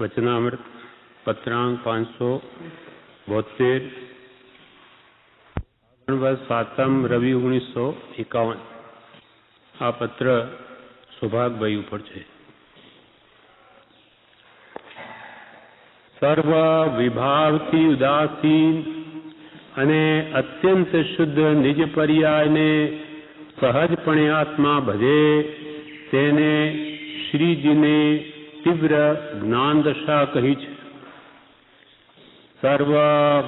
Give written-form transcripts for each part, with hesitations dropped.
વચનામૃત પત્રાંક 572 7 રવિ 1951. આ પત્ર સૌભાગભાઈ ઉપર છે. સર્વ વિભાવથી ઉદાસીન અને અત્યંત શુદ્ધ નિજ પર્યાયને સહજપણે આત્મા ભજે તેને શ્રીજીને તીવ્ર જ્ઞાન દશા કહી છે. સર્વ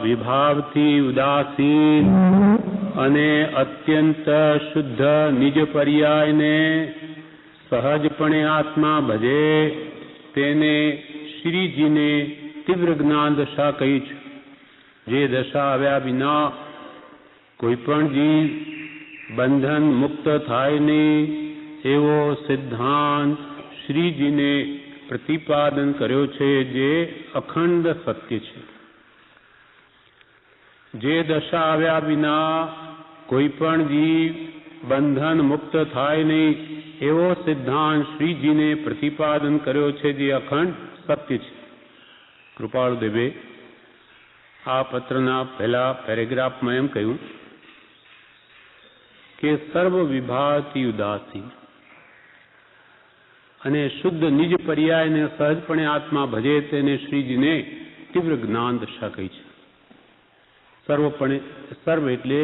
વિભાવથી ઉદાસીન અને અત્યંત શુદ્ધ નિજ પર્યાયને સહજપણે આત્મા ભજે તેને શ્રીજીને તીવ્ર જ્ઞાન દશા કહી છે. જે દશા આવ્યા વિના કોઈ પણ જીવ બંધન મુક્ત થાય નહીં એવો સિદ્ધાંત શ્રીજીને પ્રતિપાદન કર્યો છે, જે અખંડ સત્ય છે. જે દશા આવ્યા વિના કોઈ પણ જીવ બંધન મુક્ત થાય નહીં એવો સિદ્ધાંત શ્રીજીને પ્રતિપાદન કર્યો છે, જે અખંડ સત્ય છે. કૃપાળુ દેવે આ પત્રના પહેલા પેરેગ્રાફમાં એમ કહ્યું કે સર્વ વિભાવથી ઉદાસીન અને શુદ્ધ નિજ પર્યાયને સહજપણે આત્મા ભજે તેને શ્રીજીને તીવ્ર જ્ઞાન દશા કહી છે. સર્વ એટલે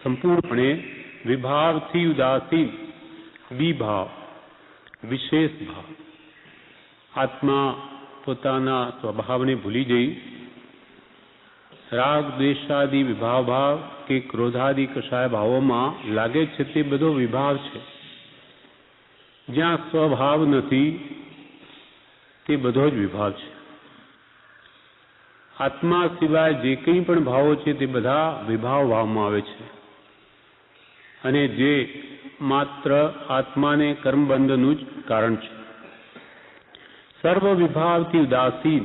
સંપૂર્ણપણે, વિભાવથી ઉદાસીન વિભાવ વિશેષ ભાવ. આત્મા પોતાના સ્વભાવને ભૂલી જઈ રાગ દ્વેષાદિ વિભાવ કે ક્રોધાદિ કશાય ભાવોમાં લાગે છે તે બધો વિભાવ છે. જ્યાં સ્વભાવ નથી તે બધો જ વિભાવ છે. આત્મા સિવાય જે કંઈ પણ ભાવો છે તે બધા વિભાવ ભાવમાં આવે છે, અને જે માત્ર આત્માને કર્મબંધનું જ કારણ છે. સર્વ વિભાવથી ઉદાસીન,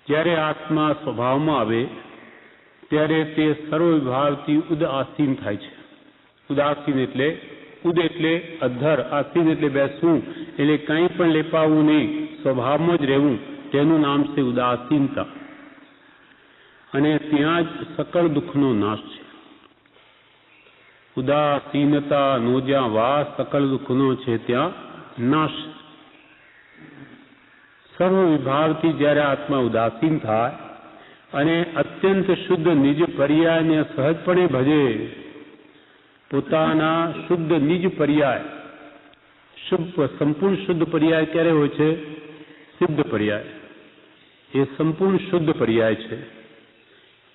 જ્યારે આત્મા સ્વભાવમાં આવે ત્યારે તે સર્વ વિભાવથી ઉદાસીન થાય છે. ઉદાસીન એટલે ઉદ એટલે અધ્ધર, આસીન એટલે બેસવું, એટલે કંઈ પણ લેપાવું નહીં, સ્વભાવમાં જ રહેવું, તેનું નામ છે ઉદાસીનતા. અને ત્યાં જ સકળ દુઃખનો નાશ છે. ઉદાસીનતાનો જ્યાં વાસ સકળ દુઃખનો છે ત્યાં નાશ. સર્વ વિભાવથી જ્યારે આત્મા ઉદાસીન થાય અને અત્યંત શુદ્ધ નિજ પર્યાયને સહજપણે ભજે, પોતાના શુદ્ધ નિજ પર્યાય, સંપૂર્ણ શુદ્ધ પર્યાય ક્યારે હોય છે? સિદ્ધ પર્યાય. એ સંપૂર્ણ શુદ્ધ પર્યાય છે.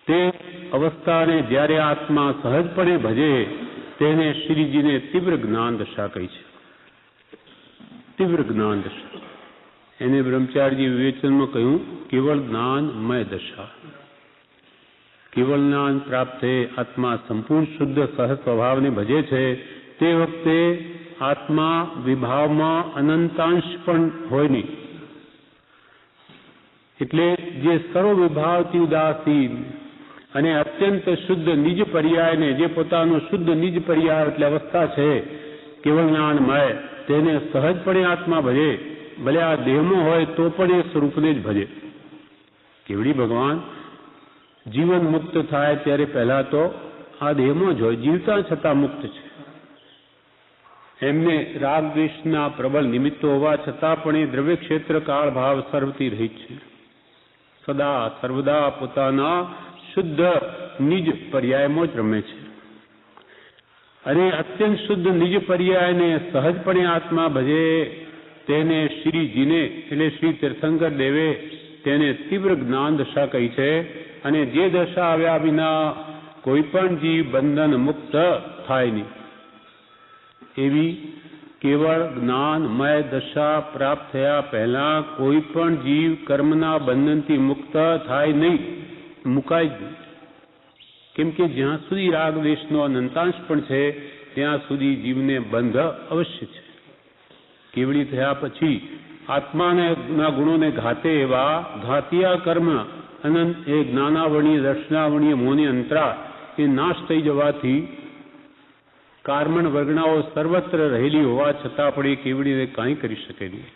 તે અવસ્થાને જ્યારે આત્મા સહજપણે ભજે તેને શ્રીજીને તીવ્ર જ્ઞાન દશા કહી છે. તીવ્ર જ્ઞાન દશા એને બ્રહ્મચારીજી વિવેચનમાં કહ્યું કેવળ જ્ઞાનમય દશા. કેવળ જ્ઞાન પ્રાપ્ત થઈ આત્મા સંપૂર્ણ શુદ્ધ સહજ સ્વભાવને ભજે છે તે વખતે આત્મા વિભાવમાં અનંતાંશ પણ હોય નહીં. એટલે જે સર્વ વિભાવથી ઉદાસીન અને અત્યંત શુદ્ધ નિજ પર્યાયને, જે પોતાનો શુદ્ધ નિજ પર્યાય એટલે અવસ્થા છે કેવળ જ્ઞાનમય, તેને સહજપણે આત્મા ભજે, ભલે આ દેહમાં હોય તો પણ એ સ્વરૂપને જ ભજે. કેવડી ભગવાન જીવન મુક્ત થાય ત્યારે પહેલા તો આ દેહમાં જ હોય, જીવતા છતાં મુક્ત છે. એમને રાગ દ્વેષના પ્રબળ નિમિત્તો હોવા છતાં પણ એ દ્રવ્ય ક્ષેત્ર કાળ ભાવ સર્વથી રહિત છે. સદા સર્વદા પોતાના શુદ્ધ નિજ પર્યાયમાં જ રમે છે. અને અત્યંત શુદ્ધ નિજ પર્યાયને સહજપણે આત્મા ભજે તેને શ્રીજીને એટલે શ્રી તીર્થંકર દેવે તેને તીવ્ર જ્ઞાન દશા કહી છે. અને જે દશા આવ્યા વિના કોઈ પણ જીવ બંધન મુક્ત થાય નહીં એવી કેવળ જ્ઞાનમય દશા પ્રાપ્ત થયા પહેલા કોઈ પણ જીવ કર્મના બંધનથી મુક્ત થાય નહીં, મુકાય જ નહીં. કેમ કે જ્યાં સુધી રાગ દ્વેષનો અનંતાંશ પણ છે ત્યાં સુધી જીવને બંધ અવશ્ય છે. કેવડી થયા પછી આત્માના ગુણોને ઘાતે એવા ઘાતિયા કર્મ અનંત એ જ્ઞાનાવર્ણીય દર્શનાવર્ણીય મોની અંતરા એ નાશ થઈ જવાથી કાર્મણ વર્ગણાઓ સર્વત્ર રહેલી હોવા છતાં પણ એ કેવડીને કાંઈ કરી શકે નહીં.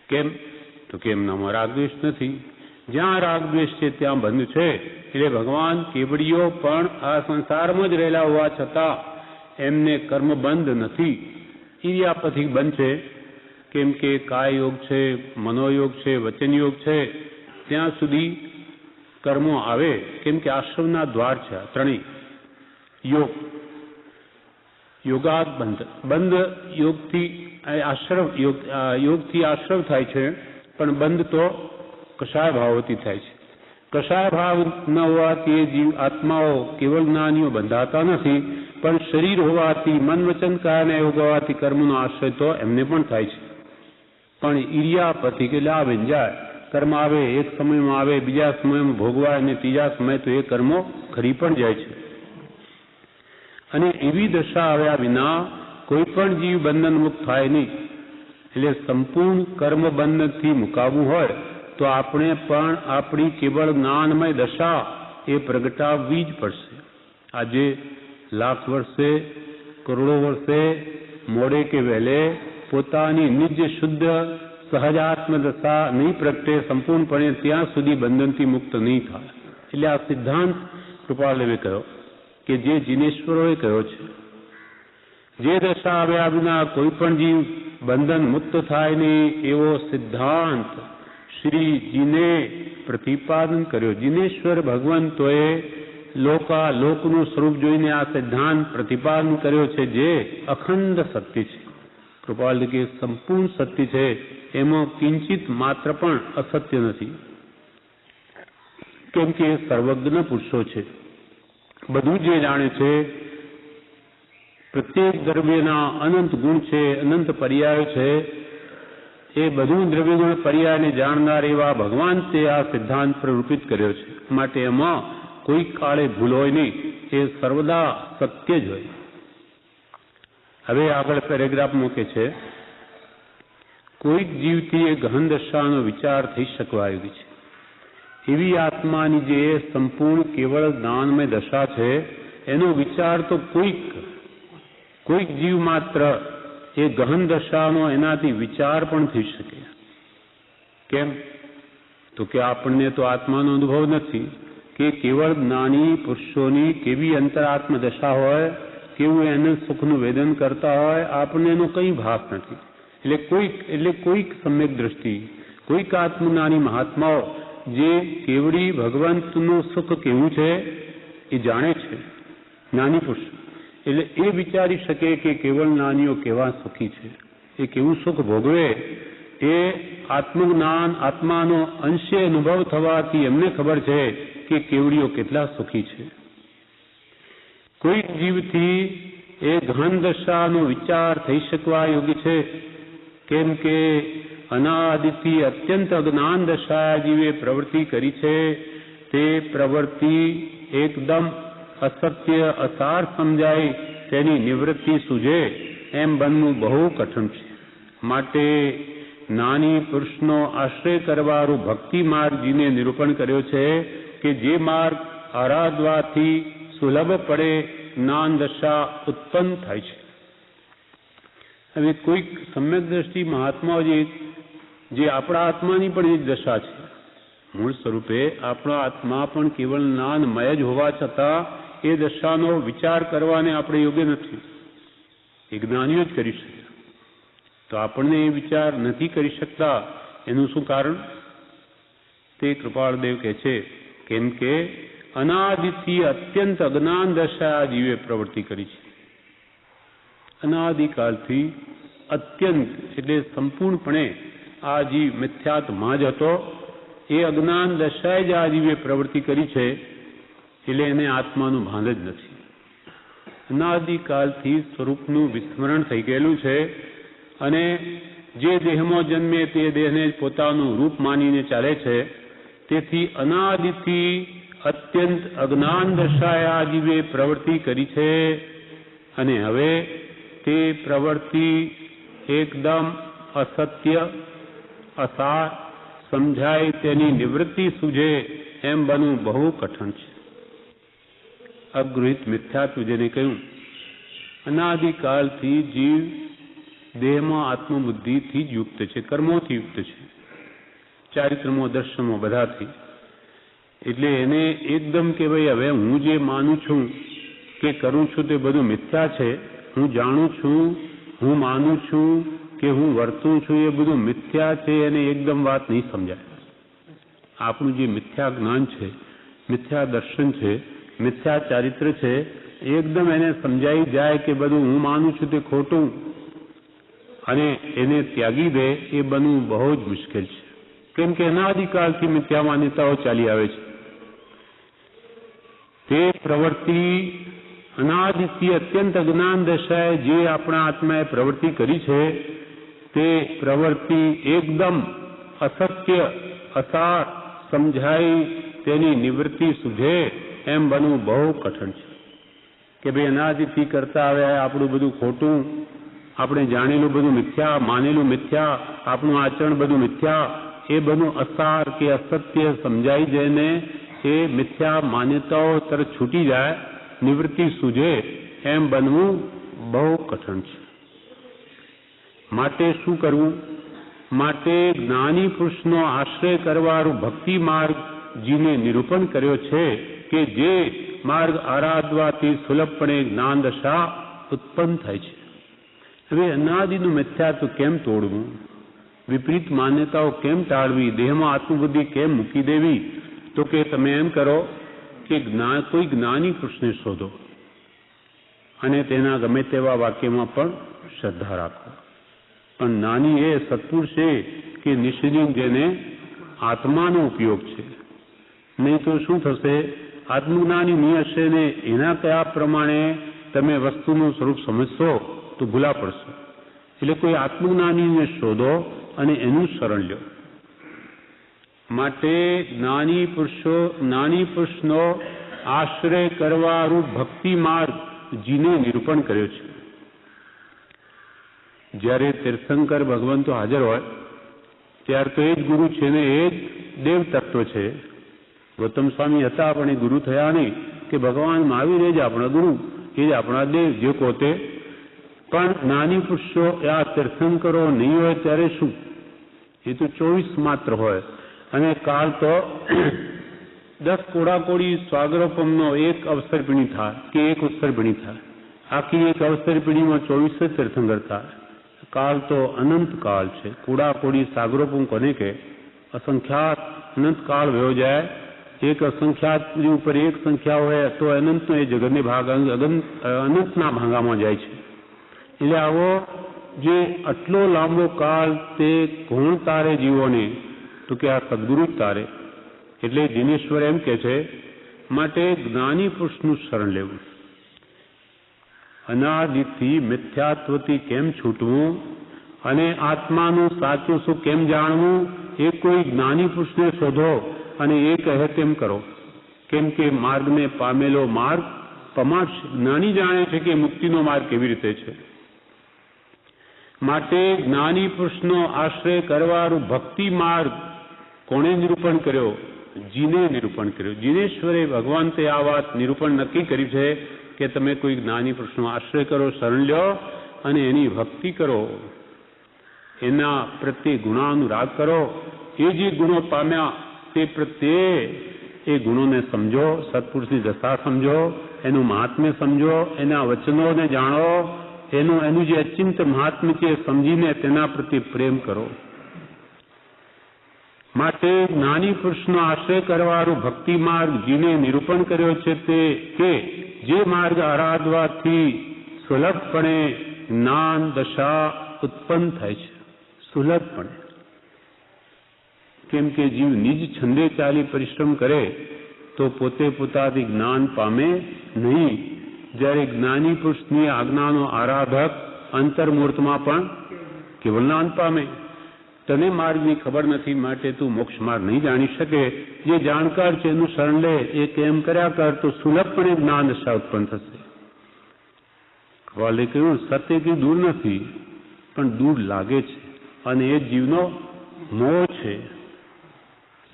કેમ તો કે એમનામાં રાગદ્વેષ નથી. જ્યાં રાગદ્વેષ છે ત્યાં બંધ છે. એટલે ભગવાન કેવડીઓ પણ આ સંસારમાં જ રહેલા હોવા છતાં એમને કર્મ બંધ નથી, ઇરિયાપથિક બંધ છે. કેમ કે કાય યોગ છે, મનોયોગ છે, વચન યોગ છે, ત્યાં સુધી કર્મો આવે. કેમ કે આશ્રમના દ્વાર છે આ ત્રણેય યોગ. યોગાત બંધ યોગથી આશ્રવ યોગથી આશ્રવ થાય છે, પણ બંધ તો કષાય ભાવોથી થાય છે. કષાય ભાવ ન હોવાથી એ જીવ આત્માઓ કેવળ જ્ઞાનીઓ બંધાતા નથી, પણ શરીર હોવાથી મન વચન કાયના યોગ હોવાથી કર્મનો આશ્રય તો એમને પણ થાય છે. પણ ઇરિયાપથિક એટલે આવે જાય, કર્મ આવે, એક સમયમાં આવે, બીજા સમયમાં ભોગવાય, અને ત્રીજા સમય તો એ કર્મો ખરી પણ જાય છે. અને એવી દશા આવ્યા વિના કોઈ પણ જીવ બંધન મુક્ત થાય નહીં. એટલે સંપૂર્ણ કર્મ બંધનથી મુકાવવું હોય તો આપણે પણ આપણી કેવળ જ્ઞાનમય દશા એ પ્રગટાવવી જ પડશે. આજે લાખ વર્ષે, કરોડો વર્ષે, મોડે કે વહેલે પોતાની નિજ શુદ્ધ સહજાત્મ દશા નહીં પ્રગટે સંપૂર્ણપણે, ત્યાં સુધી બંધનથી મુક્ત નહીં થાય. એટલે આ સિદ્ધાંત કૃપાલદેવે કહ્યો કે જે જીનેશ્વરોએ કહ્યો છે, જે દશા આવ્યા વિના કોઈ પણ જીવ બંધન મુક્ત થાય નહીં, એવો સિદ્ધાંત શ્રીજીને પ્રતિપાદન કર્યો. જીનેશ્વર ભગવંતોએ લોકનું સ્વરૂપ જોઈને આ સિદ્ધાંત પ્રતિપાદન કર્યો છે, જે અખંડ સત્ય છે. કૃપાલ કે સંપૂર્ણ સત્ય છે, એમાં કિંચિત માત્ર પણ અસત્ય નથી. કેમ કે સર્વજ્ઞ પુરુષો છે, બધું જે જાણે છે. પ્રત્યેક દ્રવ્યના અનંત ગુણ છે, અનંત પર્યાય છે. એ બધું દ્રવ્યગુણ પર્યાયને જાણનાર એવા ભગવાન તે આ સિદ્ધાંત પ્રરૂપિત કર્યો છે. માટે એમાં કોઈ કાળે ભૂલ હોય નહીં, એ સર્વદા સત્ય જ હોય. હવે આગળ પેરેગ્રાફ મૂકે છે, કોઈક જીવથી એ ગહન દશાનો વિચાર થઈ શકવા આવી છે. એવી આત્માની જે સંપૂર્ણ કેવળ જ્ઞાનમય દશા છે, એનો વિચાર તો કોઈક જીવ માત્ર એ ગહન દશાનો એનાથી વિચાર પણ થઈ શકે. કેમ? તો કે આપણને તો આત્માનો અનુભવ નથી કે કેવળ જ્ઞાની પુરુષોની કેવી અંતરાત્મ દશા હોય, કેવું એને સુખનું વેદન કરતા હોય, આપણને એનો કંઈ ભાસ નથી. એટલે કોઈક સમ્યક દ્રષ્ટિ, કોઈક આત્મજ્ઞાની મહાત્માઓ જે કેવડી ભગવંતનું સુખ કેવું છે એ જાણે છે, જ્ઞાની પુરુષ. એટલે એ વિચારી શકે કે કેવળ જ્ઞાનીઓ કેવા સુખી છે, એ કેવું સુખ ભોગવે, એ આત્મજ્ઞાન આત્માનો અંશે અનુભવ થવાથી એમને ખબર છે કે કેવડીઓ કેટલા સુખી છે. કોઈક જીવથી એ ગહન દશાનો વિચાર થઈ શકવા યોગ્ય છે. કેમ કે અનાદિથી અત્યંત અજ્ઞાન દશા જીવે પ્રવૃત્તિ કરી છે. તે પ્રવૃત્તિ એકદમ અસત્ય અસાર સમજાય, તેની નિવૃત્તિ સૂજે એમ બનવું બહુ કઠણ છે. માટે જ્ઞાની પુરુષનો આશ્રય કરવાનું ભક્તિ માર્ગજીને નિરૂપણ કર્યો છે કે જે માર્ગ આરાધવાથી સુલભ પડે જ્ઞાન દશા ઉત્પન્ન થાય છે. હવે કોઈક સમ્યક દ્રષ્ટિ મહાત્માઓ જે આપણા આત્માની પણ એ જ દશા છે. મૂળ સ્વરૂપે આપણા આત્મા પણ કેવળ જ્ઞાનમય જ હોવા છતાં એ દશાનો વિચાર કરવાને આપણે યોગ્ય નથી. એ જ્ઞાનીઓ જ કરી શકે. તો આપણને એ વિચાર નથી કરી શકતા, એનું શું કારણ? તે કૃપાળદેવ કહે છે, કેમ કે અનાદિથી અત્યંત અજ્ઞાન દશા જીવે પ્રવૃત્તિ કરી છે. અનાદિકાળથી અત્યંત એટલે સંપૂર્ણપણે આ જીવ મિથ્યાત્વમાં જ હતો. એ અજ્ઞાન દશાએ જ આ જીવે પ્રવૃત્તિ કરી છે. એટલે એને આત્માનું ભાન જ નથી. અનાદિકાળથી સ્વરૂપનું વિસ્મરણ થઈ ગયેલું છે, અને જે દેહમાં જન્મે તે દેહને જ પોતાનું રૂપ માનીને ચાલે છે. તેથી અનાદિથી અત્યંત અજ્ઞાન દશાએ આ જીવે પ્રવૃત્તિ કરી છે, અને હવે તે પ્રવૃત્તિ એકદમ અસત્ય અસાર સમજાય, તેની નિવૃત્તિ સૂજે એમ બનવું બહુ કઠણ છે. અગૃહિત મિથ્યાત્વ જેને કહ્યું, અનાદિકાળથી જીવ દેહમાં આત્મબુદ્ધિથી જ યુક્ત છે, કર્મોથી યુક્ત છે. ચારિત્રમો, દર્શનમો બધાથી. એટલે એને એકદમ કે ભાઈ હવે હું જે માનું છું કે કરું છું તે બધું મિથ્યા છે, હું જાણું છું, હું માનું છું કે હું વર્તું છું એ બધું મિથ્યા છે, એને એકદમ વાત નહીં સમજાય. આપણું જે મિથ્યા જ્ઞાન છે, મિથ્યા દર્શન છે, મિથ્યા ચારિત્ર છે, એકદમ એને સમજાઈ જાય કે બધું હું માનું છું તે ખોટું, અને એને ત્યાગી દે એ બનવું બહુ જ મુશ્કેલ છે. કેમ કે અનાદિકાળથી મિથ્યા માન્યતાઓ ચાલી આવે છે. તે પ્રવૃત્તિ અનાદિથી અત્યંત અજ્ઞાન દશાએ જે આપણા આત્માએ પ્રવૃત્તિ કરી છે તે પ્રવૃત્તિ એકદમ અસત્ય, અસાર સમજાઈ તેની નિવૃત્તિ સુધે એમ બનવું બહુ કઠણ છે. કે ભાઈ અનાદિથી કરતા આવ્યા આપણું બધું ખોટું, આપણે જાણેલું બધું મિથ્યા, માનેલું મિથ્યા, આપણું આચરણ બધું મિથ્યા, એ બધું અસાર કે અસત્ય સમજાઈ જઈને એ મિથ્યા માન્યતાઓ તરત છૂટી જાય, નિવૃત્તિ સૂજે એમ બનવું બહુ કઠણ છે. માટે શું કરવું? માટે જ્ઞાની પુરુષનો આશ્રય કરવાનું ભક્તિ માર્ગ જીને નિરૂપણ કર્યો છે કે જે માર્ગ આરાધવાથી સુલભપણે જ્ઞાન દશા ઉત્પન્ન થાય છે. હવે અનાદિનું મિથ્યાત્વ કેમ તોડવું? વિપરીત માન્યતાઓ કેમ ટાળવી? દેહમાં આત્મબુદ્ધિ કેમ મૂકી દેવી? તો કે તમે એમ કરો કે કોઈ જ્ઞાની પુરુષને શોધો અને તેના ગમે તેવા વાક્યમાં પણ શ્રદ્ધા રાખો. પણ જ્ઞાની એ સત્પુરુષ છે કે નિષ્ઠિન જેને આત્માનો ઉપયોગ છે. નહીં તો શું થશે? આત્મજ્ઞાની નહીં હશે ને એના કયા પ્રમાણે તમે વસ્તુનું સ્વરૂપ સમજશો તો ભૂલા પડશો. એટલે કોઈ આત્મજ્ઞાનીને શોધો અને એનું શરણ લ્યો. માટે જ્ઞાની પુરુષનો આશ્રય કરવાનું ભક્તિ માર્ગ જીને નિરૂપણ કર્યો છે. જ્યારે તીર્થંકર ભગવંતો હાજર હોય ત્યાર તો એ જ ગુરુ છે ને એ જ દેવ તત્વ છે. ગૌતમ સ્વામી હતા પણ એ ગુરુ થયા નહીં, કે ભગવાન મહાવીર એ જ આપણા ગુરુ, એ જ આપણા દેવ જે પોતે. પણ જ્ઞાની પુરુષો આ તીર્થંકરો નહીં હોય ત્યારે શું? એ તો 24 માત્ર હોય અને કાળ તો 10 કોડાકોડી સ્વાગરોપમનો એક અવસર પીણી થાય કે એક ઉત્સર પીણી થાય. આખી એક અવસર પીણીમાં 24 તીર્થંકર થાય. કાળ તો અનંત કાળ છે. કોડાકોડી સાગરોપમ કોને કે? અસંખ્યાત અનંત કાળ વયો જાય. એક અસંખ્યાત ઉપર એક સંખ્યા હોય તો અનંતનો એ જગતને ભાગ અનંતના ભાગામાં જાય છે. એટલે આવો જે આટલો લાંબો કાળ તે કોણ તારે જીવોને? તો કે આ સદગુરુ જ તારે. એટલે દિનેશ્વર એમ કે છે માટે જ્ઞાની પુરુષનું શરણ લેવું. અનાદિથી મિથ્યાત્વથી કેમ છૂટવું અને આત્માનું સાચું શું કેમ જાણવું એ કોઈ જ્ઞાની પુરુષને શોધો અને એ કહે તેમ કરો. કેમ કે માર્ગને પામેલો માર્ગ પમાડ જ્ઞાની જાણે છે કે મુક્તિનો માર્ગ કેવી રીતે છે. માટે જ્ઞાની પુરુષનો આશ્રય કરવાનું ભક્તિ માર્ગ કોણે નિરૂપણ કર્યો? જીને નિરૂપણ કર્યો. જીનેશ્વરે ભગવાન તે આ વાત નિરૂપણ નક્કી કરી છે કે તમે કોઈ જ્ઞાની પુરુષનો આશ્રય કરો, શરણ લ્યો અને એની ભક્તિ કરો, એના પ્રત્યે ગુણાનુરાગ કરો. એ જે ગુણો પામ્યા તે પ્રત્યે એ ગુણોને સમજો, સત્પુરુષની દશા સમજો, એનું મહાત્મ્ય સમજો, એના વચનોને જાણો, એનું જે અચિંત મહાત્મ્ય છે સમજીને તેના પ્રત્યે પ્રેમ કરો. માટે જ્ઞાની પુરુષનો આશ્રય કરવાનું ભક્તિ માર્ગ જીને નિરૂપણ કર્યો છે તે કે જે માર્ગ આરાધવાથી સુલભપણે જ્ઞાન દશા ઉત્પન્ન થાય છે. સુલભપણે. કેમ કે જીવ નિજ છંદે ચાલી પરિશ્રમ કરે તો પોતે પોતાથી જ્ઞાન પામે નહીં. જ્યારે જ્ઞાની પુરુષની આજ્ઞાનો આરાધક અંતર્મૂર્તમાં પણ કેવલ જ્ઞાન પામે. તને માર્ગની ખબર નથી માટે તું મોક્ષ માર્ગ નહીં જાણી શકે. જે જાણકાર છે એનું શરણ લે, એ કેમ કર્યા કર તો સુલભપણે જ્ઞાન દશા ઉત્પન્ન થશે. વાલે કહ્યું સત્ય કે દૂર નથી પણ દૂર લાગે છે અને એ જીવનો મોહ છે.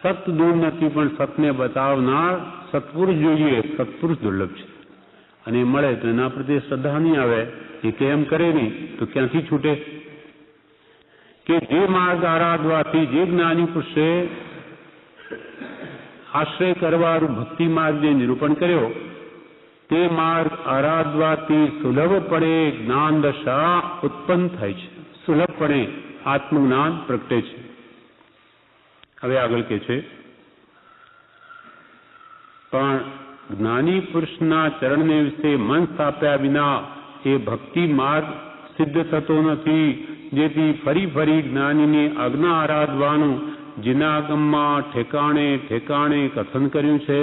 સત દૂર નથી પણ સતને બતાવનાર સત્પુરુષ જોઈએ. સત્પુરુષ દુર્લભ છે અને મળે તો એના પ્રત્યે શ્રદ્ધા નહીં આવે. એ કેમ કરે નહીં તો ક્યાંથી છૂટે? કે જે માર્ગ આરાધવાથી જે જ્ઞાની પુરુષે આશ્રય કરવાનું ભક્તિ માર્ગને નિરૂપણ કર્યો, તે માર્ગ આરાધવાથી સુલભપણે જ્ઞાન દશા ઉત્પન્ન થાય છે, સુલભપણે આત્મજ્ઞાન પ્રગટે છે. હવે આગળ કે છે, પણ જ્ઞાની પુરુષના ચરણને વિશે મન સ્થાપ્યા વિના એ ભક્તિ માર્ગ સિદ્ધ થતો નથી, જેથી ફરી ફરી જ્ઞાનીને આજ્ઞા આરાધવાનું જીનાગમમાં ઠેકાણે ઠેકાણે કથન કર્યું છે.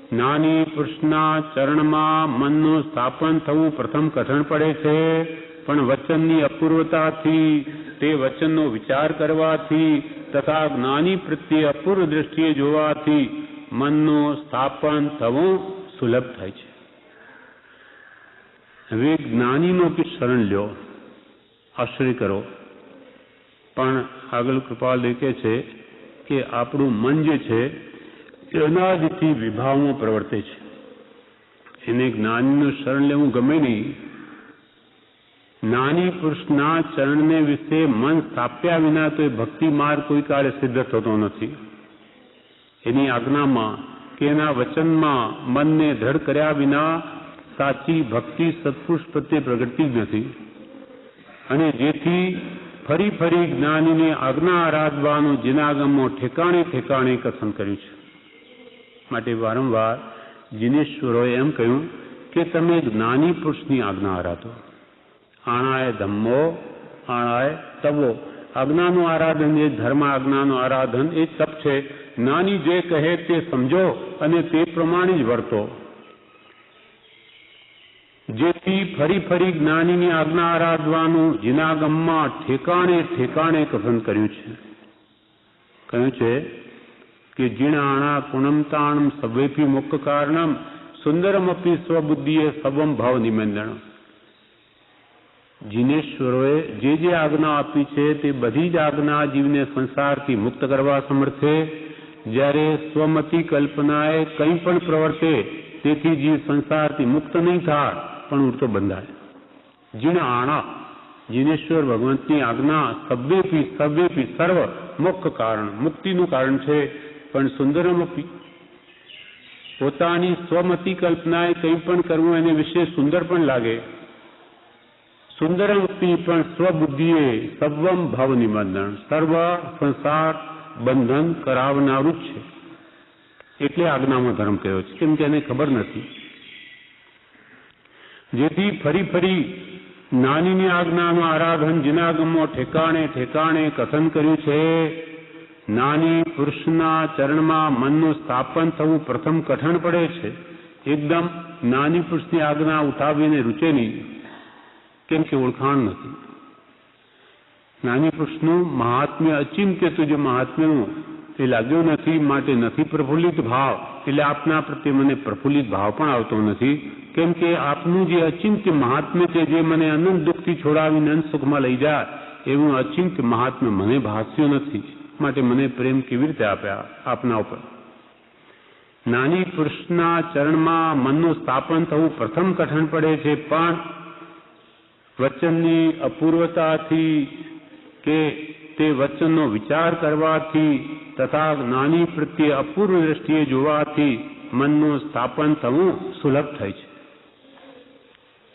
જ્ઞાની પુરુષના ચરણમાં મનનું સ્થાપન થવું પ્રથમ કઠણ પડે છે, પણ વચનની અપૂર્વતાથી, તે વચનનો વિચાર કરવાથી તથા જ્ઞાની પ્રત્યે અપૂર્વ દ્રષ્ટિએ જોવાથી મનનું સ્થાપન થવું સુલભ થાય છે. હવે જ્ઞાનીનો કે શરણ લ્યો, આશ્રય કરો. પણ આગળ કૃપાલ દેખે છે કે આપણું મન જે છે એ અનાદિથી વિભાવમાં પ્રવર્તે છે. એને જ્ઞાનીનું શરણ લેવું ગમે નહીં. જ્ઞાની પુરુષના ચરણને વિશે મન સ્થાપ્યા વિના તો એ ભક્તિ માર્ગ કોઈ કાળે સિદ્ધ થતો નથી. એની આજ્ઞામાં કે એના વચનમાં મનને દ્રઢ કર્યા વિના સાચી ભક્તિ સત્પુરુષ પ્રત્યે પ્રગટતી જ નથી. અને જેથી ફરી ફરી જ્ઞાનીને આજ્ઞા આરાધવાનું જીનાગમો ઠેકાણે ઠેકાણે કથન કર્યું છે. માટે વારંવાર જીનેશ્વરોએ એમ કહ્યું કે તમે જ્ઞાની પુરુષની આજ્ઞા આરાધો. આણાય ધમ્મો આણાય તવો. આજ્ઞાનું આરાધન એ ધર્મ, આજ્ઞાનું આરાધન એ તપ છે. જ્ઞાની જે કહે તે સમજો અને તે પ્રમાણે જ વર્તો. જેથી ફરી ફરી જ્ઞાનીની આજ્ઞા આરાધવાનું જીનાગમમાં ઠેકાણે ઠેકાણે કથન કર્યું છે. કહ્યું છે કે જીણાણા કુણમતાણમ સવેપી મુક્ત કારણમ સુંદરમપી સ્વબુદ્ધિએ સવમ ભાવ નિમેંદણ. જીનેશ્વરોએ જે આજ્ઞા આપી છે તે બધી જ આજ્ઞા જીવને સંસારથી મુક્ત કરવા સમર્થ છે. જ્યારે સ્વમતી કલ્પનાએ કંઈ પણ પ્રવર્તે તેથી જીવ સંસારથી મુક્ત નહીં થાય, પણ ઉડતો બંધાય. જીણ આણા, જીનેશ્વર ભગવંતની આજ્ઞા સવ્યેપી સવ્યેપી સર્વ મુખ્ય કારણ, મુક્તિનું કારણ છે. પણ સુંદરમપી, પોતાની સ્વમતી કલ્પનાએ કંઈ પણ કરવું એને વિશે સુંદર પણ લાગે. સુંદરમપી પણ સ્વબુદ્ધિએ સર્વમ ભાવ નિબંધન, સર્વ સંસાર બંધન કરાવનારું જ છે. એટલે આજ્ઞામાં ધર્મ કયો છે, કેમ કે એને ખબર નથી. જેથી ફરી ફરી જ્ઞાનીની આજ્ઞાનું આરાધન જીનાગમો ઠેકાણે ઠેકાણે કથન કર્યું છે. જ્ઞાની પુરુષના ચરણમાં મનનું સ્થાપન થવું પ્રથમ કઠણ પડે છે. એકદમ જ્ઞાની પુરુષની આજ્ઞા ઉઠાવીને રૂચે નહીં, કેમ કે ઓળખાણ નથી. જ્ઞાની પુરુષનું મહાત્મ્ય અચિંત્ય જે મહાત્મ્યનું એ લાગ્યું નથી, માટે નથી પ્રફુલ્લિત ભાવ. એટલે આપના પ્રત્યે મને પ્રફુલ્લિત ભાવ પણ આવતો નથી, કેમ કે આપનું જે અચિંત્ય મહાત્મ્ય છે, જે મને અનંત દુઃખથી છોડાવીને અનંત સુખમાં લઈ જાય, એવું અચિંત્ય મહાત્મ્ય મને ભાસ્યું નથી. માટે મને પ્રેમ કેવી રીતે આપ્યા આપના ઉપર? જ્ઞાની પુરુષના ચરણમાં મનનું સ્થાપન થવું પ્રથમ કઠણ પડે છે, પણ વચનની અપૂર્વતાથી કે તે વચનનો વિચાર કરવાથી તથા જ્ઞાની પ્રત્યે અપૂર્વ દ્રષ્ટિએ જોવાથી મનનું સ્થાપન થવું સુલભ થાય છે.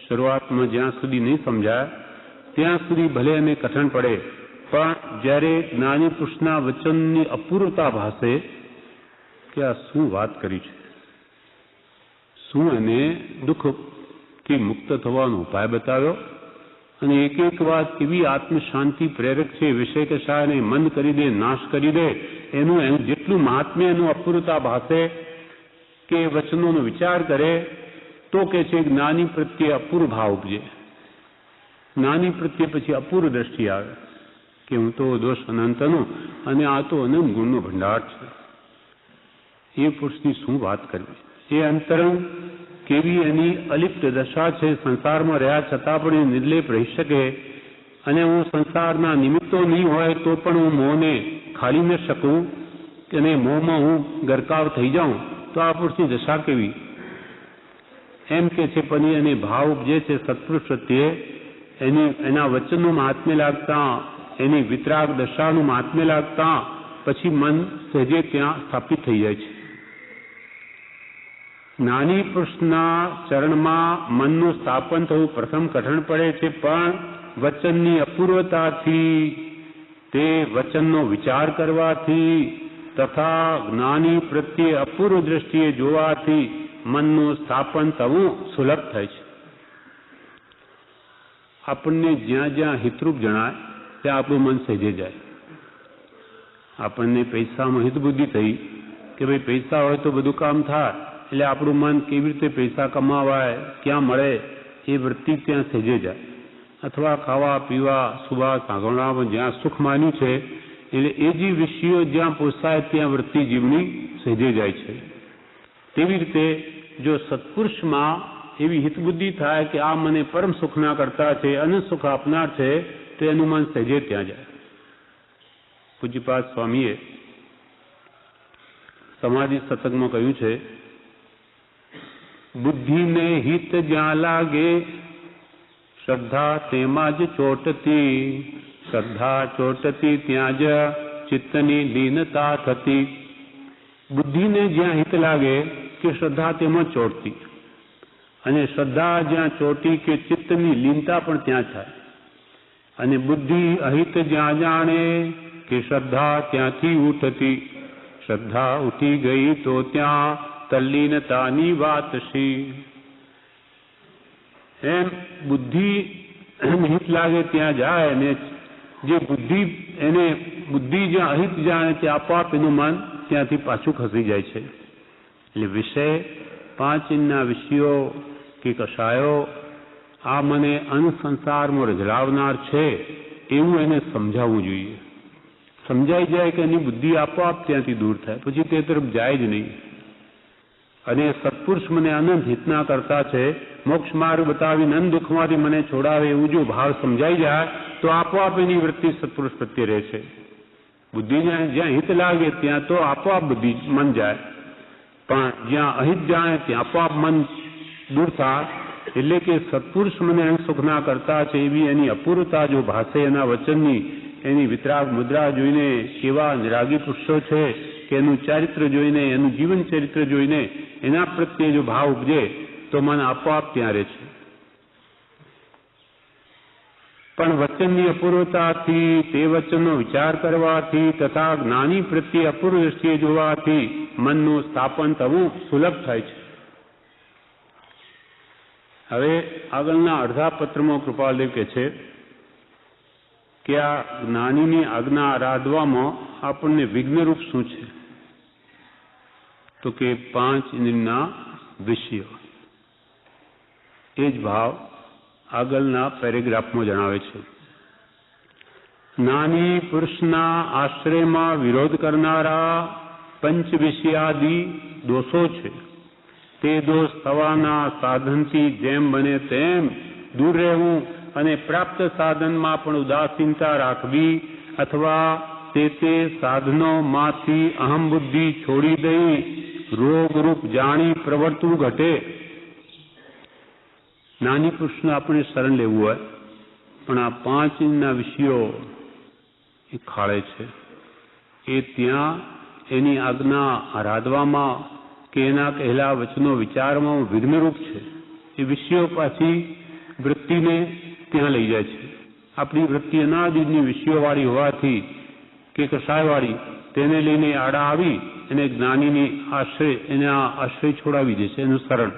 શરૂઆતમાં જ્યાં સુધી નહીં સમજાય ત્યાં સુધી ભલે એને કઠણ પડે, પણ જ્યારે જ્ઞાની પુરુષના વચનની અપૂર્વતા ભાસે કે આ શું વાત કરી છે, શું એને દુઃખથી મુક્ત થવાનો ઉપાય બતાવ્યો, અને એક એક વાત કેવી આત્મશાંતિ પ્રેરક છે, વિષય કશાને મંદ કરી દે, નાશ કરી દે, એનું જેટલું મહાત્મ્ય એનું અપૂર્વતા ભાસે કે વચનોનો વિચાર કરે તો કે છે જ્ઞાની પ્રત્યે અપૂર્વ ભાવ ઉપજે. જ્ઞાની પ્રત્યે પછી અપૂર્વ દ્રષ્ટિ આવે કે હું તો દોષ અનંતનો અને આ તો અનંત ગુણનો ભંડાર છે. એ પુરુષની શું વાત કરવી? એ અંતરંગ કેવી એની અલિપ્ત દશા છે, સંસારમાં રહ્યા છતાં પણ એ નિર્લેપ રહી શકે, અને હું સંસારના નિમિત્તો નહીં હોય તો પણ હું મોહને ખાલી ન શકું અને મોહમાં હું ગરકાવ થઈ જાઉં, તો આ પુરુષની દશા કેવી? એમ કે છે પણ એને ભાવ ઉપજે છે સત્પુરુષ પ્રત્યે, એના વચનનું મહાત્મ્ય લાગતા એની વિતરાગ દશાનું મહાત્મ્ય લાગતા પછી મન સહેજે ત્યાં સ્થાપિત થઈ જાય છે. જ્ઞાની પુરુષના ચરણમાં મનનું સ્થાપન થવું પ્રથમ કઠણ પડે છે, પણ વચનની અપૂર્વતાથી, તે વચનનો વિચાર કરવાથી તથા જ્ઞાની પ્રત્યે અપૂર્વ દ્રષ્ટિએ જોવાથી મનનું સ્થાપન થવું સુલભ થાય છે. આપણને જ્યાં જ્યાં હિતરૂપ જણાય ત્યાં આપણું મન સહેજે જાય. આપણને પૈસામાં હિતબુદ્ધિ થઈ કે ભાઈ પૈસા હોય તો બધું કામ થાય, એટલે આપણું મન કેવી રીતે પૈસા કમાવાય, ક્યાં મળે, એ વૃત્તિ ત્યાં સહેજે જાય. અથવા ખાવા પીવા સુવા સાંભળવામાં જ્યાં સુખ માન્યું છે, એટલે એ જે વિષયો જ્યાં પોસાય ત્યાં વૃત્તિ જીવની સહેજે જાય છે. તેવી રીતે જો સત્પુરુષમાં એવી હિતબુદ્ધિ થાય કે આ મને પરમ સુખના કરતા છે, અનંત સુખ આપનાર છે, તો એનું મન સહેજે ત્યાં જાય. પૂજ્યપાદ સ્વામીએ સમાધિ સત્સંગમાં કહ્યું છે, બુદ્ધિને હિત જ્યાં લાગે શ્રદ્ધા તેમાં જ ચોટતી, શ્રદ્ધા ચોટતી ત્યાં જ ચિત્તની લીનતા થતી. બુદ્ધિને જ્યાં હિત લાગે કે શ્રદ્ધા તેમાં ચોટતી, અને શ્રદ્ધા જ્યાં ચોટી કે ચિત્તની લીનતા પણ ત્યાં થાય. અને બુદ્ધિ અહિત જ્યાં જાણે કે શ્રદ્ધા ત્યાંથી ઉઠતી, શ્રદ્ધા ઉઠી ગઈ તો ત્યાં તલ્લીનતાની વાત શી. એમ બુદ્ધિ હિત લાગે ત્યાં જાય, અને જે બુદ્ધિ એને બુદ્ધિ જ્યાં અહિત જાણે તે આપોઆપ એનું મન ત્યાંથી પાછું ખસી જાય છે. એટલે વિષય 5 ઇંચના વિષયો કે કષાયો આ મને અનસંસારમાં રઝળાવનાર છે એવું એને સમજાવવું જોઈએ. સમજાઈ જાય કે એની બુદ્ધિ આપોઆપ ત્યાંથી દૂર થાય, પછી તે તરફ જાય જ નહીં. અને સત્પુરુષ મને અનંત હિતના કરતા છે, મોક્ષ માર્ગ બતાવીને અનંત દુઃખમાંથી મને છોડાવે એવું જો ભાવ સમજાઈ જાય તો આપોઆપ એની વૃત્તિ સત્પુરુષ પ્રત્યે રહે છે. બુદ્ધિ જ્યાં હિત લાગે ત્યાં તો આપોઆપ બુદ્ધિ મન જાય, પણ જ્યાં અહિત જાણે ત્યાં આપોઆપ મન દૂર થાય. એટલે કે સત્પુરુષ મને અનંત સુખના કરતા છે એવી એની અપૂર્વતા જો ભાષે એના વચનની, એની વિતરાગ મુદ્રા જોઈને કેવા નિરાગી પુરુષો છે કે એનું ચારિત્ર જોઈને, એનું જીવન ચરિત્ર જોઈને એના પ્રત્યે જો ભાવ ઉપજે તો મન આપોઆપ ત્યાં રહે છે. પણ વચનની અપૂર્વતાથી, તે વચનનો વિચાર કરવાથી તથા જ્ઞાની પ્રત્યે અપૂર્વ દ્રષ્ટિએ જોવાથી મનનું સ્થાપન થવું સુલભ થાય છે. હવે આગળના અડધા પત્રમાં કૃપાલદેવ કહે છે કે આ જ્ઞાનીની આજ્ઞા આરાધવામાં આપણને વિઘ્નરૂપ શું છે, તો કે 5 ઇન્દ્રિયના વિષયો. એ જ ભાવ આગળના પેરેગ્રાફમાં જણાવે છે. જ્ઞાની પુરુષના આશ્રયમાં વિરોધ કરનારા 5 વિષયાદિ દોષો છે. તે દોષ થવાના સાધનથી જેમ બને તેમ દૂર રહેવું, અને પ્રાપ્ત સાધનમાં પણ ઉદાસીનતા રાખવી, અથવા તે સાધનોમાંથી અહમ બુદ્ધિ છોડી દઈ રોગરૂપ જાણી પ્રવર્તવું ઘટે. જ્ઞાની પુરુષને આપણે શરણ લેવું હોય, પણ આ 5 ઇંચના વિષયો એ ખાળે છે. એ ત્યાં એની આજ્ઞા આરાધવામાં કે એના કહેલા વચનો વિચારમાં વિઘ્નરૂપ છે. એ વિષયો પાછી વૃત્તિને ત્યાં લઈ જાય છે. આપણી વૃત્તિ અનાદિની વિષયોવાળી હોવાથી કે કષાયવાળી, તેને લઈને આડા આવી એને જ્ઞાનીની આશ્રય છોડાવી દે છે, એનું શરણ.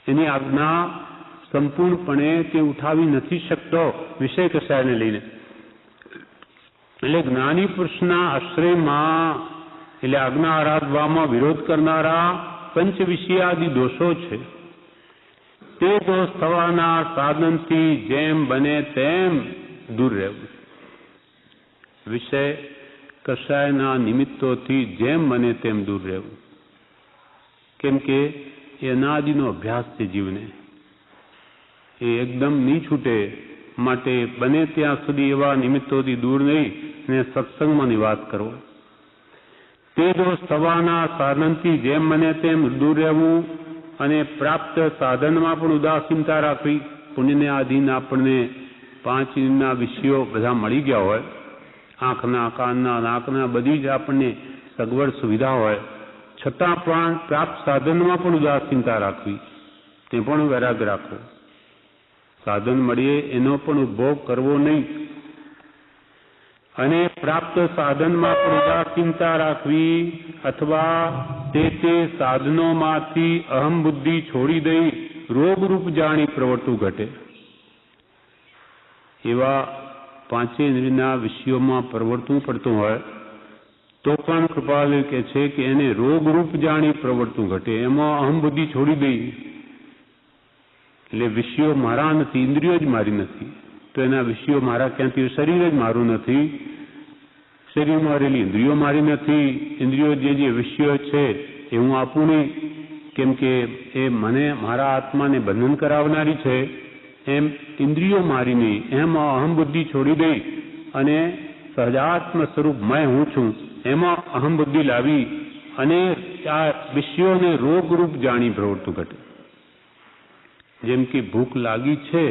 એની આજ્ઞા સંપૂર્ણપણે તે ઉઠાવી નથી શકતો વિષય કષાયને લઈને. એટલે જ્ઞાની પુરુષના આશ્રયમાં, એટલે આજ્ઞા આરાધવામાં વિરોધ કરનારા 5 વિષયાદિ દોષો છે. તે દોષ થવાના સાધનથી જેમ બને તેમ દૂર રહેવું. વિષય કષાયના નિમિત્તોથી જેમ બને તેમ દૂર રહેવું. કેમ કે એ અનાદિનો અભ્યાસ છે જીવને, એ એકદમ નહીં છૂટે. માટે બને ત્યાં સુધી એવા નિમિત્તોથી દૂર નહીં ને સત્સંગમાં નિવાસ કરવો. તે દોષ થવાના સાધનથી જેમ બને તેમ દૂર રહેવું, અને પ્રાપ્ત સાધનમાં પણ ઉદાસીનતા રાખવી. પુણ્યને આધીન આપણને 5 ઇન્દ્રિયના વિષયો બધા મળી ગયા હોય, આંખના, કાનના, નાકના, બધી જ આપણને સગવડ સુવિધા હોય, છતાં પણ પ્રાપ્ત સાધનમાં પણ ઉદાસીનતા રાખવી, તે પણ વૈરાગ રાખવો. સાધન મળીએ એનો પણ ઉપભોગ કરવો નહીં, અને પ્રાપ્ત સાધનમાં પણ ઉદાસીનતા રાખવી, અથવા તે સાધનોમાંથી અહમ બુદ્ધિ છોડી દઈ રોગરૂપ જાણી પ્રવર્તવું ઘટે. એવા 5 ઇન્દ્રિયના વિષયોમાં પ્રવર્તવું પડતું હોય તો પણ કૃપાલુ કહે છે કે એને રોગરૂપ જાણી પ્રવર્તવું ઘટે. એમાં અહમ બુદ્ધિ છોડી દઈ, એટલે વિષયો મારા નથી, ઇન્દ્રિયો જ મારી નથી, તો એના વિષયો મારા ક્યાંથી? શરીર જ મારું નથી, શરીરમાં રહેલી ઇન્દ્રિયો મારી નથી, ઇન્દ્રિયો જે વિષયો છે એ હું આપું નહીં, કેમ કે એ મને મારા આત્માને બંધન કરાવનારી છે. એમ ઇન્દ્રિયો મારી નહીં, એમાં અહમ બુદ્ધિ છોડી દઈ અને સહજાત્મ સ્વરૂપ મેં હું છું એમાં અહમ બુદ્ધિ લાવી અને આ વિષયોને રોગરૂપ જાણી પ્રવર્તવું ઘટે. જેમ કે ભૂખ લાગી છે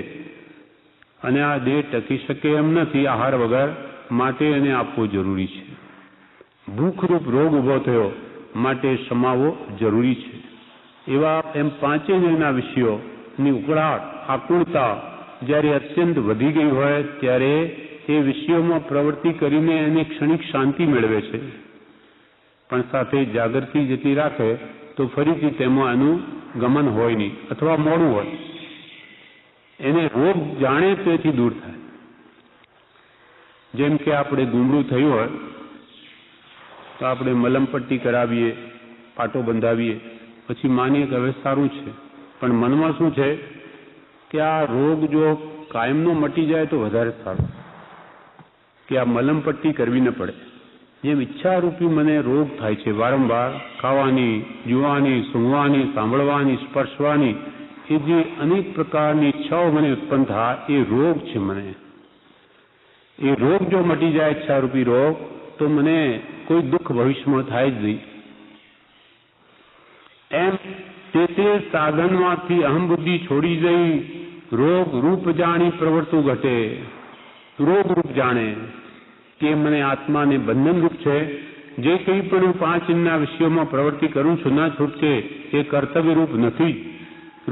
અને આ દેહ ટકી શકે એમ નથી આહાર વગર, માટે એને આપવો જરૂરી છે. ભૂખરૂપ રોગ ઊભો થયો માટે સમાવવો જરૂરી છે. એવા એમ 5 ઇન્દ્રિયના વિષયોની ઉકળાટ, આકુળતા જ્યારે અત્યંત વધી ગઈ હોય ત્યારે એ વિષયોમાં પ્રવૃત્તિ કરીને એને ક્ષણિક શાંતિ મેળવે છે, પણ સાથે જાગૃતિ જેટલી રાખે તો ફરીથી તેમાં એનું ગમન હોય નહીં, અથવા મોડું હોય. એને રોગ જાણે તેથી દૂર થાય. જેમ કે આપણે ગુમડું થયું હોય તો આપણે મલમપટ્ટી કરાવીએ, પાટો બંધાવીએ, પછી માનીએ કે હવે સારું છે, પણ મનમાં શું છે કે આ રોગ જો કાયમનો મટી જાય તો વધારે સારું, કે આ મલમપટ્ટી કરવી ન પડે. જેમ ઈચ્છારૂપી મને રોગ થાય છે વારંવાર, ખાવાની, જોવાની, સૂંઘવાની, સાંભળવાની, સ્પર્શવાની, એ જે અનેક પ્રકારની ઈચ્છાઓ મને ઉત્પન્ન થાય એ રોગ છે મને. એ રોગ જો મટી જાય, ઈચ્છારૂપી રોગ, તો મને કોઈ દુઃખ ભવિષ્યમાં થાય જ નહીં. એમ તે સાધનમાંથી અહમ બુદ્ધિ છોડી દઈ રોગ રૂપ જાણી પ્રવર્તવું ઘટે. રોગ રૂપ જાણે કે મને આત્માને બંધનરૂપ છે, જે કંઈ પણ હું 5 ઇન્દ્રિયના વિષયોમાં પ્રવૃત્તિ કરું છું ના છૂટકે એ કર્તવ્યરૂપ નથી.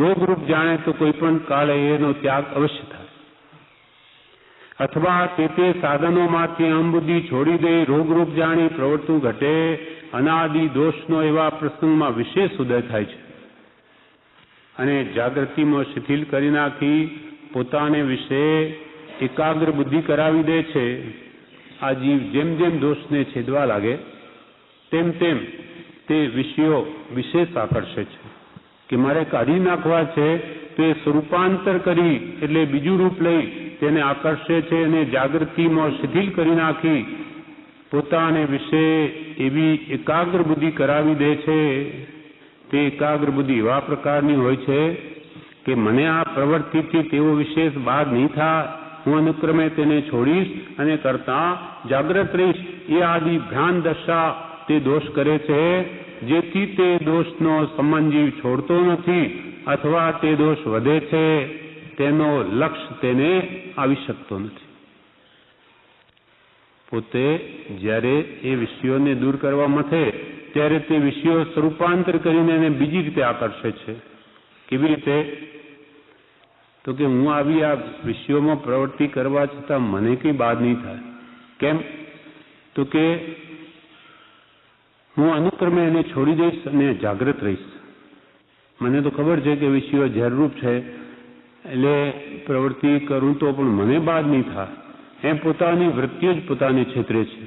રોગરૂપ જાણે તો કોઈ પણ કાળે એનો ત્યાગ અવશ્ય થાય. અથવા તે સાધનોમાંથી અહમ બુદ્ધિ છોડી દઈ રોગરૂપ જાણી પ્રવર્તવું ઘટે. અનાદિ દોષનો એવા પ્રસંગમાં વિશેષ ઉદય થાય છે અને જાગૃતિમાં શિથિલ કરી નાખી પોતાને વિશે એકાગ્ર બુદ્ધિ કરાવી દે છે. આ જીવ જેમ જેમ દોષને છેદવા લાગે તેમ તેમ તે વિષયો વિશેષ આકર્ષે છે કે મારે કાઢી નાખવા છે, તો એ સ્વરૂપાંતર કરી એટલે બીજું રૂપ લઈ તેને આકર્ષે છે અને જાગૃતિમાં શિથિલ કરી નાખી પોતાને વિશે એવી એકાગ્ર બુદ્ધિ કરાવી દે છે. તે એકાગ્ર બુદ્ધિ એવા પ્રકારની હોય છે કે મને આ પ્રવૃત્તિથી તેવો વિશેષ બાદ નહીં થાય, હું અનુક્રમે તેને છોડીશ અને કરતા જાગ્રત રહીશ. એ આદિ ભ્રાંત દશા તે દોષ કરે છે, જેથી તે દોષનો સંબંધ છોડતો નથી અથવા તે દોષ વધે છે, તેનો લક્ષ્ય તેને આવી શકતો નથી. પોતે જ્યારે એ વિષયોને દૂર કરવા મથે ત્યારે તે વિષયો સ્વરૂપાંતર કરીને એને બીજી રીતે આકર્ષે છે. કેવી રીતે? તો કે હું આવી આ વિષયોમાં પ્રવૃત્તિ કરવા છતાં મને કંઈ બાદ નહીં થાય. કેમ? તો કે હું અનુક્રમે એને છોડી દઈશ અને જાગૃત રહીશ. મને તો ખબર છે કે વિષયો ઝેરરૂપ છે, એટલે પ્રવૃત્તિ કરું તો પણ મને બાદ નહીં થાય. એમ પોતાની વૃત્તિઓ જ પોતાને છેતરે છે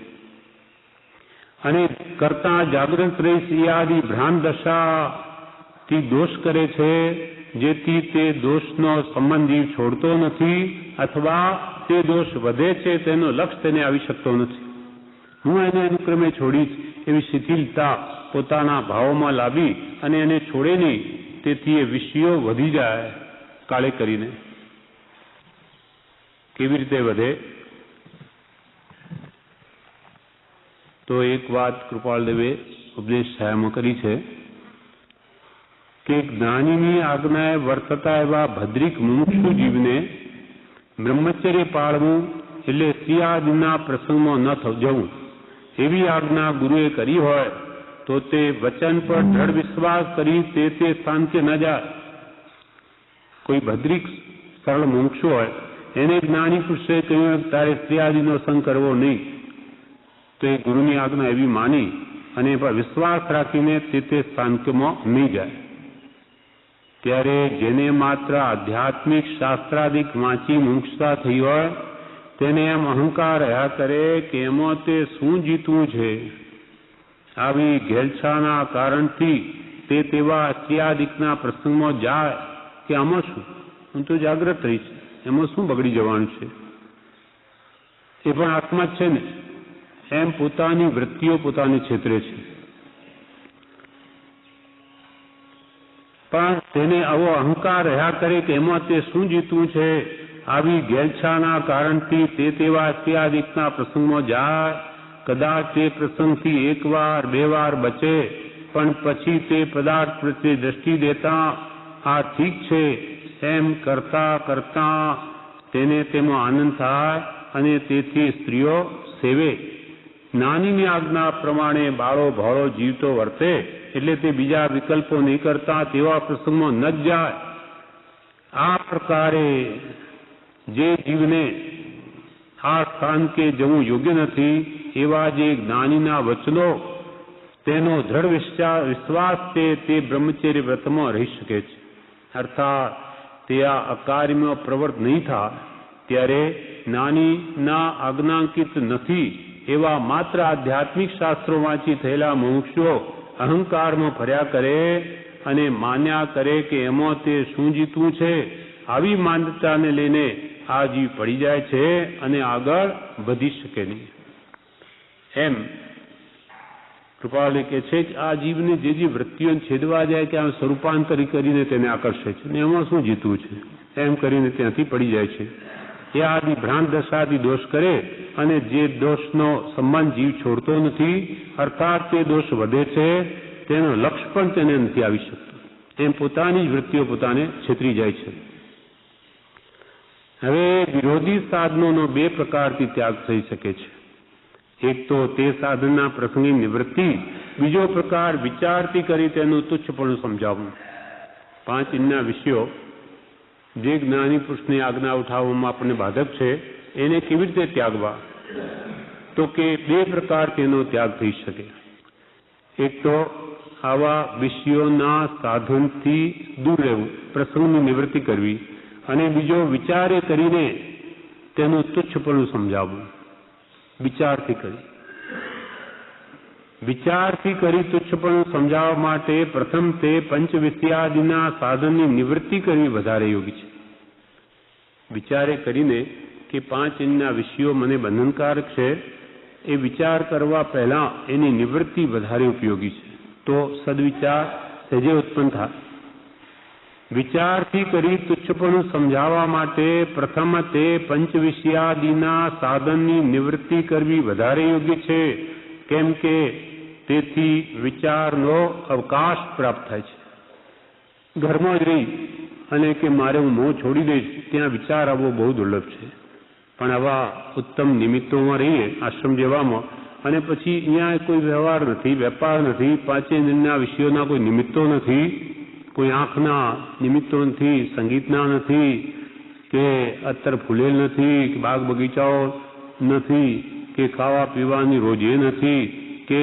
અને કરતા જાગૃત રહીશ. એ આદિ ભ્રાંત દશાથી દોષ કરે છે, જેથી તે દોષનો સંબંધ જીવ છોડતો નથી અથવા તે દોષ વધે છે, તેનો લક્ષ્ય તેને આવી શકતો નથી. હું એને અનુક્રમે છોડીશ એવી શિથિલતા પોતાના ભાવોમાં લાવી અને એને છોડે નહીં, તેથી એ વિષયો વધી જાય કાળે કરીને. કેવી રીતે વધે? તો એક વાત કૃપાળદેવે ઉપદેશ છાયામાં કરી છે કે જ્ઞાનીની આજ્ઞાએ વર્તતા એવા ભદ્રિક મુમુક્ષુ જીવને બ્રહ્મચર્ય પાળવું એટલે સ્ત્રીયાદિના પ્રસંગમાં ન જવું એવી આજ્ઞા ગુરુએ કરી હોય તો તે વચન પર દ્રઢ વિશ્વાસ કરી તે સ્થાનકે ન જાય. કોઈ ભદ્રિક સરળ મુમુક્ષુ હોય એને જ્ઞાની પુરુષે કહ્યું તારે સ્ત્રીયાદિનો સંગ કરવો નહીં, તો એ ગુરુની આજ્ઞા એવી માની અને વિશ્વાસ રાખીને તે સ્થાનકમાં નહીં જાય. ત્યારે જેને માત્ર આધ્યાત્મિક શાસ્ત્રાદિક વાંચી મુમુક્ષતા થઈ હોય તેને એમ અહંકાર રહ્યા કરે કે એમાં તે શું જીતવું છે. આવી ઘેલછાના કારણથી તે તેવા સ્ત્રીયાદિકના પ્રસંગમાં જાય કે આમાં શું, હું તો જાગ્રત રહીશ, એમાં શું બગડી જવાનું છે, એ પણ આત્મા જ છે ને, એમ પોતાની વૃત્તિઓ પોતાની છેતરે છે. પણ તેને આવો અહંકાર રહ્યા કરે કે એમાં તે શું જીતવું છે. આવી ઘેલછાના કારણથી તે તેવા સ્ત્રીયાદિકના પ્રસંગમાં જાય. કદાચ તે પ્રસંગથી એક વાર બે વાર બચે, પણ પછી તે પદાર્થ પ્રત્યે દ્રષ્ટિ દેતા આ ઠીક છે એમ કરતા કરતા તેને તેમાં આનંદ થાય અને તેથી સ્ત્રીઓ સેવે. નાનીની આજ્ઞા પ્રમાણે બાળો ભાળો જીવતો વર્તે એટલે તે બીજા વિકલ્પો નહીં કરતા તેવા પ્રસંગમાં ન જ જાય. આ પ્રકારે જે જીવને આ સ્થાન કે જવું યોગ્ય નથી એવા જે જ્ઞાનીના વચનો તેનો દ્રઢ વિશ્વાસ તે બ્રહ્મચર્ય વ્રતમાં રહી શકે છે. અર્થાત તે આ અકાર્યમાં પ્રવૃત્ત નહીં થાય. ત્યારે જ્ઞાનીના આજ્ઞાંકિત નથી એવા માત્ર આધ્યાત્મિક શાસ્ત્રો વાંચી થયેલા મુમુક્ષુઓ અહંકારમાં ફર્યા કરે અને માન્યા કરે કે એમાં તે શું જીતવું છે. આવી માન્યતાને લઈને આ જીવ પડી જાય છે અને આગળ વધી શકે નહીં. એમ કૃપાલે કહે છે કે આ જીવને જે વૃત્તિઓને છેદવા જાય કે આ સ્વરૂપાંતરી કરીને તેને આકર્ષે છે ને એમાં શું જીતવું છે એમ કરીને ત્યાંથી પડી જાય છે. એ આદિ ભ્રાંત દશાથી દોષ કરે અને જે દોષનો સંબંધ જીવ છોડતો નથી, અર્થાત તે દોષ વધે છે, તેનો લક્ષ્ય પણ તેને નથી આવી શકતો. એમ પોતાની જ વૃત્તિઓ પોતાને છેતરી જાય છે. હવે વિરોધી સાધનોનો બે પ્રકારથી ત્યાગ થઈ શકે છે. એક તો તે સાધનના પ્રસંગની નિવૃત્તિ, બીજો પ્રકાર વિચારથી કરી તેનું તુચ્છપણું સમજાવવું. 5 ઇન્દ્રિયના વિષયો જે જ્ઞાની પુરુષની આજ્ઞા ઉઠાવવામાં આપણને બાધક છે એને કેવી રીતે ત્યાગવા, તો કે બે પ્રકાર તેનો ત્યાગ થઈ શકે. એક તો આવા વિષયોના સાધનથી દૂર રહેવું, પ્રસંગની નિવૃત્તિ કરવી, અને બીજો વિચારે કરીને તેનું તુચ્છપણું સમજાવવું. વિચારથી કરી તુચ્છપણું સમજાવવા માટે પ્રથમ તે પંચવિષયાદિના સાધનની નિવૃત્તિ કરવી વધારે યોગી છે. વિચારે કરીને કે 5 ઇન્દ્રિયના વિષયો મને બંધનકારક છે એ વિચાર કરવા પહેલા એની નિવૃત્તિ વધારે ઉપયોગી છે. તો સદવિચાર સહેજે ઉત્પન્ન થાય. વિચારથી કરી તુચ્છપણું સમજાવવા માટે પ્રથમ તે પંચવિષયાદિના સાધનની નિવૃત્તિ કરવી વધારે યોગ્ય છે. કેમ કે તેથી વિચારનો અવકાશ પ્રાપ્ત થાય છે. ઘરમાં જ રહી અને કે મારે હું મોહ છોડી દઈશ ત્યાં વિચાર આવવો બહુ દુર્લભ છે. પણ આવા ઉત્તમ નિમિત્તોમાં રહીએ આશ્રમ જેવામાં, અને પછી અહીંયા કોઈ વ્યવહાર નથી, વેપાર નથી, 5 ઇન્દ્રિયના વિષયોના કોઈ નિમિત્તો નથી, કોઈ આંખના નિમિત્તો નથી, સંગીતના નથી, કે અત્તર ફૂલેલ નથી, કે બાગ બગીચાઓ નથી, કે ખાવા પીવાની રોજે નથી, કે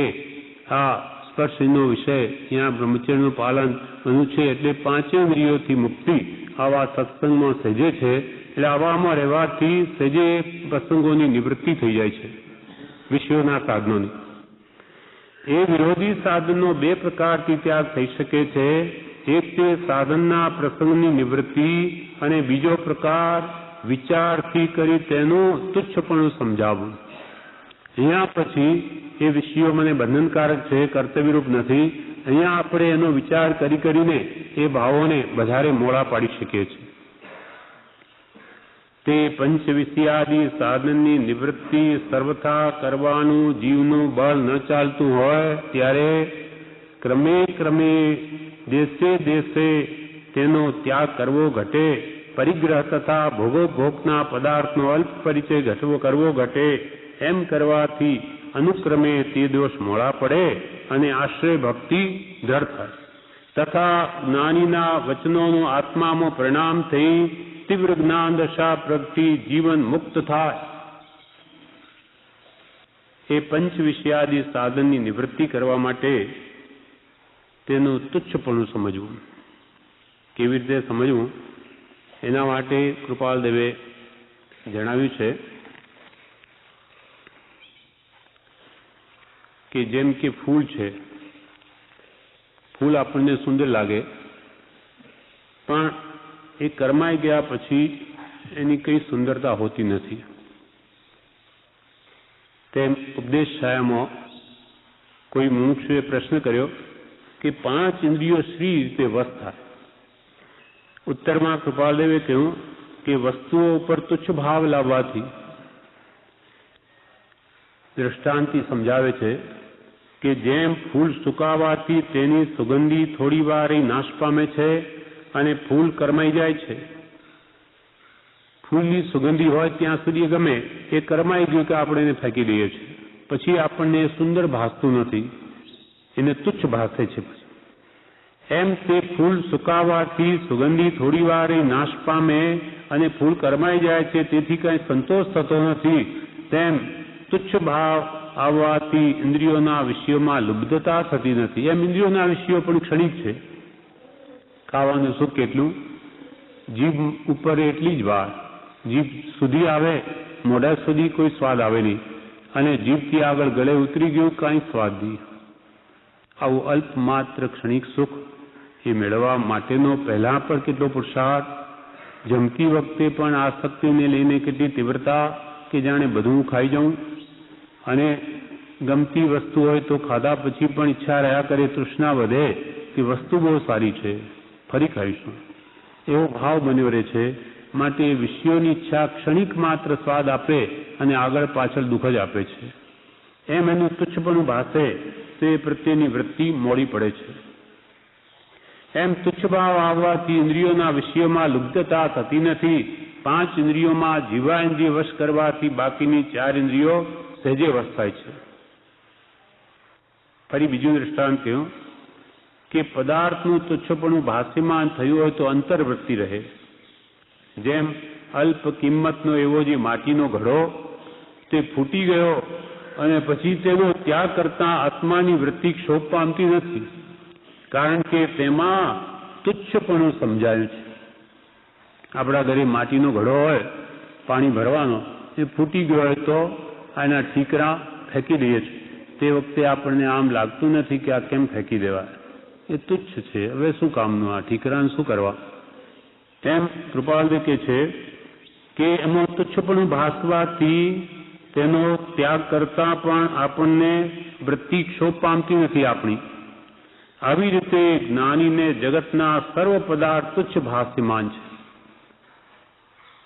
આ સ્પર્શનો વિષય ત્યાં બ્રહ્મચર્યનું પાલન બધું છે. એટલે 5 ઇન્દ્રિયોથી મુક્તિ આવા સત્સંગમાં સહેજે છે. એટલે આવામાં રહેવાથી સહેજે પ્રસંગોની નિવૃત્તિ થઈ જાય છે, વિષયોના સાધનોની. એ વિરોધી સાધનનો બે પ્રકારથી ત્યાગ થઈ શકે છે. એક તે સાધનના પ્રસંગની નિવૃત્તિ અને બીજો પ્રકાર વિચારથી કરી તેનું તુચ્છપણું સમજાવવું. અહીંયા પછી એ વિષયો મને બંધનકારક છે, કર્તવ્યરૂપ નથી. અહીંયા આપણે એનો વિચાર કરીને એ ભાવોને વધારે મોડા પાડી શકીએ છીએ. તે પંચવિષયાદિ સાધનની નિવૃત્તિ સર્વથા કરવાનું જીવનું બળ ન ચાલતું હોય ત્યારે ક્રમે ક્રમે દેશે દેશે તેનો ત્યાગ કરવો ઘટે પરિગ્રહ તથા ભોગોપભોગના પદાર્થનો અલ્પ પરિચય કરવો ઘટે, એમ કરવાથી અનુક્રમે તે દોષ મોડા પડે અને આશ્રય ભક્તિ દ્રઢ થાય. તથા જ્ઞાનીના વચનોનું આત્મામાં પરિણામ થઈ તીવ્ર જ્ઞાન દશા પ્રગટી જીવન મુક્ત થાય. એ પંચ વિષયાદિ સાધનની નિવૃત્તિ કરવા માટે તેનું તુચ્છપણું સમજવું. કેવી રીતે સમજવું એના માટે કૃપાલદેવે જણાવ્યું છે કે જેમ કે ફૂલ છે, ફૂલ આપણને સુંદર લાગે, પણ એ કરમાઈ ગયા પછી એની કઈ સુંદરતા હોતી નથી. તેમ ઉપદેશ છાયામાં કોઈ મુમુક્ષુએ પ્રશ્ન કર્યો કે 5 ઇન્દ્રિયો શી રીતે વશ થાય? ઉત્તરમાં કૃપાલદેવે કહ્યું કે વસ્તુઓ ઉપર તુચ્છ ભાવ લાવવાથી. દ્રષ્ટાંતિ સમજાવે છે કે જેમ ફૂલ સુકાવાથી તેની સુગંધી થોડી વાર નાશ પામે છે અને ફૂલ કરમાઈ જાય છે. ફૂલની સુગંધી હોય ત્યાં સુધી ગમે, એ કરમાઈ ગયું કે આપણે એને ફેંકી દઈએ છીએ, પછી આપણને સુંદર ભાસતું નથી, એને તુચ્છ ભાસે છે. એમ તે ફૂલ સુકાવાથી સુગંધી થોડી વાર નાશ પામે અને ફૂલ કરમાઈ જાય છે, તેથી કંઈ સંતોષ થતો નથી. તેમ તુચ્છ ભાવ આવવાથી ઇન્દ્રિયોના વિષયોમાં લુબ્ધતા થતી નથી. એમ ઇન્દ્રિયોના વિષયો પણ ક્ષણિક છે. ખાવાનું સુખ કેટલું, જીભ ઉપર એટલી જ વાર, જીભ સુધી આવે, મોઢા સુધી કોઈ સ્વાદ આવે નહીં, અને જીભથી આગળ ગળે ઉતરી ગયું કાંઈ સ્વાદ નહીં. આવું અલ્પ માત્ર ક્ષણિક સુખ એ મેળવવા માટેનો પહેલા પણ કેટલો પુરુષાર્થ, જમતી વખતે પણ આસક્તિને લઈને કેટલી તીવ્રતા કે જાણે બધું ખાઈ જાઉં, અને ગમતી વસ્તુ હોય તો ખાધા પછી પણ ઈચ્છા રહ્યા કરે, તૃષ્ણા વધે કે વસ્તુ બહુ સારી છે, ફરી ખાઈશું, એવો ભાવ બન્યો રહે છે. માટે વિષયોની ઈચ્છા ક્ષણિક માત્ર સ્વાદ આપે અને આગળ પાછળ દુઃખ જ આપે છે. એમ એનું તુચ્છપણું ભાસે તો એ પ્રત્યેની વૃત્તિ મોડી પડે છે. એમ તુચ્છ ભાવ આવવાથી ઇન્દ્રિયોના વિષયોમાં લુબ્ધતા થતી નથી. 5 ઇન્દ્રિયોમાં જીવાઇન્દ્રિય વશ કરવાથી બાકીની 4 ઇન્દ્રિયો સહેજે વશ થાય છે. ફરી બીજું દ્રષ્ટાંત કહ્યું કે પદાર્થનું તુચ્છપણું ભાષ્યમાન થયું હોય તો અંતર્વૃત્તિ રહે. જેમ અલ્પ કિંમતનો એવો જે માટીનો ઘડો તે ફૂટી ગયો અને પછી તેનો ત્યાગ કરતા આત્માની વૃત્તિ ક્ષોભ પામતી નથી, કારણ કે તેમાં તુચ્છપણું સમજાયું છે. આપણા ઘરે માટીનો ઘડો હોય પાણી ભરવાનો, એ ફૂટી ગયો હોય તો આના ઠીકરા ફેંકી દઈએ છીએ. તે વખતે આપણને આમ લાગતું નથી કે આ કેમ ફેંકી દેવાય, એ તુચ્છ છે, હવે શું કામનું, આ ઠીકરાને શું કરવા. તેમ કૃપાલદેવ કહે છે કે એમાં તુચ્છપણું ભાસવાથી તેનો ત્યાગ કરતા પણ આપણને વૃત્તિ ક્ષોભ પામતી નથી આપણી. આવી રીતે જ્ઞાનીને જગતના સર્વ પદાર્થ તુચ્છ ભાસ્યમાન છે.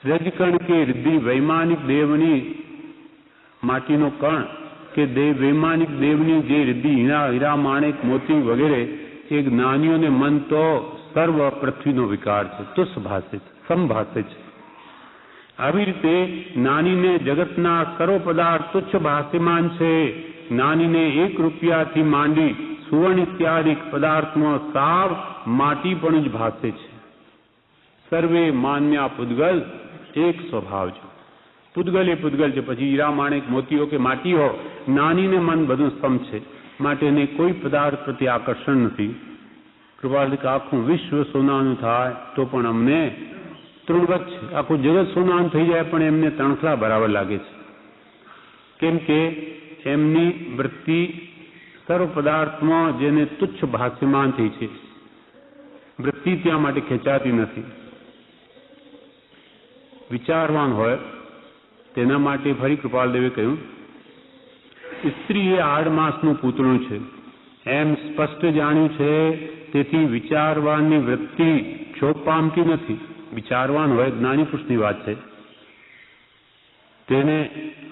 રજકણ કે રિદ્ધિ વૈમાનિક દેવની માટીનો કણ કે વૈમાનિક દેવની જે રિદ્ધિ હીરા માણેક મોતી વગેરે, એ જ્ઞાનીઓને મન તો સર્વ પૃથ્વીનો વિકાર છે, તુચ્છ ભાસે છે, સમભાસે છે. આવી રીતે જ્ઞાનીને જગતના સર્વ પદાર્થ તુચ્છ ભાસ્યમાન છે. જ્ઞાનીને 1 રૂપિયાથી માંડી સુવર્ણ ઇત્યાદિ પદાર્થમાં સાવ માટી પણ જ ભાસે છે. સર્વે માન્યા પૂદગલ એક સ્વભાવ છે. પૂદગલ એ પૂદગલ છે, પછી હીરા માણેક મોતીઓ કે માટીઓ, જ્ઞાનીને મન બધું સમ છે, માટે એને કોઈ પદાર્થ પ્રત્યે આકર્ષણ નથી. કૃપાલદેવ આખું વિશ્વ સોનાનું થાય તો પણ અમને તૃણવત છે, આખું જગત સોનાનું થઈ જાય પણ એમને તણખલા બરાબર લાગે છે. કેમ કે એમની વૃત્તિ સર્વ પદાર્થમાં જેને તુચ્છ ભાસ્યમાન થઈ છે, વૃત્તિ ત્યાં માટે ખેંચાતી નથી. વિચારવાન હોય તેના માટે ફરી કૃપાલદેવે કહ્યું, સ્ત્રી એ 8 માસનું પૂતળું છે, એમ સ્પષ્ટ જાણ્યું છે. તેથી વિચારવાની વૃત્તિ ક્ષોભ પામતી નથી. વિચારવાન હોય જ્ઞાની પુરુષની વાત છે, તેને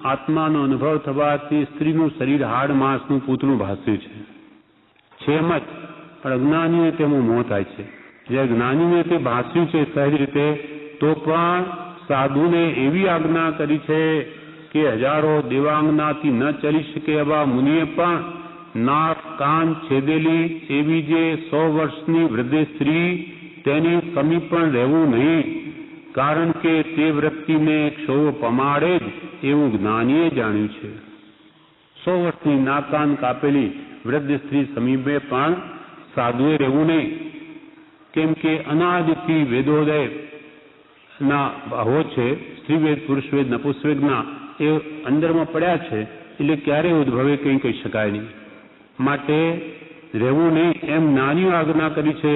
આત્માનો અનુભવ થવાથી સ્ત્રીનું શરીર 8 માસનું પૂતળું ભાસ્યું છે એમ જ, પણ અજ્ઞાનીને તેમાં મોહ થાય છે. જે જ્ઞાનીને તે ભાસ્યું છે સહજ રીતે, તો પણ સાધુને એવી આજ્ઞા કરી છે કે હજારો દેવાંગનાથી ન ચલી શકે એવા મુનિએ પણ નાક કાન છેદેલી એવી જે 100 વર્ષની વૃદ્ધ સ્ત્રી તેની સમીપ પણ રહેવું નહીં, કારણ કે તે વૃત્તિને ક્ષોભ પમાડે જ એવું જ્ઞાનીએ જાણ્યું છે. 100 વર્ષની નાક કાન કાપેલી વૃદ્ધ સ્ત્રી સમીપે પણ સાધુએ રહેવું નહીં, કેમ કે અનાદિથી વેદોદય ના ભાવો છે, સ્ત્રીવેદ પુરુષવેદ નપુંસકવેદના એ અંદરમાં પડ્યા છે, એટલે ક્યારેય ઉદ્ભવે કંઈ કહી શકાય નહીં. માટે રહેવું નહીં એમ જ્ઞાનીઓ આજ્ઞા કરી છે.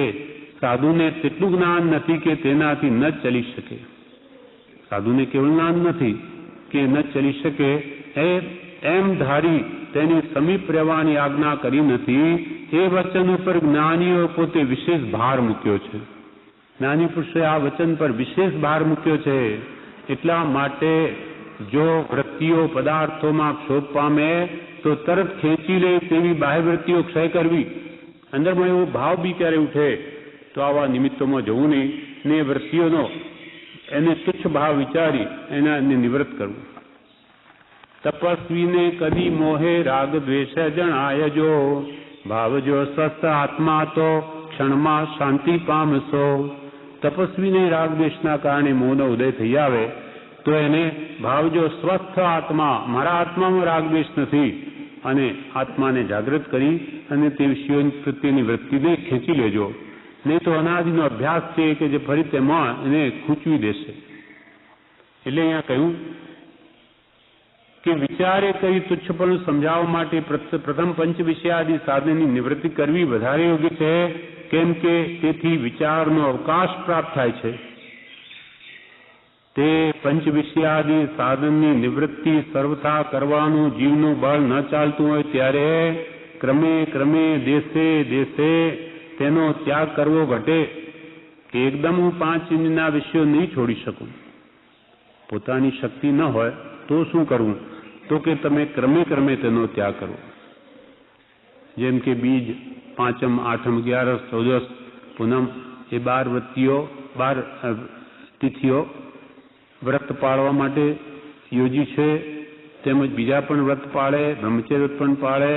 સાધુને તેટલું જ્ઞાન નથી કે તેનાથી ન ચલી શકે. સાધુને કેવળ જ્ઞાન નથી કે ન ચલી શકે એમ ધારી તેની સમીપ રહેવાની આજ્ઞા કરી નથી. એ વચન ઉપર જ્ઞાનીઓ પોતે વિશેષ ભાર મૂક્યો છે. જ્ઞાની પુરુષે આ વચન પર વિશેષ ભાર મૂક્યો છે. એટલા માટે જો વૃત્તિઓ પદાર્થોમાં ક્ષોભ પામે તો તરત ખેંચી લે તેવી બાહ્ય વૃત્તિઓ ક્ષય કરવી. અંદરમાં એવો ભાવ બી ક્યારે ઉઠે તો આવા નિમિત્તોમાં જવું નહીં ને વૃત્તિઓનો એને તુચ્છ ભાવ વિચારી એને નિવૃત્ત કરવું. તપસ્વીને કદી મોહે રાગ દ્વેષ જણાય જો, ભાવજો સ્વસ્થ આત્મા તો ક્ષણમાં શાંતિ પામશો. તપસ્વીને રાગ દ્વેષના કારણે મોહનો ઉદય થઈ આવે તો એને ભાવજો સ્વસ્થ આત્મા, મારા આત્મામાં રાગ દ્વેષ નથી, અને આત્માને જાગૃત કરી અને તે વિષયો પ્રત્યેની વૃત્તિને ખેંચી લેજો. નહીં તો અનાદિનો અભ્યાસ છે કે જે ફરી તેમાં એને ખૂંચવી દેશે. એટલે અહીંયા કહ્યું કે વિચારે કરી તુચ્છપણું સમજાવવા માટે પ્રથમ પંચ વિષયાદિ સાધનની નિવૃત્તિ કરવી વધારે યોગ્ય છે, કેમ કે તેથી વિચારનો અવકાશ પ્રાપ્ત થાય છે. તે પંચ વિષયાદિ સાધનની નિવૃત્તિ સર્વથા કરવાનું જીવનું બળ ન ચાલતું હોય ત્યારે ક્રમે ક્રમે દેશે દેશે તેનો ત્યાગ કરવો ઘટે. કે એકદમ હું 5 ઇન્દ્રિયના વિષયો નહીં છોડી શકું. પોતાની શક્તિ ન હોય તો શું કરવું? તો કે તમે ક્રમે ક્રમે તેનો ત્યાગ કરો. જેમ કે બીજ, પાંચમ, આઠમ, 11, 14, પૂનમ એ 12 વૃત્તિઓ 12 તિથિઓ વ્રત પાળવા માટે યોજી છે. તેમજ બીજા પણ વ્રત પાળે, બ્રહ્મચર્ય વ્રત પણ પાળે,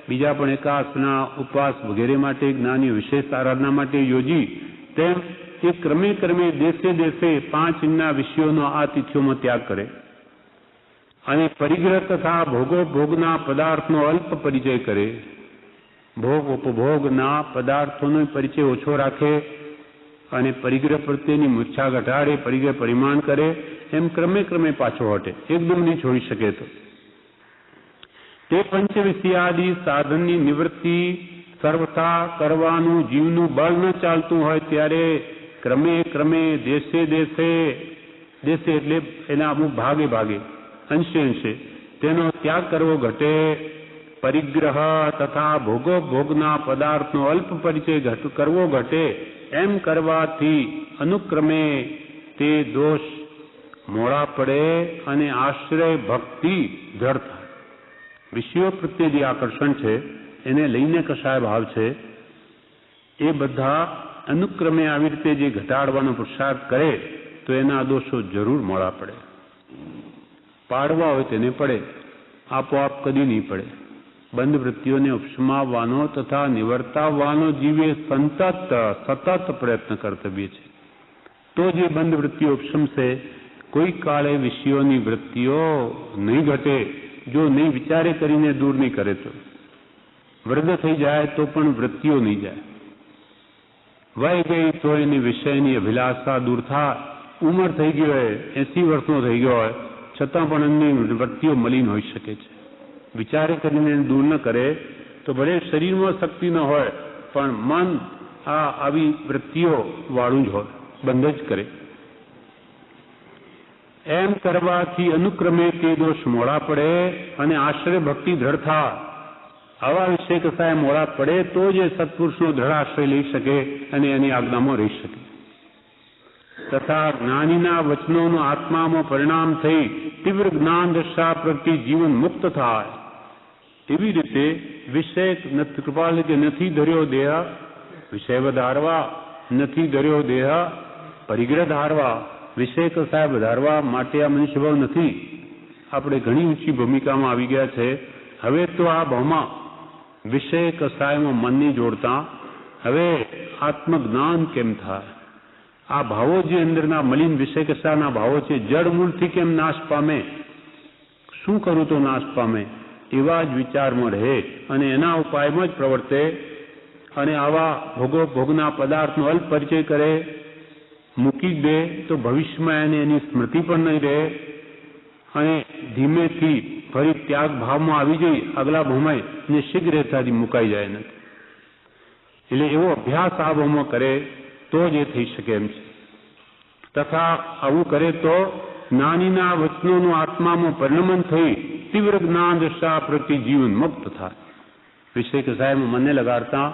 બીજા પણ એકાસના ઉપવાસ વગેરે માટે જ્ઞાની વિશેષ આરાધના માટે યોજી. તેમ એ ક્રમે ક્રમે દેશે દેશે 5 ઇન્દ્રિયના વિષયોનો આ તિથિઓમાં ત્યાગ કરે અને પરિગ્રહ તથા ભોગોપભોગના પદાર્થનો અલ્પ પરિચય કરે. ભોગ ઉપભોગના પદાર્થોનો પરિચય ઓછો રાખે અને પરિગ્રહ પ્રત્યેની મૂર્છા ઘટાડે, પરિગ્રહ પરિમાણ કરે. એમ ક્રમે ક્રમે પાછો હટે, એકદમ નહીં છોડી શકે. તો તે પંચ વિષયાદિ સાધનની નિવૃત્તિ સર્વથા કરવાનું જીવનું બળ ન ચાલતું હોય ત્યારે ક્રમે ક્રમે દેશે દેશે દેશે એટલે એના અમુક ભાગે ભાગે, અંશે અંશે તેનો ત્યાગ કરવો ઘટે. પરિગ્રહ તથા ભોગોપભોગના પદાર્થનો અલ્પ પરિચય કરવો ઘટે. એમ કરવાથી અનુક્રમે તે દોષ મોડા પડે અને આશ્રય ભક્તિ જડ થાય. વિષયો પ્રત્યે જે આકર્ષણ છે એને લઈને કશાય ભાવ છે એ બધા અનુક્રમે આવી રીતે જે ઘટાડવાનો પુરુષાર્થ કરે તો એના દોષો જરૂર મોડા પડે. પાડવા હોય તેને પડે, આપોઆપ કદી નહીં પડે. બંધ વૃત્તિઓને ઉપશમાવવાનો તથા નિવર્તાવવાનો જીવે સતત પ્રયત્ન કર્તવ્ય છે. તો જે બંધ વૃત્તિઓ ઉપશમશે. કોઈ કાળે વિષયોની વૃત્તિઓ નહીં ઘટે જો નહીં વિચારે કરીને દૂર નહીં કરે તો. વૃદ્ધ થઈ જાય તો પણ વૃત્તિઓ નહીં જાય. વહી ગઈ તો એની વિષયની અભિલાષા દૂર થાય. ઉંમર થઈ ગઈ હોય, 80 વર્ષનો થઈ ગયો હોય, છતાં પણ એમની વૃત્તિઓ મલિન હોઈ શકે છે. વિચારે કરીને દૂર ન કરે તો ભલે શરીરમાં શક્તિ ન હોય પણ મન આવી વૃત્તિઓ વાળું જ હોય, બંધ જ કરે. એમ કરવાથી અનુક્રમે તે દોષ મોડા પડે અને આશ્રય ભક્તિ દ્રઢ થાય. આવા વિષય કસાય મોડા પડે તો જ સત્પુરુષનો દ્રઢ આશ્રય લઈ શકે અને એની આજ્ઞામાં રહી શકે. તથા જ્ઞાનીના વચનોનું આત્મામાં પરિણામ થઈ તીવ્ર જ્ઞાન દશા પ્રતિ જીવન મુક્ત થાય. એવી રીતે વિષય કૃપાલ કે નથી ધર્યો દેહ વિષય વધારવા, નથી ધર્યો દેહ પરિગ્રહ ધારવા, વિષય કસાય વધારવા માટે આ મનુષ્યભાવ નથી. આપણે ઘણી ઊંચી ભૂમિકામાં આવી ગયા છે. હવે તો આ ભાવમાં વિષય કસાયમાં મન નહીં જોડતા. હવે આત્મજ્ઞાન કેમ થાય? આ ભાવો જે અંદરના મલિન વિષય કસાયના ભાવો છે, જડ મૂળથી કેમ નાશ પામે? શું કરું તો નાશ પામે? એવા જ વિચારમાં રહે અને એના ઉપાયમાં જ પ્રવર્તે અને આવા ભોગના પદાર્થનો અલ્પ પરિચય કરે, મૂકી દે તો ભવિષ્યમાં એને એની સ્મૃતિ પણ નહીં રહે અને ધીમેથી ફરી ત્યાગ ભાવમાં આવી જઈ આગલા ભાવમાં ને શીઘ્રતાથી મુકાઈ જાય નથી. એટલે એવો અભ્યાસ આ ભાવમાં કરે તો જ એ થઈ શકે એમ છે. તથા આવું કરે તો જ્ઞાનીના વચનોનું આત્મામાં પરિણમન થઈ તીવ્ર જ્ઞાન દશા પ્રતિ જીવન મુક્ત થાય. વિષય કસાયમાં મને લગાડતા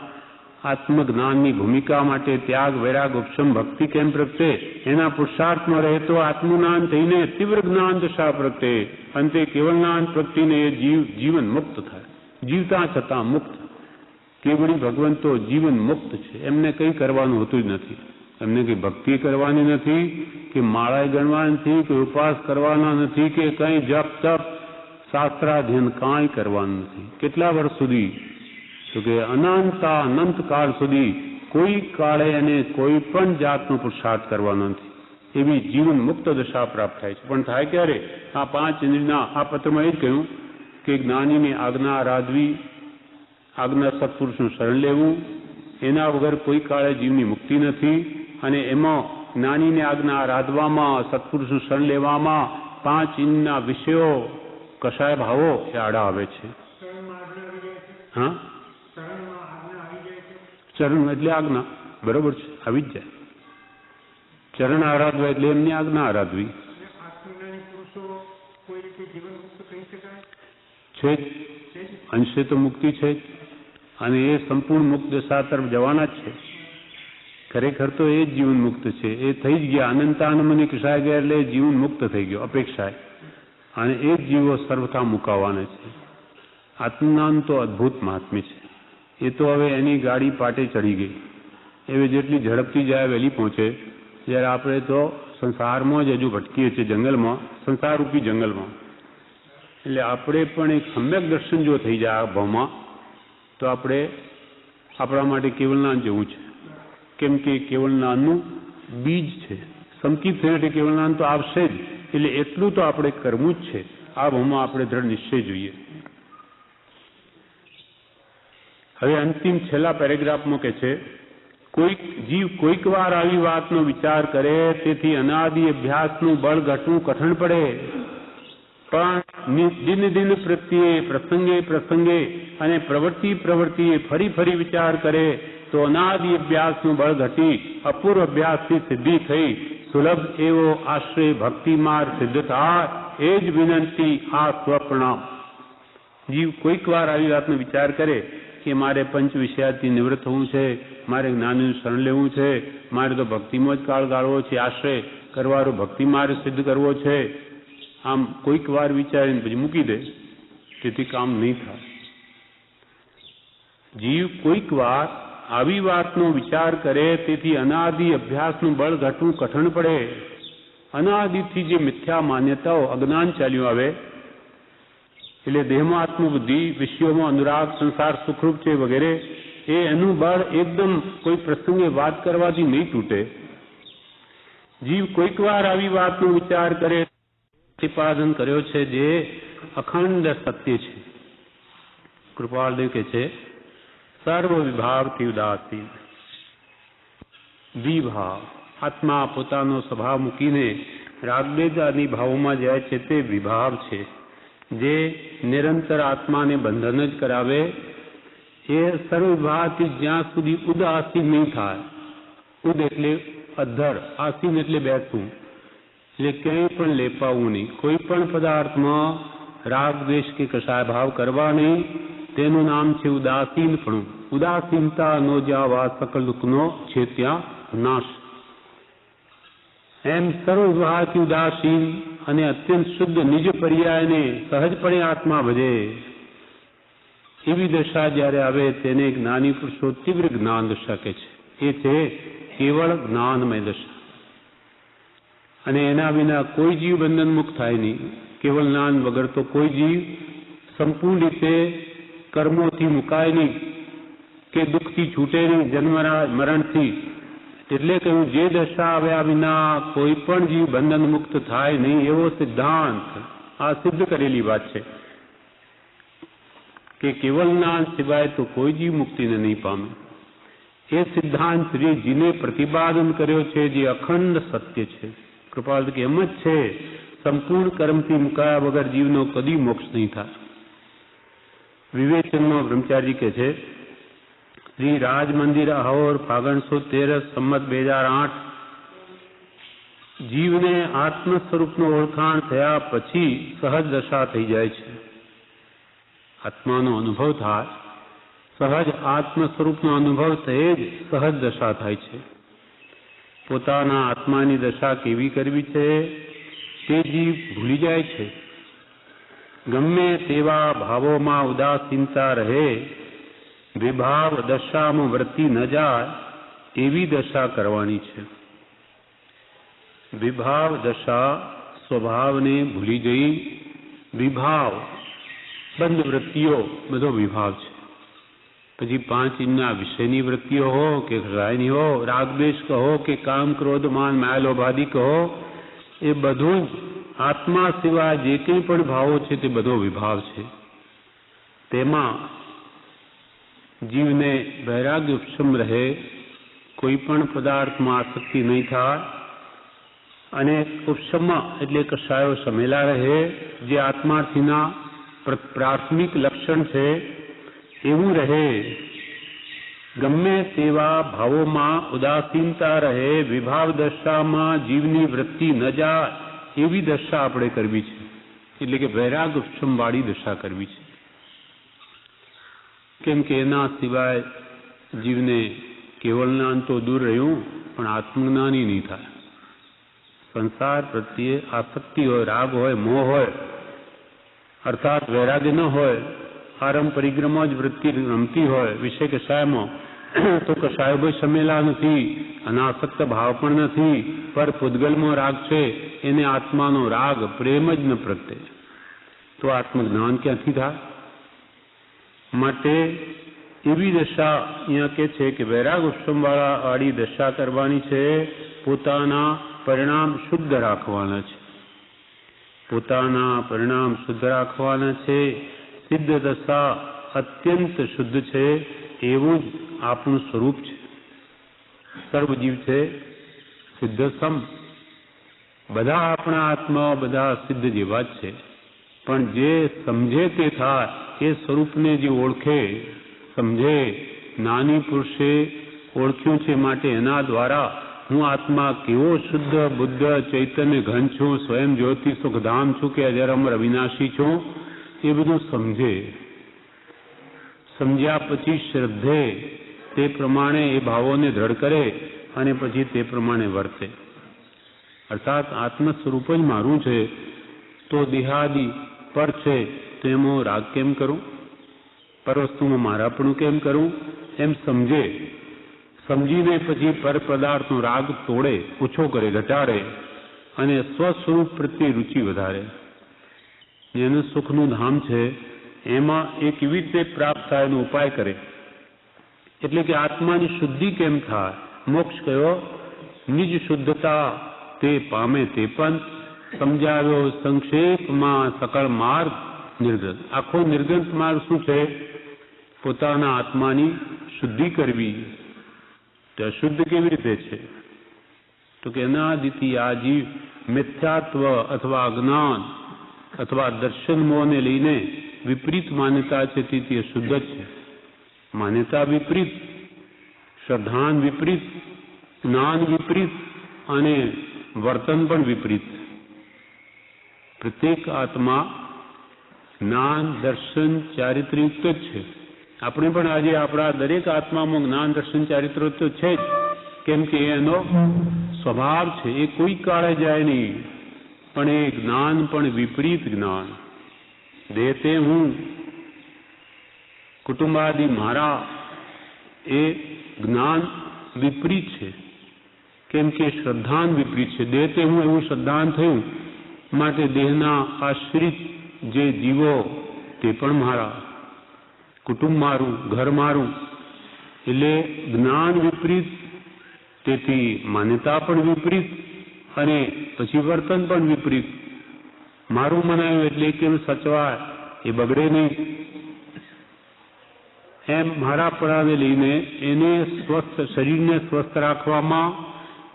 આત્મજ્ઞાનની ભૂમિકા માટે ત્યાગ, વૈરાગ, ઉપશમ, ભક્તિ કેમ પ્રગટે? એના પુરુષાર્થમાં રહે તો આત્મજ્ઞાન થઈને તીવ્ર જ્ઞાન દશા પ્રગટે. અંતે કેવળ જ્ઞાન પ્રગટીને એ જીવન મુક્ત થાય. જીવતા છતાં મુક્ત. કેવળી ભગવંતો જીવન મુક્ત છે. એમને કંઈ કરવાનું હોતું જ નથી. એમને કંઈ ભક્તિ કરવાની નથી, કે માળાએ ગણવાની નથી, કે ઉપવાસ કરવાના નથી, કે કંઈ જપ તપ શાસ્ત્રાધ્યયન કાંઈ કરવાનું નથી. કેટલા વર્ષ સુધી? તો કે અનંત કાળ સુધી કોઈ કાળે એને કોઈ પણ જાતનો પુરુષાર્થ કરવાનો નથી. એવી જીવન મુક્ત દશા પ્રાપ્ત થાય છે. પણ થાય ક્યારે? આ 5 ઇન્દ્રિયના આ પત્રમાં એ જ કહ્યું કે જ્ઞાનીની આજ્ઞા આરાધવી, આજ્ઞા સત્પુરુષનું શરણ લેવું, એના વગર કોઈ કાળે જીવની મુક્તિ નથી. અને એમાં જ્ઞાનીની આજ્ઞા આરાધવામાં, સત્પુરુષનું શરણ લેવામાં 5 ઇન્દ્રિયના વિષયો કસાય ભાવો એ આડા આવે છે. હા, ચરણ એટલે આજ્ઞા, બરોબર છે, આવી જ જાય. ચરણ આરાધવા એટલે એમની આજ્ઞા આરાધવી છે જ. અંશે તો મુક્તિ છે જ અને એ સંપૂર્ણ મુક્ત દશા તરફ જવાના જ છે. ખરેખર તો એ જ જીવન મુક્ત છે. એ થઈ જ ગયા. અનંતાનંદની કસાય ગયા એટલે જીવન મુક્ત થઈ ગયો અપેક્ષાએ. અને એ જ જીવો સર્વથા મુકાવાના છે. આત્મજ્ઞાન તો અદ્ભુત મહાત્મ્ય છે. એ તો હવે એની ગાડી પાટે ચડી ગઈ. એવી જેટલી ઝડપથી જાય વહેલી પહોંચે. જ્યારે આપણે તો સંસારમાં જ હજુ ભટકીએ છીએ, જંગલમાં, સંસારરૂપી જંગલમાં. એટલે આપણે પણ એક સમ્યક દર્શન જો થઈ જાય આ ભાવમાં તો આપણે આપણા માટે કેવળનાન જેવું છે. કેમ કે કેવળનાનનું બીજ છે. સંકિત થયું એટલે કેવળનાન તો આવશે જ. એટલે એટલું તો આપણે કરવું જ છે. આ ભાવમાં આપણે દ્રઢ નિશ્ચય જોઈએ. હવે અંતિમ છેલ્લા પેરેગ્રાફમાં કહે છે, કોઈક વાર આવી વાતનો વિચાર કરે તેથી અનાદિ અભ્યાસનું બળ ઘટવું કઠણ પડે. પણ દિન પ્રત્યે પ્રસંગે અને પ્રવૃત્તિએ ફરી વિચાર કરે તો અનાદિ અભ્યાસનું બળ ઘટી અપૂર્વ અભ્યાસથી સિદ્ધિ થઈ સુલભ એવો આશ્રય ભક્તિ માર્ગ સિદ્ધ થાય. એ જ વિનંતી આ સ્વપ્ન. જીવ કોઈક વાર આવી વાતનો વિચાર કરે કે મારે પંચ વિષયાથી નિવૃત્ત થવું છે, મારે જ્ઞાનનું શરણ લેવું છે, મારે તો ભક્તિમાં જ કાળ ગાળવો છે, આશ્રય કરવાનો ભક્તિ માર્ગ સિદ્ધ કરવો છે. આમ કોઈક વાર વિચારીને પછી મૂકી દે, તેથી કામ નહીં થાય. જીવ કોઈક વાર આવી વાતનો વિચાર કરે તેથી અનાદિ અભ્યાસનું બળ ઘટવું કઠણ પડે. અનાદિથી જે મિથ્યા માન્યતાઓ અજ્ઞાન ચાલ્યું આવે એટલે દેહમાં આત્મબુદ્ધિ, વિષયોમાં અનુરાગ, સંસાર સુખરૂપ છે વગેરે, એનું બળ એકદમ કોઈ પ્રસંગે વાત કરવાથી નહીં તૂટે. જીવ કોઈક વાર આવી વાતનો વિચાર કરે. પ્રતિપાદન કર્યો છે જે અખંડ સત્ય છે. કૃપાળદેવ કહે છે, સર્વ વિભાવથી ઉદાસીન. વિભાવ, આત્મા પોતાનો સ્વભાવ મૂકીને રાગદ્વેષાદી ભાવોમાં જાય છે તે વિભાવ છે. જે નિરંતર આત્માને બંધન જ કરાવે. એ સર્વ વિભાવથી જ્યાં સુધી ઉદાસીન નહીં થાય. ઉદ એટલે અધર, આસીન એટલે બેસવું, એટલે ક્યાંય પણ લેપાવું નહીં. કોઈ પણ પદાર્થમાં રાગ દ્વેષ કે કશાય ભાવ કરવા નહીં. તેનું નામ છે ઉદાસીનપણું. ઉદાસીનતા નો જ્યાં વાસ સકલ દુઃખનો છે ત્યાં નાશ. એમ સર્વ વિભાવથી ઉદાસીન અને અત્યંત શુદ્ધ નિજ પર્યાયને સહજપણે આત્મા ભજે. એવી દશા જ્યારે આવે તેને જ્ઞાની પુરુષો તીવ્ર જ્ઞાન દશા કહે છે. એ છે કેવળ જ્ઞાનમય દશા. અને એના વિના કોઈ જીવ બંધન મુક્ત થાય નહીં. કેવલ જ્ઞાન વગર તો કોઈ જીવ સંપૂર્ણ રીતે કર્મોથી મુકાય નહીં કે દુઃખથી છૂટે નહીં, જન્મના મરણથી. એટલે કે હું જે દશા આવ્યા વિના કોઈ પણ જીવ બંધન મુક્ત થાય નહીં, એવો સિદ્ધાંત આ સિદ્ધ કરેલી વાત છે કે કેવલ જ્ઞાન સિવાય તો કોઈ જીવ મુક્તિને નહીં પામે. એ સિદ્ધાંત શ્રીજીને પ્રતિપાદન કર્યો છે, જે અખંડ સત્ય છે. કૃપાલ કે એમ જ છે, સંપૂર્ણ કર્મથી મુકાયા વગર જીવનો કદી મોક્ષ નહીં થાય. વિવેચનમાં બ્રહ્મચારી કે છે, શ્રી રાજ મંદિર આહોર ફાગણ સુદ 13 સંમત 2008 જીવને આત્મ સ્વરૂપનું ઓળખાણ થયા પછી સહજ દશા થઈ જાય છે. આત્માનો અનુભવ થાય, સહજ આત્મ સ્વરૂપનો અનુભવ થયે જ સહજ દશા થાય છે. પોતાના આત્માની દશા કેવી કરવી છે તે જીવ ભૂલી જાય છે. ગમે તેવા ભાવોમાં ઉદાસીનતા રહે, વિભાવ દશામાં વર્તી ન જાય એવી દશા કરવાની છે. વિભાવ દશા સ્વભાવને ભૂલી જઈ, વિભાવ બંધ વૃત્તિઓ બધો વિભાવ છે. પછી 5 ઇન્દ્રિયના વિષયની વૃત્તિઓ હો કે રાયની હો, રાગદ્વેષ કહો કે કામ ક્રોધ માન માયા લોભાદી કહો, એ બધું જ આત્મા સિવાય જે કંઈ પણ ભાવો છે તે બધો વિભાવ છે. તેમાં જીવને વૈરાગ્ય ઉપશમ રહે, કોઈ પણ પદાર્થમાં આસક્તિ નહીં થાય અને ઉપશમ એટલે કશાયો સમેલા રહે, જે આત્માર્થીના પ્રાથમિક લક્ષણ છે એવું રહે. ગમે તેવા ભાવોમાં ઉદાસીનતા રહે, વિભાવ દશામાં જીવની વૃત્તિ ન જાય એવી દશા આપણે કરવી છે. એટલે કે વૈરાગ ઉપશમ વાળી દશા કરવી છે. કેમ કે એના સિવાય જીવને કેવલ જ્ઞાન તો દૂર રહ્યું, પણ આત્મજ્ઞાની નહીં થાય. સંસાર પ્રત્યે આસક્તિ હોય, રાગ હોય, મોહ હોય, અર્થાત વૈરાગ્ય ન હોય, આરંભ પરિક્રમા જ વૃત્તિ રમતી હોય વિષય કશાયમાં, તો કશાયો ભાઈ સમેલા નથી, અનાસક્ત ભાવ પણ નથી, પર પૂદગલમાં રાગ છે, એને આત્માનો રાગ પ્રેમ જ ન પ્રગટે, તો આત્મજ્ઞાન ક્યાંથી થાય? માટે એવી દશા અહીંયા કે છે કે વૈરાગ ઉપશમ વાળી દશા કરવાની છે. પોતાના પરિણામ શુદ્ધ રાખવાના છે, પોતાના પરિણામ શુદ્ધ રાખવાના છે. સિદ્ધ દશા અત્યંત શુદ્ધ છે, એવું જ આપણું સ્વરૂપ છે. સર્વજીવ છે સિદ્ધ સમ, બધા આપણા આત્માઓ બધા સિદ્ધ જેવા જ છે. પણ જે સમજે તે થાય, એ સ્વરૂપને જે ઓળખે સમજે, નાની પુરુષે ઓળખ્યું છે, માટે એના દ્વારા હું આત્મા કેવો શુદ્ધ બુદ્ધ ચૈતન્ય ઘન છું, સ્વયં જ્યોતિ સુખધામ છું કે અજર અમર અવિનાશી છું, એ બધું સમજે. સમજ્યા પછી શ્રદ્ધે તે પ્રમાણે એ ભાવોને દ્રઢ કરે અને પછી તે પ્રમાણે વર્તે. અર્થાત આત્મ સ્વરૂપ જ મારું છે, તો દેહાદિ પર છે તો એમાં રાગ કેમ કરું, પર વસ્તુમાં મારાપણું કેમ કરું, એમ સમજે. સમજીને પછી પર પદાર્થનો રાગ તોડે, ઓછો કરે, ઘટાડે અને સ્વસ્વરૂપ પ્રત્યે રુચિ વધારે. જેનું સુખનું ધામ છે એમાં એ કેવી રીતે પ્રાપ્ત થાય એનો ઉપાય કરે. એટલે કે આત્માની શુદ્ધિ કેમ થાય, મોક્ષ કયો, નિજ શુદ્ધતા તે પામે તે પંથ, સમજાવ્યો સંક્ષેપમાં સકળ માર્ગ નિર્ગ્રંથ. આખો નિર્ગ્રંથ માર્ગ શું છે? પોતાના આત્માની શુદ્ધિ કરવી. તો અશુદ્ધ કેવી રીતે છે? તો કે અનાદિથી આ જીવ મિથ્યાત્વ અથવા અજ્ઞાન અથવા દર્શન મોહને લઈને વિપરીત માન્યતા છે, તેથી અશુદ્ધ જ છે. માન્યતા વિપરીત, શ્રદ્ધાન વિપરીત, જ્ઞાન વિપરીત અને વર્તન પણ વિપરીત. પ્રત્યેક આત્મા જ્ઞાન દર્શન ચારિત્રયુક્ત જ છે. આપણે પણ આજે આપણા દરેક આત્મામાં જ્ઞાન દર્શન ચારિત્ર તો છે જ, કેમ કે એનો સ્વભાવ છે, એ કોઈ કાળે જાય નહીં. પણ એ જ્ઞાન પણ વિપરીત જ્ઞાન. દેહતે હું, કુટુંબાદિ મારા, એ જ્ઞાન વિપરીત છે. કેમ કે શ્રદ્ધાન વિપરીત છે. દેહ તે હું એવું શ્રદ્ધાન થયું, માટે દેહના આશ્રિત જે જીવો તે પણ મારા, કુટુંબ મારું, ઘર મારું. એટલે જ્ઞાન વિપરીત, તેથી માન્યતા પણ વિપરીત અને પછી વર્તન પણ વિપરીત. મારું મનાયું એટલે કેમ સચવાય, એ બગડે નહીં, એમ મારાપણાને લઈને એને સ્વસ્થ, શરીરને સ્વસ્થ રાખવામાં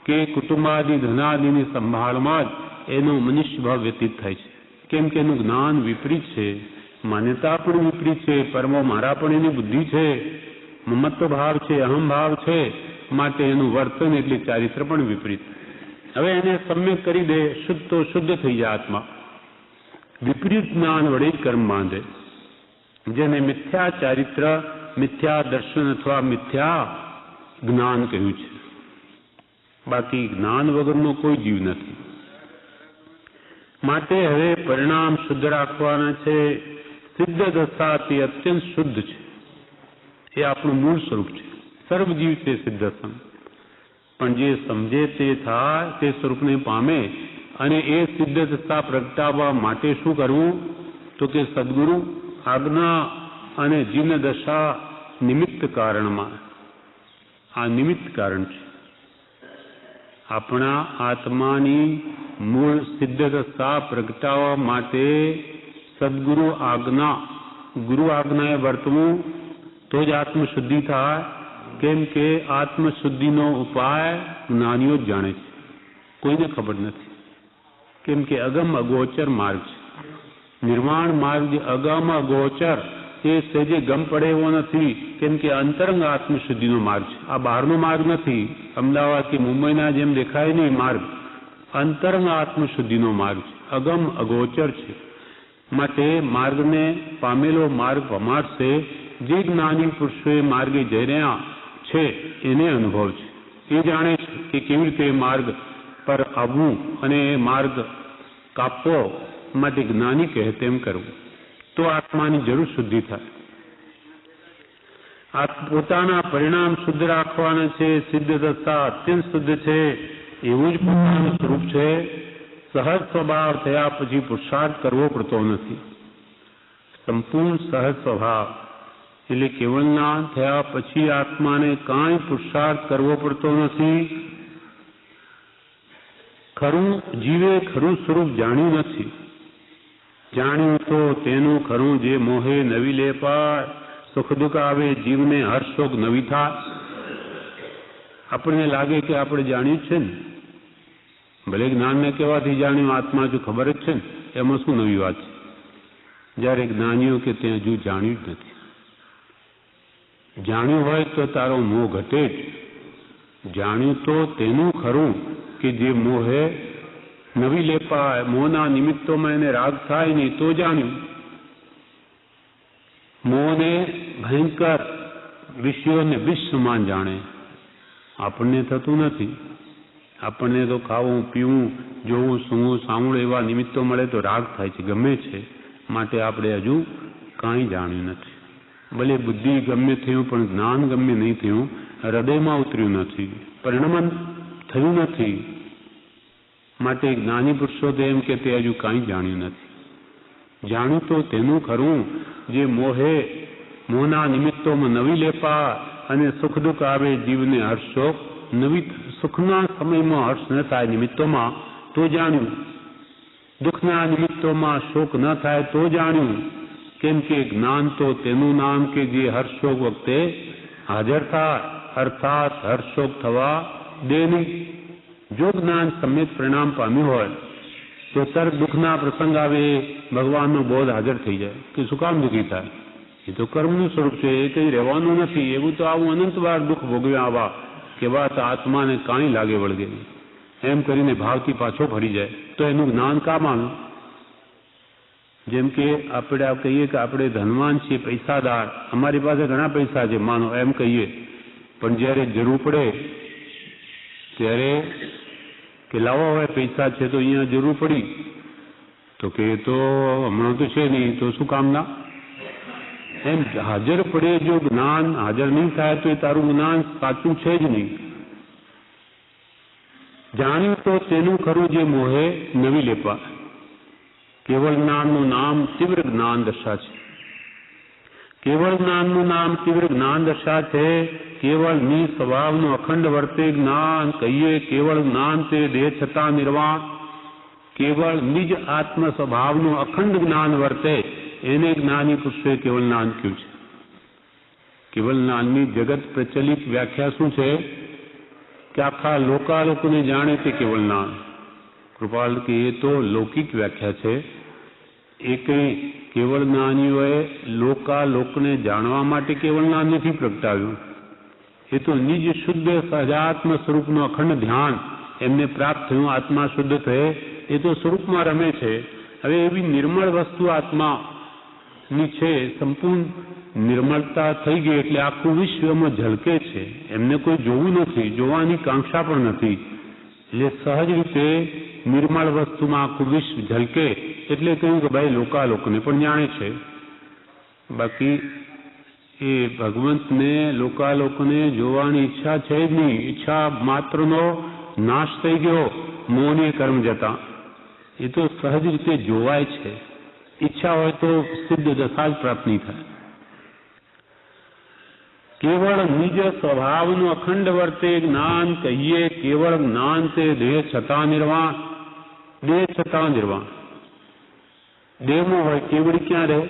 કે કુટુંબાદિ ધનાદિની સંભાળમાં જ એનો મનુષ્ય ભાવ વ્યતીત થાય છે. કેમ કે એનું જ્ઞાન વિપરીત છે, માન્યતા પણ વિપરીત છે, પરમો મારા પણ એની બુદ્ધિ છે, મમત્વ ભાવ છે, અહમ ભાવ છે, માટે એનું વર્તન એટલે ચારિત્ર પણ વિપરીત. હવે એને સમ્યક કરી દે, શુદ્ધ તો શુદ્ધ થઈ જાય આત્મા. વિપરીત જ્ઞાન વડે જ કર્મ બાંધે, જેને મિથ્યા ચારિત્ર, મિથ્યા દર્શન અથવા મિથ્યા જ્ઞાન કહ્યું છે. બાકી જ્ઞાન વગરનો કોઈ જીવ નથી. માટે હવે પરિણામ શુદ્ધ રાખવાના છે. સિદ્ધ દશા તે અત્યંત શુદ્ધ છે, એ આપણું મૂળ સ્વરૂપ છે. સર્વજીવ છે સિદ્ધ દશા, પણ જે સમજે તે થાય, તે સ્વરૂપને પામે. અને એ સિદ્ધ દશા પ્રગટાવવા માટે શું કરવું, તો કે સદગુરુ આજ્ઞા અને જીન દશા નિમિત્ત કારણમાં, આ નિમિત્ત કારણ છે. આપણા આત્માની મૂળ સિદ્ધ દશા પ્રગટાવવા માટે સદગુરુ આજ્ઞા, ગુરુ આજ્ઞાએ વર્તવું તો જ આત્મશુદ્ધિ થાય. કેમ કે આત્મશુદ્ધિનો ઉપાય જ્ઞાનીઓ જ જાણે છે, કોઈને ખબર નથી. કેમ કે અગમ અગોચર માર્ગ છે. નિર્વાણ માર્ગ જે અગમ અગોચર, એ સહેજે ગમ પડે એવો નથી. કેમ કે અંતરંગ આત્મશુદ્ધિનો માર્ગ છે, આ બહારનો માર્ગ નથી. અમદાવાદ કે મુંબઈના જેમ દેખાય નહીં માર્ગ, અંતરંગ આત્મશુદ્ધિનો માર્ગ છે, અગમ અગોચર છે. માટે માર્ગને પામેલો માર્ગ પમાડશે. જે જ્ઞાની પુરુષો એ માર્ગે જઈ રહ્યા છે એને અનુભવ છે, એ જાણે છે કે કેવી રીતે માર્ગ પર આવવું અને એ માર્ગ કાપવો. માટે જ્ઞાની કહે તેમ કરવું, તો આત્માની જરૂર શુદ્ધિ થાય. પોતાના પરિણામ શુદ્ધ રાખવાના છે. સિદ્ધ દશા અત્યંત શુદ્ધ છે, એવું જ પોતાનું સ્વરૂપ છે. સહજ સ્વભાવ થયા પછી પુરુષાર્થ કરવો પડતો નથી. સંપૂર્ણ સહજ સ્વભાવ એટલે કેવળ જ્ઞાન થયા પછી આત્માને કાંઈ પુરુષાર્થ કરવો પડતો નથી. ખરું જીવે ખરું સ્વરૂપ જાણ્યું નથી. જાણ્યું તો તેનું ખરું જે મોહે નવી લે પાય. સુખ દુઃખ આવે જીવને હર્ષ શોક નવી થાય. આપણને લાગે કે આપણે જાણ્યું છે ને, ભલે જ્ઞાનને કહેવાથી જાણ્યું, આત્મા જો ખબર જ છે ને, એમાં શું નવી વાત છે. જ્યારે જ્ઞાનીઓ કે તે હજુ જાણ્યું જ નથી. જાણ્યું હોય તો તારો મોહ ઘટે જ. જાણ્યું તો તેનું ખરું કે જે મોહે નવી લેપાય, મોહના નિમિત્તોમાં એને રાગ થાય નહીં, તો જાણ્યું. મોહને ભયંકર વિષયોને વિષ સમાન જાણે. આપણને થતું નથી. આપણને તો ખાવું, પીવું, જોવું, સૂંઘવું, સાંભળવું એવા નિમિત્તો મળે તો રાગ થાય છે, ગમે છે. માટે આપણે હજુ કાંઈ જાણ્યું નથી. ભલે બુદ્ધિ ગમે થયું, પણ જ્ઞાન ગમે નહીં થયું, હૃદયમાં ઉતર્યું નથી, પરિણમન થયું નથી. માટે જ્ઞાની પુરુષો તો એમ કે તે હજુ કાંઈ જાણ્યું નથી. જાણ્યું તો તેનું ખરું જે મોહે, મોહના નિમિત્તોમાં નવી લેપા અને સુખ દુઃખ આવે જીવને હર્ષ શોક નવી. સુખના સમયમાં હર્ષ ન થાય નિમિત્તોમાં, તો જાણ્યું. દુઃખના નિમિત્તોમાં શોક ન થાય તો જાણ્યું. કેમ કે જ્ઞાન તો તેનું નામ કે જે હર્ષ શોક વખતે હાજર થાય, અર્થાત હર્ષ શોક થવા દે નહીં. જો જ્ઞાન સમ્યક પરિણામ પામ્યું હોય તો તરત દુઃખના પ્રસંગ આવે ભગવાનનો બોધ હાજર થઈ જાય કે શું કામ દુઃખી થાય, એ તો કર્મનું સ્વરૂપ છે, એ કંઈ રહેવાનું નથી. એવું તો આવું અનંતવાર દુઃખ ભોગવ્યા આવા કેવા તો આત્માને કાંઈ લાગે વળગે નહીં. એમ કરીને ભાવથી પાછો ફરી જાય તો એનું જ્ઞાન કામ આવે. જેમ કે આપણે કહીએ કે આપણે ધનવાન છીએ, પૈસાદાર, અમારી પાસે ઘણા પૈસા છે માનો, એમ કહીએ. પણ જ્યારે જરૂર પડે ત્યારે કે લાવો હવે પૈસા છે તો અહીંયા જરૂર પડી, તો કે તો હમણાં તો છે નહીં, તો શું કામના. એમ હાજર પડે જો જ્ઞાન હાજર નહીં થાય તો એ તારું જ્ઞાન સાચું છે જ નહીં. જાણ્યું તો તેનું ખરું જે મોહે નવી લેપા. કેવળ જ્ઞાનનું નામ તીવ્ર જ્ઞાન દશા છે. કેવળ જ્ઞાનનું નામ તીવ્ર જ્ઞાન દશા છે. કેવળ નિ સ્વભાવનું અખંડ વર્તે જ્ઞાન કહીએ. કેવળ જ્ઞાન તે દેહ છતાં નિર્વાણ. કેવળ નિજ આત્મ સ્વભાવનું અખંડ જ્ઞાન વર્તે એને જ્ઞાની પુરુષે કેવળ જ્ઞાન કહ્યું છે. કેવળ જ્ઞાનની જગત પ્રચલિત વ્યાખ્યા શું છે કે આખા લોકાલોકને જાણે તે કેવળ જ્ઞાન. કૃપાલ કે એ તો લૌકિક વ્યાખ્યા છે. એ કઈ કેવળ જ્ઞાનીઓએ લોકાલોકને જાણવા માટે કેવળ જ્ઞાન નથી પ્રગટાવ્યું. એ તો નિજ શુદ્ધ સહજાત્મ સ્વરૂપનું અખંડ ધ્યાન એમને પ્રાપ્ત થયું. આત્મા શુદ્ધ થયે એ તો સ્વરૂપમાં રમે છે. હવે એવી નિર્મળ વસ્તુ આત્માની છે, સંપૂર્ણ નિર્મળતા થઈ ગઈ એટલે આખું વિશ્વ એમાં ઝલકે છે. એમને કોઈ જોવું નથી, જોવાની કાંક્ષા પણ નથી. એટલે સહજ રીતે નિર્મળ વસ્તુમાં આખું વિશ્વ ઝલકે એટલે કહ્યું કે ભાઈ લોકાલોકને પણ જાણે છે. બાકી એ ભગવંતને લોકાલોકને જોવાની ઈચ્છા છે જ નહીં. ઈચ્છા માત્રનો નાશ થઈ ગયો મોહને કર્મ જતા. એ તો સહજ રીતે જોવાય છે. ઈચ્છા હોય તો સિદ્ધ દશા જ પ્રાપ્ત નહીં થાય. કેવળ નિજ સ્વભાવનું અખંડ વર્તે જ્ઞાન કહીએ. કેવળ જ્ઞાન તે દેહ છતાં નિર્વાણ. દેહ છતાં નિર્વાણ. દેહમાં હોય કેવડી ક્યાં રહે?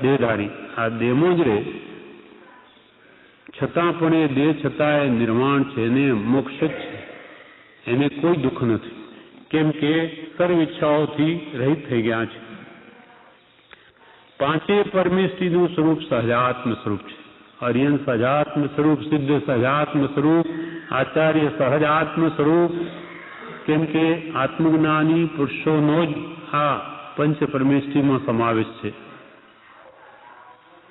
દેહધારી આ દેહમાં જ રહે. છતાં પણ એ દેહ છતાં એ નિર્વાણ છે, એને મોક્ષ જ છે, એને કોઈ દુઃખ નથી. કેમ કે સર્વ ઈચ્છાઓથી રહિત થઈ ગયા છે. પાંચે પરમેષ્ઠીનું સ્વરૂપ સહજાત્મ સ્વરૂપ છે. અરિયન સહજાત્મ સ્વરૂપ, સિદ્ધ સહજાત્મ સ્વરૂપ, આચાર્ય સહજાત્મ સ્વરૂપ. કેમ કે આત્મજ્ઞાની પુરુષોનો જ આ પંચ પરમેષ્ઠીમાં સમાવેશ છે.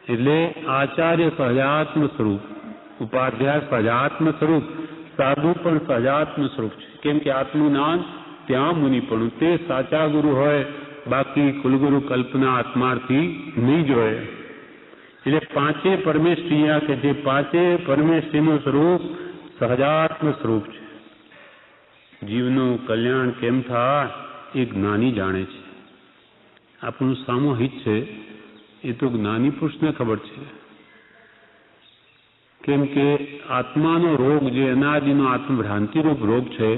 એટલે આચાર્ય સહજાત્મ સ્વરૂપ, ઉપાધ્યાય સહજાત્મ સ્વરૂપ, સાધુ પણ સહજાત્મ સ્વરૂપ છે. કેમ કે આત્મનું જ્ઞાન ત્યાં મુનિપણું તે સાચા ગુરુ હોય, બાકી કુલગુરુ કલ્પના આત્માર્થી નહીં જ હોય. એટલે પાંચે પરમેષ્ઠી કે જે પાંચે પરમેષ્ઠીનું સ્વરૂપ સહજાત્મ સ્વરૂપ છે. જીવનું કલ્યાણ કેમ થાય એ જ્ઞાની જાણે છે. આપણું સામૂહિક છે એ તો જ્ઞાની પુરુષને ખબર છે. કેમ કે આત્માનો રોગ જે અનાદિનો આત્મભ્રાંતિરૂપ રોગ છે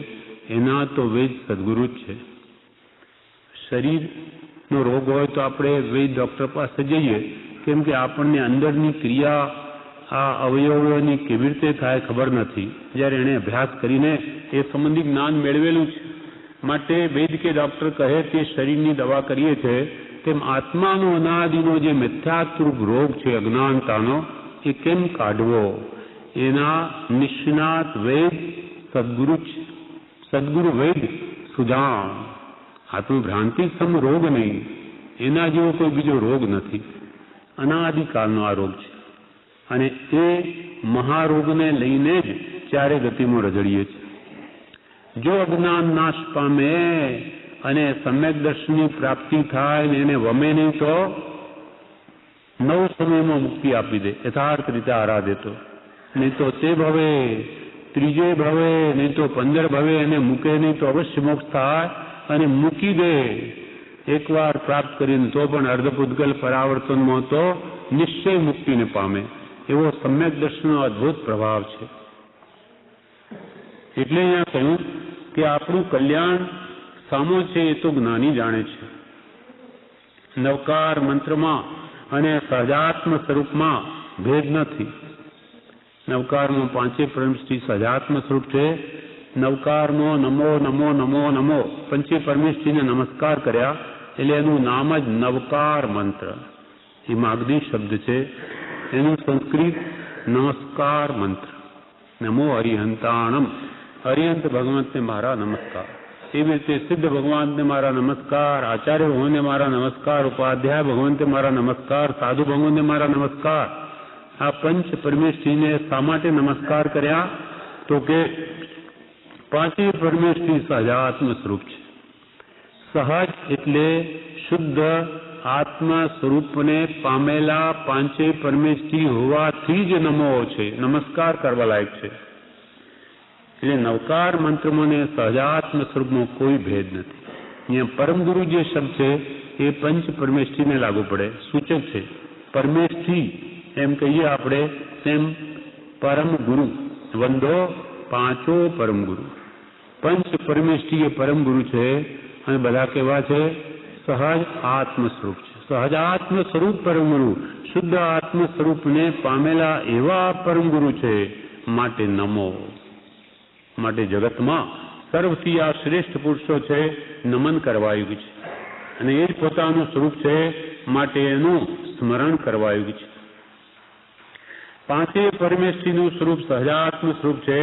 એના તો વેદ સદગુરુ જ છે. શરીરનો રોગ હોય તો આપણે વેદ ડૉક્ટર પાસે જઈએ. કેમ કે આપણને અંદરની ક્રિયા આ અવયવોની કેવી રીતે થાય ખબર નથી. જ્યારે એણે અભ્યાસ કરીને એ સંબંધી જ્ઞાન મેળવેલું છે માટે વેદ કે ડૉક્ટર કહે તે શરીરની દવા કરીએ છીએ. તેમ આત્માનો અનાદિનો જે મિથ્યાત્વરૂપ રોગ છે અજ્ઞાનતાનો એ કેમ કાઢવો? એના નિષ્ણાત વેદ સદગુરુ છે. સદગુરુ વેદ સુજાણ. આત્મભ્રાંતિ સમ રોગ નહીં, એના જેવો કોઈ બીજો રોગ નથી. અનાદિકાળનો આ રોગ છે અને એ મહારોગને લઈને જ ચારે ગતિમાં રજડીએ છીએ. જો અજ્ઞાન નાશ પામે અને સમ્યક દર્શનની પ્રાપ્તિ થાય ને એને વમે નહીં તો નવ સમયમાં મુક્તિ આપી દે, યથાર્થ રીતે આરાધે તો. નહીં તો તે ભવે, ત્રીજે ભવે, નહીં તો 15 ભવે એને મૂકે નહીં તો અવશ્ય મોક્ષ થાય. અને મૂકી દે એકવાર પ્રાપ્ત કરીને તો પણ અર્ધપુદ્ગલ પરાવર્તનમાં તો નિશ્ચય મુક્તિને પામે. એવો સમ્યક દર્શનનો અદ્ભુત પ્રભાવ છે. એટલે અહીંયા કહ્યું કે આપણું કલ્યાણ સામો છે એ તો જ્ઞાની જાણે છે. નવકાર મંત્રમાં અને સહજાત્મ સ્વરૂપમાં ભેદ નથી. નવકારમાં પાંચે પરમેષ્ઠી સહજાત્મ સ્વરૂપ છે. નવકારમાં નમો નમો નમો નમો પંચે પરમેષ્ઠીને નમસ્કાર કર્યા એટલે એનું નામ જ નવકાર મંત્ર. એ માગધી શબ્દ છે, એનું સંસ્કૃત નમસ્કાર મંત્ર. નમો હરિહંતાણમ. હરિહંત ભગવંતને મારા નમસ્કાર. એવી રીતે સિદ્ધ ભગવાનને મારા નમસ્કાર, આચાર્ય ભગવાનને મારા નમસ્કાર, ઉપાધ્યાય ભગવંતે મારા નમસ્કાર, સાધુ ભગવાનને મારા નમસ્કાર. આ પંચ પરમેષ્ઠીને શા માટે નમસ્કાર કર્યા? તો કે પાંચે પરમેષ્ઠી સહજાત્મ સ્વરૂપ છે. સહજ એટલે શુદ્ધ આત્મા સ્વરૂપને પામેલા પાંચે પરમેષ્ઠી હોવાથી જ નમો છે, નમસ્કાર કરવા લાયક છે. એટલે નવકાર મંત્રમાં ને સહજાત્મ સ્વરૂપમાં કોઈ ભેદ નથી. અહીંયા પરમ ગુરુ જે શબ્દ છે એ પંચ પરમેષ્ઠીને લાગુ પડે, સૂચક છે. પરમેષ્ઠી એમ કહીએ આપણે તેમ પરમ ગુરુ, વંદો પાંચો પરમ ગુરુ. પંચ પરમેષ્ઠી એ પરમ ગુરુ છે અને બધા કેવા છે? સહજ આત્મ સ્વરૂપ છે. સહજાત્મ સ્વરૂપ પરમ ગુરુ, શુદ્ધ આત્મ સ્વરૂપને પામેલા એવા પરમ ગુરુ છે. માટે નમો. માટે જગતમાં સર્વથી આ શ્રેષ્ઠ પુરુષો છે, નમન કરવાયું છે અને એ જ પોતાનું સ્વરૂપ છે, માટે એનું સ્મરણ કરવાયું છે. પાંચે પરમેષ્ઠીનું સ્વરૂપ સહજાત્મ સ્વરૂપ છે.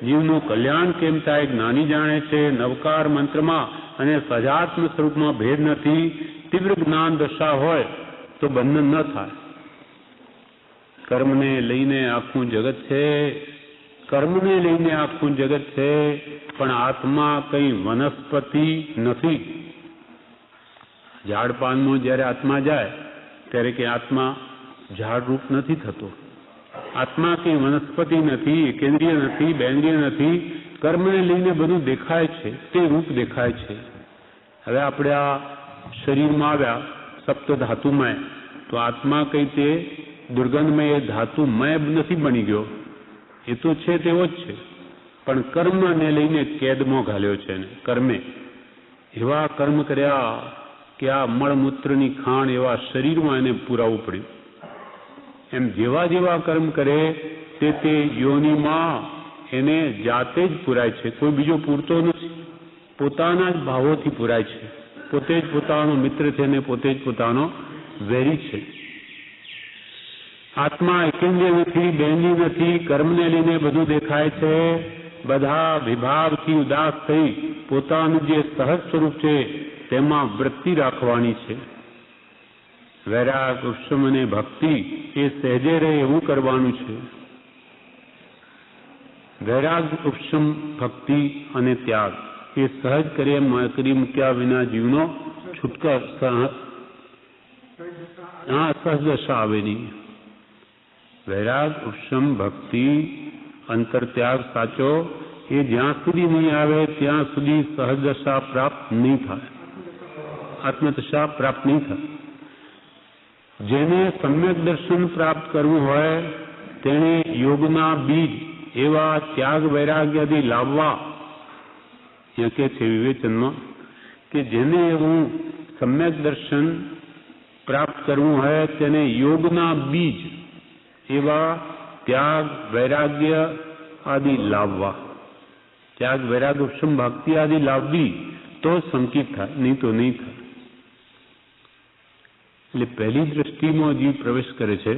જીવનું કલ્યાણ કેમ થાય જ્ઞાની જાણે છે. નવકાર મંત્રમાં અને સહજાત્મ સ્વરૂપમાં ભેદ નથી. તીવ્ર જ્ઞાન દશા હોય તો બંધન ન થાય. કર્મને લઈને આખું જગત છે, કર્મને લઈને આખું જગત છે, પણ આત્મા કઈ વનસ્પતિ નથી. ઝાડપાનમાં જ્યારે આત્મા જાય ત્યારે કે આત્મા ઝાડરૂપ નથી થતો. આત્મા કઈ વનસ્પતિ નથી, કેન્દ્રીય નથી, બેન્દ્રીય નથી. કર્મને લઈને બધું દેખાય છે, તે રૂપ દેખાય છે. હવે આપણે આ શરીરમાં આવ્યા સપ્ત ધાતુમય, તો આત્મા કઈ તે દુર્ગંધમય ધાતુમય નથી બની ગયો, એ તો છે તેવો જ છે, પણ કર્મને લઈને કેદમાં ઘાલ્યો છે. કર્મે એવા કર્મ કર્યા કે આ મળમૂત્રની ખાણ એવા શરીરમાં એને પુરાવવું પડ્યું. એમ જેવા જેવા કર્મ કરે તે યોનિમાં એને જાતે જ પુરાય છે, કોઈ બીજો પૂરતો નથી. પોતાના જ ભાવોથી પુરાય છે. પોતે જ પોતાનો મિત્ર છે ને પોતે જ પોતાનો વેરી છે. આત્મા એકેન્દ્રિય નથી, બેન્દ્રિય નથી. કર્મને લઈને બધું દેખાય છે. બધા વિભાગથી ઉદાસ થઈ પોતાનું જે સહજ સ્વરૂપ છે તેમાં વૃત્તિ રાખવાની છે. વૈરાગ, ઉપશમ અને ભક્તિ એ સહેજે રહે એવું કરવાનું છે. વૈરાગ, ઉપશમ, ભક્તિ અને ત્યાગ એ સહજ કરી મૂક્યા વિના જીવનો છૂટકા સહજ દશા આવે નહીં. વૈરાગ, ઉપશમ, ભક્તિ, અંતર ત્યાગ સાચો એ જ્યાં સુધી નહીં આવે ત્યાં સુધી સહજ દશા પ્રાપ્ત નહીં થાય, આત્મદશા પ્રાપ્ત નહીં થાય. જેને સમ્યક દર્શન પ્રાપ્ત કરવું હોય તેણે યોગના બીજ એવા ત્યાગ વૈરાગ્યથી લાવવા. એ કે છે વિવેચનમાં કે જેને એવું સમ્યક દર્શન પ્રાપ્ત કરવું હોય તેને યોગના બીજ એવા ત્યાગ વૈરાગ્ય આદિ લાવવા. ત્યાગ વૈરાગ્ય ઉપશમ ભક્તિ આદિ લાવવી તો સંકિત થાય, નહીં તો નહીં થાય. એટલે પહેલી દ્રષ્ટિમાં જીવ પ્રવેશ કરે છે.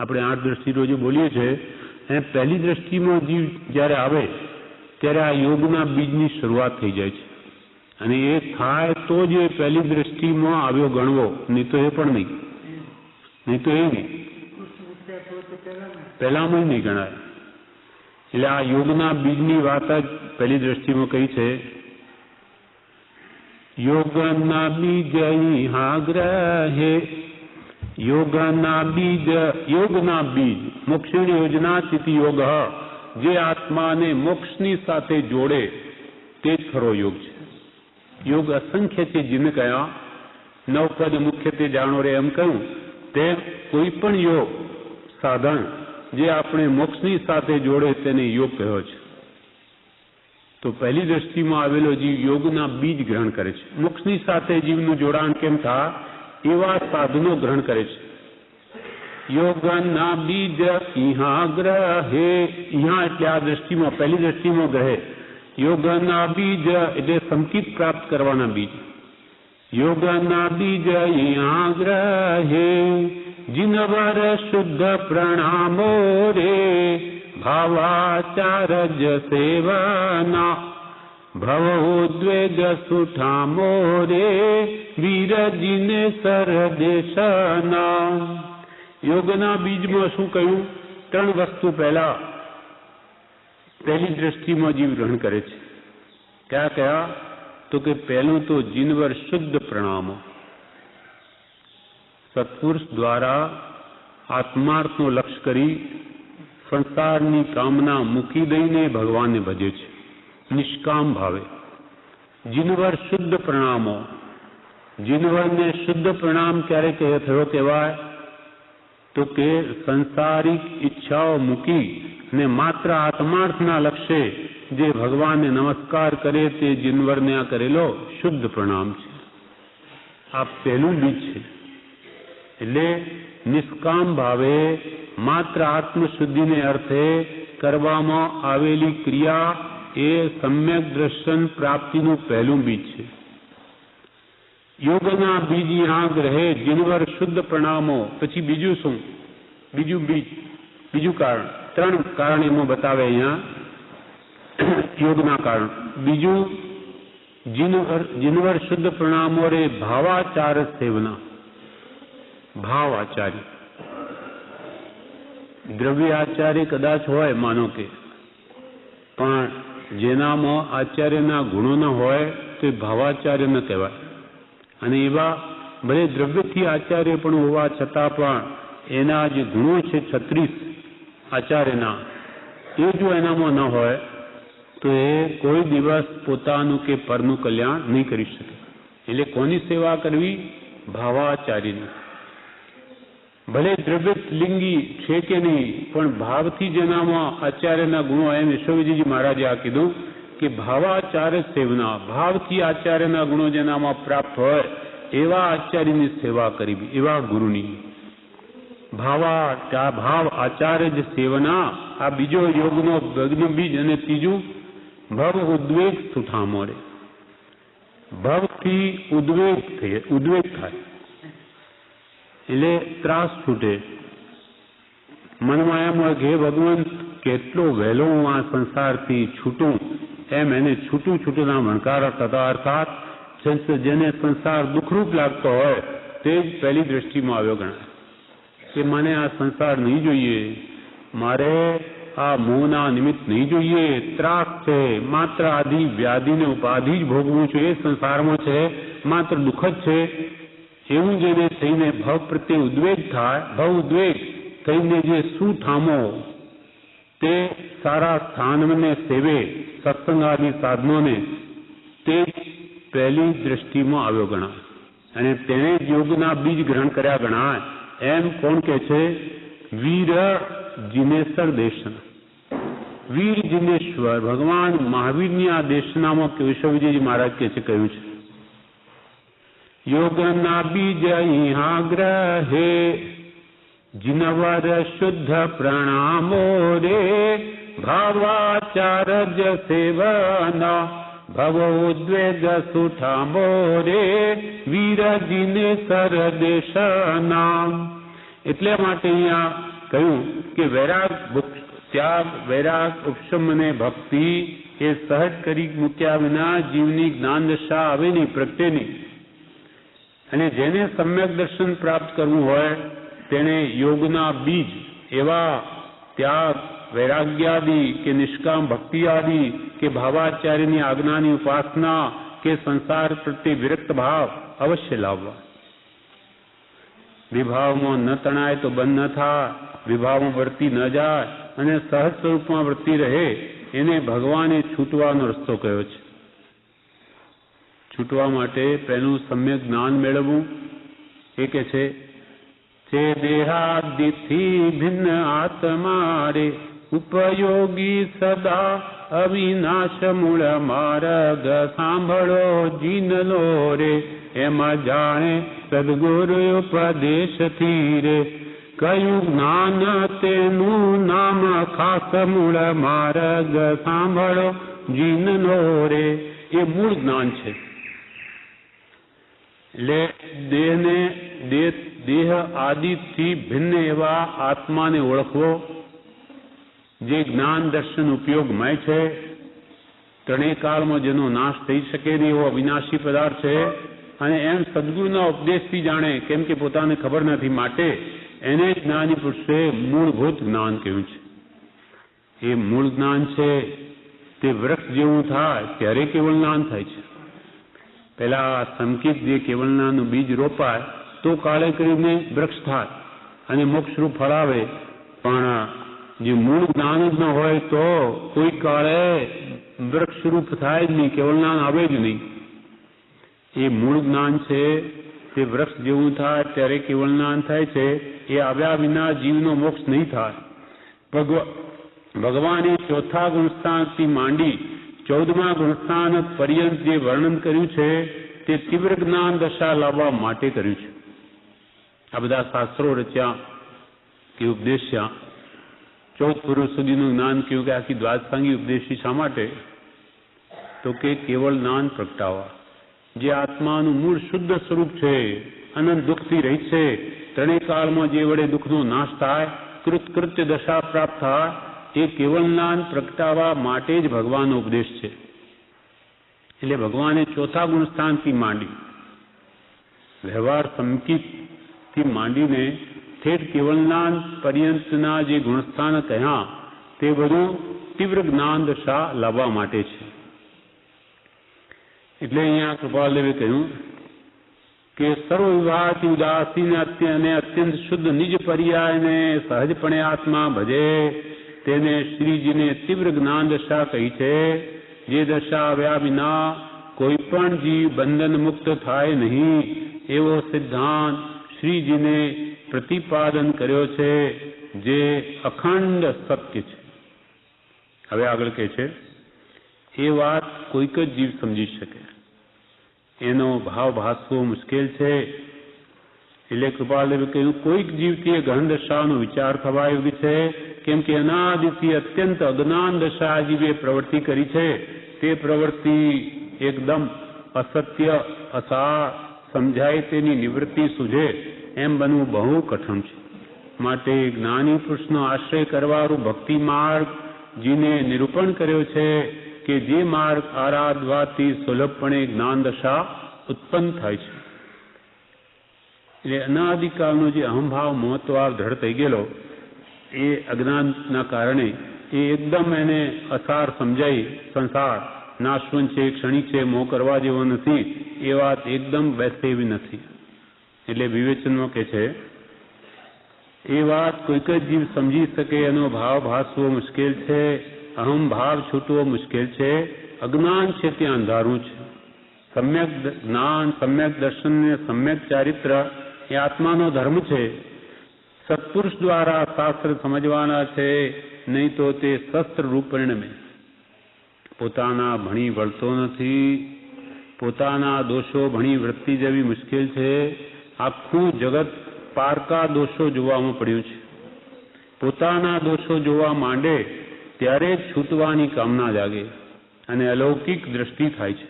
આપણે 8 દ્રષ્ટિ રોજ બોલીએ છીએ, અને પહેલી દ્રષ્ટિમાં જીવ જ્યારે આવે ત્યારે આ યોગના બીજની શરૂઆત થઈ જાય છે. અને એ થાય તો જ એ પહેલી દ્રષ્ટિમાં આવ્યો ગણવો, નહીં તો એ પણ નહીં, નહીં તો એ નહીં, પહેલામાં નહીં ગણાય. એટલે આ યોગના બીજની વાત જ પહેલી દ્રષ્ટિમાં કહી છે. યોગના બીજ હા ગ્રહે, યોગના બીજ મોક્ષની યોજના ચિતિ યોગ, જે આત્માને મોક્ષની સાથે જોડે તે જ ખરો યોગ છે. યોગ અસંખ્ય છે, જેને કયા નવપદ મુખ્યત્વે જાણો રે એમ કહ્યું તે કોઈ પણ યોગ સાધન જે આપણે મોક્ષની સાથે જોડે તેને યોગ કહ્યો છે. તો પહેલી દ્રષ્ટિમાં આવેલો જીવ યોગના બીજ ગ્રહણ કરે છે. મોક્ષની સાથે જીવનું જોડાણ કેમ થાય એવા સાધનો ગ્રહણ કરે છે. યોગના બીજ ઇહા ગ્રહે, ઇહા એટલે આ દ્રષ્ટિમાં, પહેલી દ્રષ્ટિમાં ગ્રહે. યોગના બીજ એટલે સંકિત પ્રાપ્ત કરવાના બીજ. યોગના બીજ ઇહા ગ્રહે, જીનવર શુદ્ધ પ્રણામો રે, ભાવાચારજ સેવના, ભવોદ્વેગ સુઠામો રે, વીરજીને સરદેશના. યોગના બીજમાં શું કહ્યું? 3 વસ્તુ પહેલા પહેલી દ્રષ્ટિમાં જીવ ગ્રહણ કરે છે. કયા કયા? તો કે પહેલું તો જીનવર શુદ્ધ પ્રણામો. સત્પુરુષ દ્વારા આત્માર્થનો લક્ષ્ય કરી સંસારની કામના મૂકી દઈને ભગવાનને ભજે છે નિષ્કામ ભાવે. જીનવર શુદ્ધ પ્રણામો. જીનવરને શુદ્ધ પ્રણામ ક્યારે થયો કહેવાય? તો કે સંસારિક ઈચ્છાઓ મૂકી ને માત્ર આત્માર્થના લક્ષ્ય જે ભગવાનને નમસ્કાર કરે તે જીનવરને આ કરેલો શુદ્ધ પ્રણામ છે. આ પહેલું બીજ છે. એટલે નિષ્કામ ભાવે માત્ર આત્મશુદ્ધિને અર્થે કરવામાં આવેલી ક્રિયા એ સમ્યક દર્શન પ્રાપ્તિનું પહેલું બીજ છે. યોગના બીજ યાગ રહે જીનવર શુદ્ધ પ્રણામો. પછી બીજું શું? બીજું બીજ, બીજું કારણ. 3 કારણ એમાં બતાવે અહીંયા યોગના કારણ. બીજું જીનવર શુદ્ધ પ્રણામો રે ભાવાચાર સેવના. ભાવ આચાર્ય, દ્રવ્ય આચાર્ય કદાચ હોય માનો કે, પણ જેનામાં આચાર્યના ગુણો ન હોય તે ભાવાચાર્ય ન કહેવાય. અને એવા ભલે દ્રવ્યથી આચાર્ય પણ હોવા છતાં પણ એના જે ગુણો છે 36 આચાર્યના, એ જો એનામાં ન હોય તો એ કોઈ દિવસ પોતાનું કે પરનું કલ્યાણ નહીં કરી શકે. એટલે કોની સેવા કરવી? ભાવાચાર્યની. ભલે દ્રવ્ય લિંગી છે કે નહીં, પણ ભાવથી જેનામાં આચાર્યના ગુણો, એમ યશોવિજયજી મહારાજે આ કીધું કે ભાવાચાર્ય સેવના. ભાવથી આચાર્યના ગુણો જેનામાં પ્રાપ્ત હોય એવા આચાર્યની સેવા કરવી, એવા ગુરુની. ભાવ આચાર્ય જ સેવના. આ બીજો યોગનો બીજ. અને ત્રીજું ભવ ઉદ્વેગ સુઠામો રે. ભવથી ઉદ્વેગ થાય એટલે ત્રાસ છૂટે. મનમાં એમ હોય કે હે ભગવાન, કેટલો વહેલો હું આ સંસારથી છૂટું, એમ એને છૂટુંના મણકાર થતા. અર્થાત જેને સંસાર દુઃખરૂપ લાગતો હોય તે જ પહેલી દ્રષ્ટિમાં આવ્યો ગણાય કે મને આ સંસાર નહીં જોઈએ, મારે આ મોહના નિમિત્ત નહીં જોઈએ, ત્રાસ છે, માત્ર આદિ વ્યાધિને ઉપાધિ જ ભોગવું છું, એ સંસારમાં છે, માત્ર દુઃખ જ છે. એવું જેને થઈને ભવ પ્રત્યે ઉદ્વેગ થાય, ભવ ઉદ્વેગ થઈને જે શું ઠામો તે સારા સ્થાનને સેવે, સત્સંગ આદિ સાધનોને, તે પહેલી દ્રષ્ટિમાં આવ્યો ગણાય. અને તેણે જ યોગના બીજ ગ્રહણ કર્યા ગણાય. એમ કોણ કે છે? વીર જિનેશ્વર દેશના. વીર જિનેશ્વર ભગવાન મહાવીરની આ દેશનામાં કેશવવિજયજી મહારાજ કે છે, કહ્યું છે યોગના બીજ અહીંયા ગ્રહે જીનવર શુદ્ધ પ્રણામો રે ભાવાચાર્ય સેવના ભવો ઉદ્વેગ સુઠામો રે વીર જિનેશ્વર દેશના. એટલે માટે અહીંયા કહ્યું કે વૈરાગ, ત્યાગ, વૈરાગ, ઉપશમ અને ભક્તિ એ સહજ કરી મૂક્યા વિના જીવની જ્ઞાન દશા આવે નહીં, પ્રગટે નહીં. અને જેને સમ્યક દર્શન પ્રાપ્ત કરવું હોય તેને યોગના બીજ એવા ત્યાગ, વૈરાગ્યાદિ કે નિષ્કામ ભક્તિ આદિ કે ભાવાચાર્યની આજ્ઞાની ઉપાસના કે સંસાર પ્રત્યે વિરક્ત ભાવ અવશ્ય લાવવા. વિભાવમાં ન તણાય તો બંધ ન થાય, વિભાવમાં વર્તી ન જાય અને સહજ સ્વરૂપમાં વર્તી રહે, એને ભગવાને છૂટવાનો રસ્તો કહ્યો છે. છૂટવા માટે પહેલું સમ્યક જ્ઞાન મેળવવું. એ કે છે તે દેહાદિથી ભિન્ન આત્મા રે ઉપયોગી સદા અવિનાશ મૂળ માર્ગ સાંભળો જીનલો રે એમાં જાણે સદગુરુ ઉપદેશથી રે કયું જ્ઞાન તેનું નામ ખાસ મૂળ માર્ગ સાંભળો જીનલો રે. એ મૂળ જ્ઞાન છે. એટલે દેહ આદિથી ભિન્ન એવા આત્માને ઓળખવો, જે જ્ઞાન દર્શન ઉપયોગમય છે, ત્રણેય કાળમાં જેનો નાશ થઈ શકે નહીં એવો અવિનાશી પદાર્થ છે. અને એમ સદગુરુના ઉપદેશથી જાણે, કેમ કે પોતાને ખબર નથી, માટે એને જ્ઞાની પુરુષે મૂળભૂત જ્ઞાન કહ્યું છે. એ મૂળ જ્ઞાન છે તે વૃક્ષ જેવું થાય ત્યારે કેવળ જ્ઞાન થાય છે. પેલા સંકિત જે કેવળનાનું બીજ રોપાય તો કાળે કરીને વૃક્ષ થાય અને મોક્ષરૂપ ફળ આવે, પણ જે મૂળ જ્ઞાન જ ન હોય તો કોઈ કાળે વૃક્ષરૂપ થાય જ નહીં, કેવળ જ્ઞાન આવે જ નહીં. એ મૂળ જ્ઞાન છે તે વૃક્ષ જેવું થાય ત્યારે કેવળ જ્ઞાન થાય છે. એ આવ્યા વિના જીવનો મોક્ષ નહીં થાય. ભગવાને ચોથા ગુણસ્થાનથી માંડી 14મા ગુણસ્થાન પર્યંત જે વર્ણન કર્યું છે તે તીવ્ર જ્ઞાન દશા લાવવા માટે કર્યું છે. આ બધા શાસ્ત્રો રચ્યા કે ઉપદેશ્યા. 14 પુરુષ સુધીનું જ્ઞાન કહ્યું કે આખી દ્વાદશાંગી ઉપદેશી શા માટે? તો કે કેવળ જ્ઞાન પ્રગટાવવા. જે આત્માનું મૂળ શુદ્ધ સ્વરૂપ છે, અનંત દુઃખથી રહી છે, ત્રણેય કાળમાં જે વડે દુઃખનો નાશ થાય, કૃત્ય દશા પ્રાપ્ત થાય, એ કેવળ જ્ઞાન પ્રગટાવવા માટે જ ભગવાનનો ઉપદેશ છે. એટલે ભગવાને ચોથા ગુણસ્થાનથી માંડી વ્યવહાર સંકિતથી માંડીને ઠેઠ કેવળ જ્ઞાન પર્યંતના જે ગુણસ્થાન કહ્યા તે બધું તીવ્ર જ્ઞાન દશા લાવવા માટે છે. એટલે અહીંયા કૃપાલદેવે કહ્યું કે સર્વ વિવાહથી ઉદાસીન અને અત્યંત શુદ્ધ નિજ પર્યાયને સહજપણે આત્મા ભજે તેને શ્રીજીને તીવ્ર જ્ઞાન દશા કહી છે. જે દશા આવ્યા વિના કોઈ પણ જીવ બંધન મુક્ત થાય નહીં એવો સિદ્ધાંત શ્રીજીને પ્રતિપાદન કર્યો છે, જે અખંડ સત્ય છે. હવે આગળ કહે છે એ વાત કોઈક જ જીવ સમજી શકે, એનો ભાવ ભાસવો મુશ્કેલ છે. એટલે કૃપાલદેવે કહ્યું કોઈક જીવથી એ ગહન દશાનો વિચાર થવા યોગ્ય છે, કેમ કે અનાદિથી અત્યંત અજ્ઞાન દશા જીવે પ્રવૃત્તિ કરી છે. તે પ્રવૃત્તિ એકદમ અસત્ય અસાર સમજાય તેની નિવૃત્તિ સૂઝે એમ બનવું બહુ કઠણ છે. માટે જ્ઞાની પુરુષનો આશ્રય કરવાનું ભક્તિ માર્ગ જીને નિરૂપણ કર્યો છે કે જે માર્ગ આરાધવાથી સુલભપણે જ્ઞાન દશા ઉત્પન્ન થાય છે. એટલે અનાદિકાળનો જે અહંભાવ મહત્વાર દ્રઢ થઈ ગયેલો એ અજ્ઞાનના કારણે એ એકદમ એને અસાર સમજાઈ સંસાર નાશવંત છે, ક્ષણિક છે, મોહ કરવા જેવો નથી, એ વાત એકદમ બેસે એવી નથી. એટલે વિવેચનમાં કે છે એ વાત કોઈક જ જીવ સમજી શકે એનો ભાવ ભાસવો મુશ્કેલ છે, અહમ ભાવ છૂટવો મુશ્કેલ છે. અજ્ઞાન છે ત્યાં અંધારું છે. સમ્યક જ્ઞાન, સમ્યક દર્શન ને સમ્યક ચારિત્ર એ આત્માનો ધર્મ છે. સત્પુરુષ દ્વારા શાસ્ત્ર સમજવાના છે, નહીં તો તે શસ્ત્ર રૂપ પરિણમે. પોતાના ભણી વળતો નથી, પોતાના દોષો ભણી વૃત્તિ જેવી મુશ્કેલ છે. આખું જગત પારકા દોષો જોવામાં પડ્યું છે. પોતાના દોષો જોવા માંડે ત્યારે જ છૂટવાની કામના જાગે અને અલૌકિક દ્રષ્ટિ થાય છે.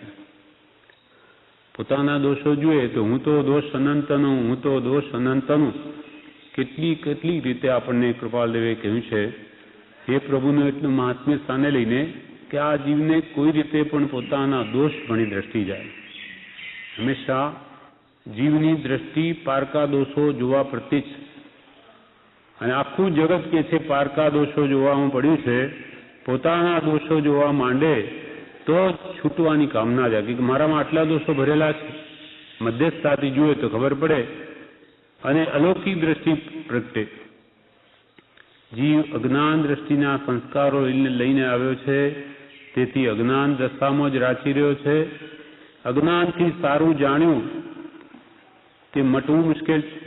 પોતાના દોષો જુએ તો હું તો દોષ અનંતનું, હું તો દોષ અનંતનું કેટલી રીતે આપણને કૃપાલદેવે કહ્યું છે. એ પ્રભુનું એટલું મહાત્મ્ય સ્થાને લઈને કે આ જીવને કોઈ રીતે પણ પોતાના દોષ ભણી દ્રષ્ટિ જાય. હંમેશા જીવની દ્રષ્ટિ પારકા દોષો જોવા પ્રત્યે છે. અને આખું જગત કે છે પારકા દોષો જોવામાં પડ્યું છે. પોતાના દોષો જોવા માંડે તો છૂટવાની કામના જાગે કે મારામાં આટલા દોષો ભરેલા છે. મધ્યસ્થતાથી જુએ તો ખબર પડે અને અલૌકિક દ્રષ્ટિ પ્રગટે. જીવ અજ્ઞાન દ્રષ્ટિના સંસ્કારો લઈને આવ્યો છે, તેથી અજ્ઞાન દશામાં જ રાચી રહ્યો છે. અજ્ઞાનથી સારું જાણ્યું તે મટવું મુશ્કેલ છે.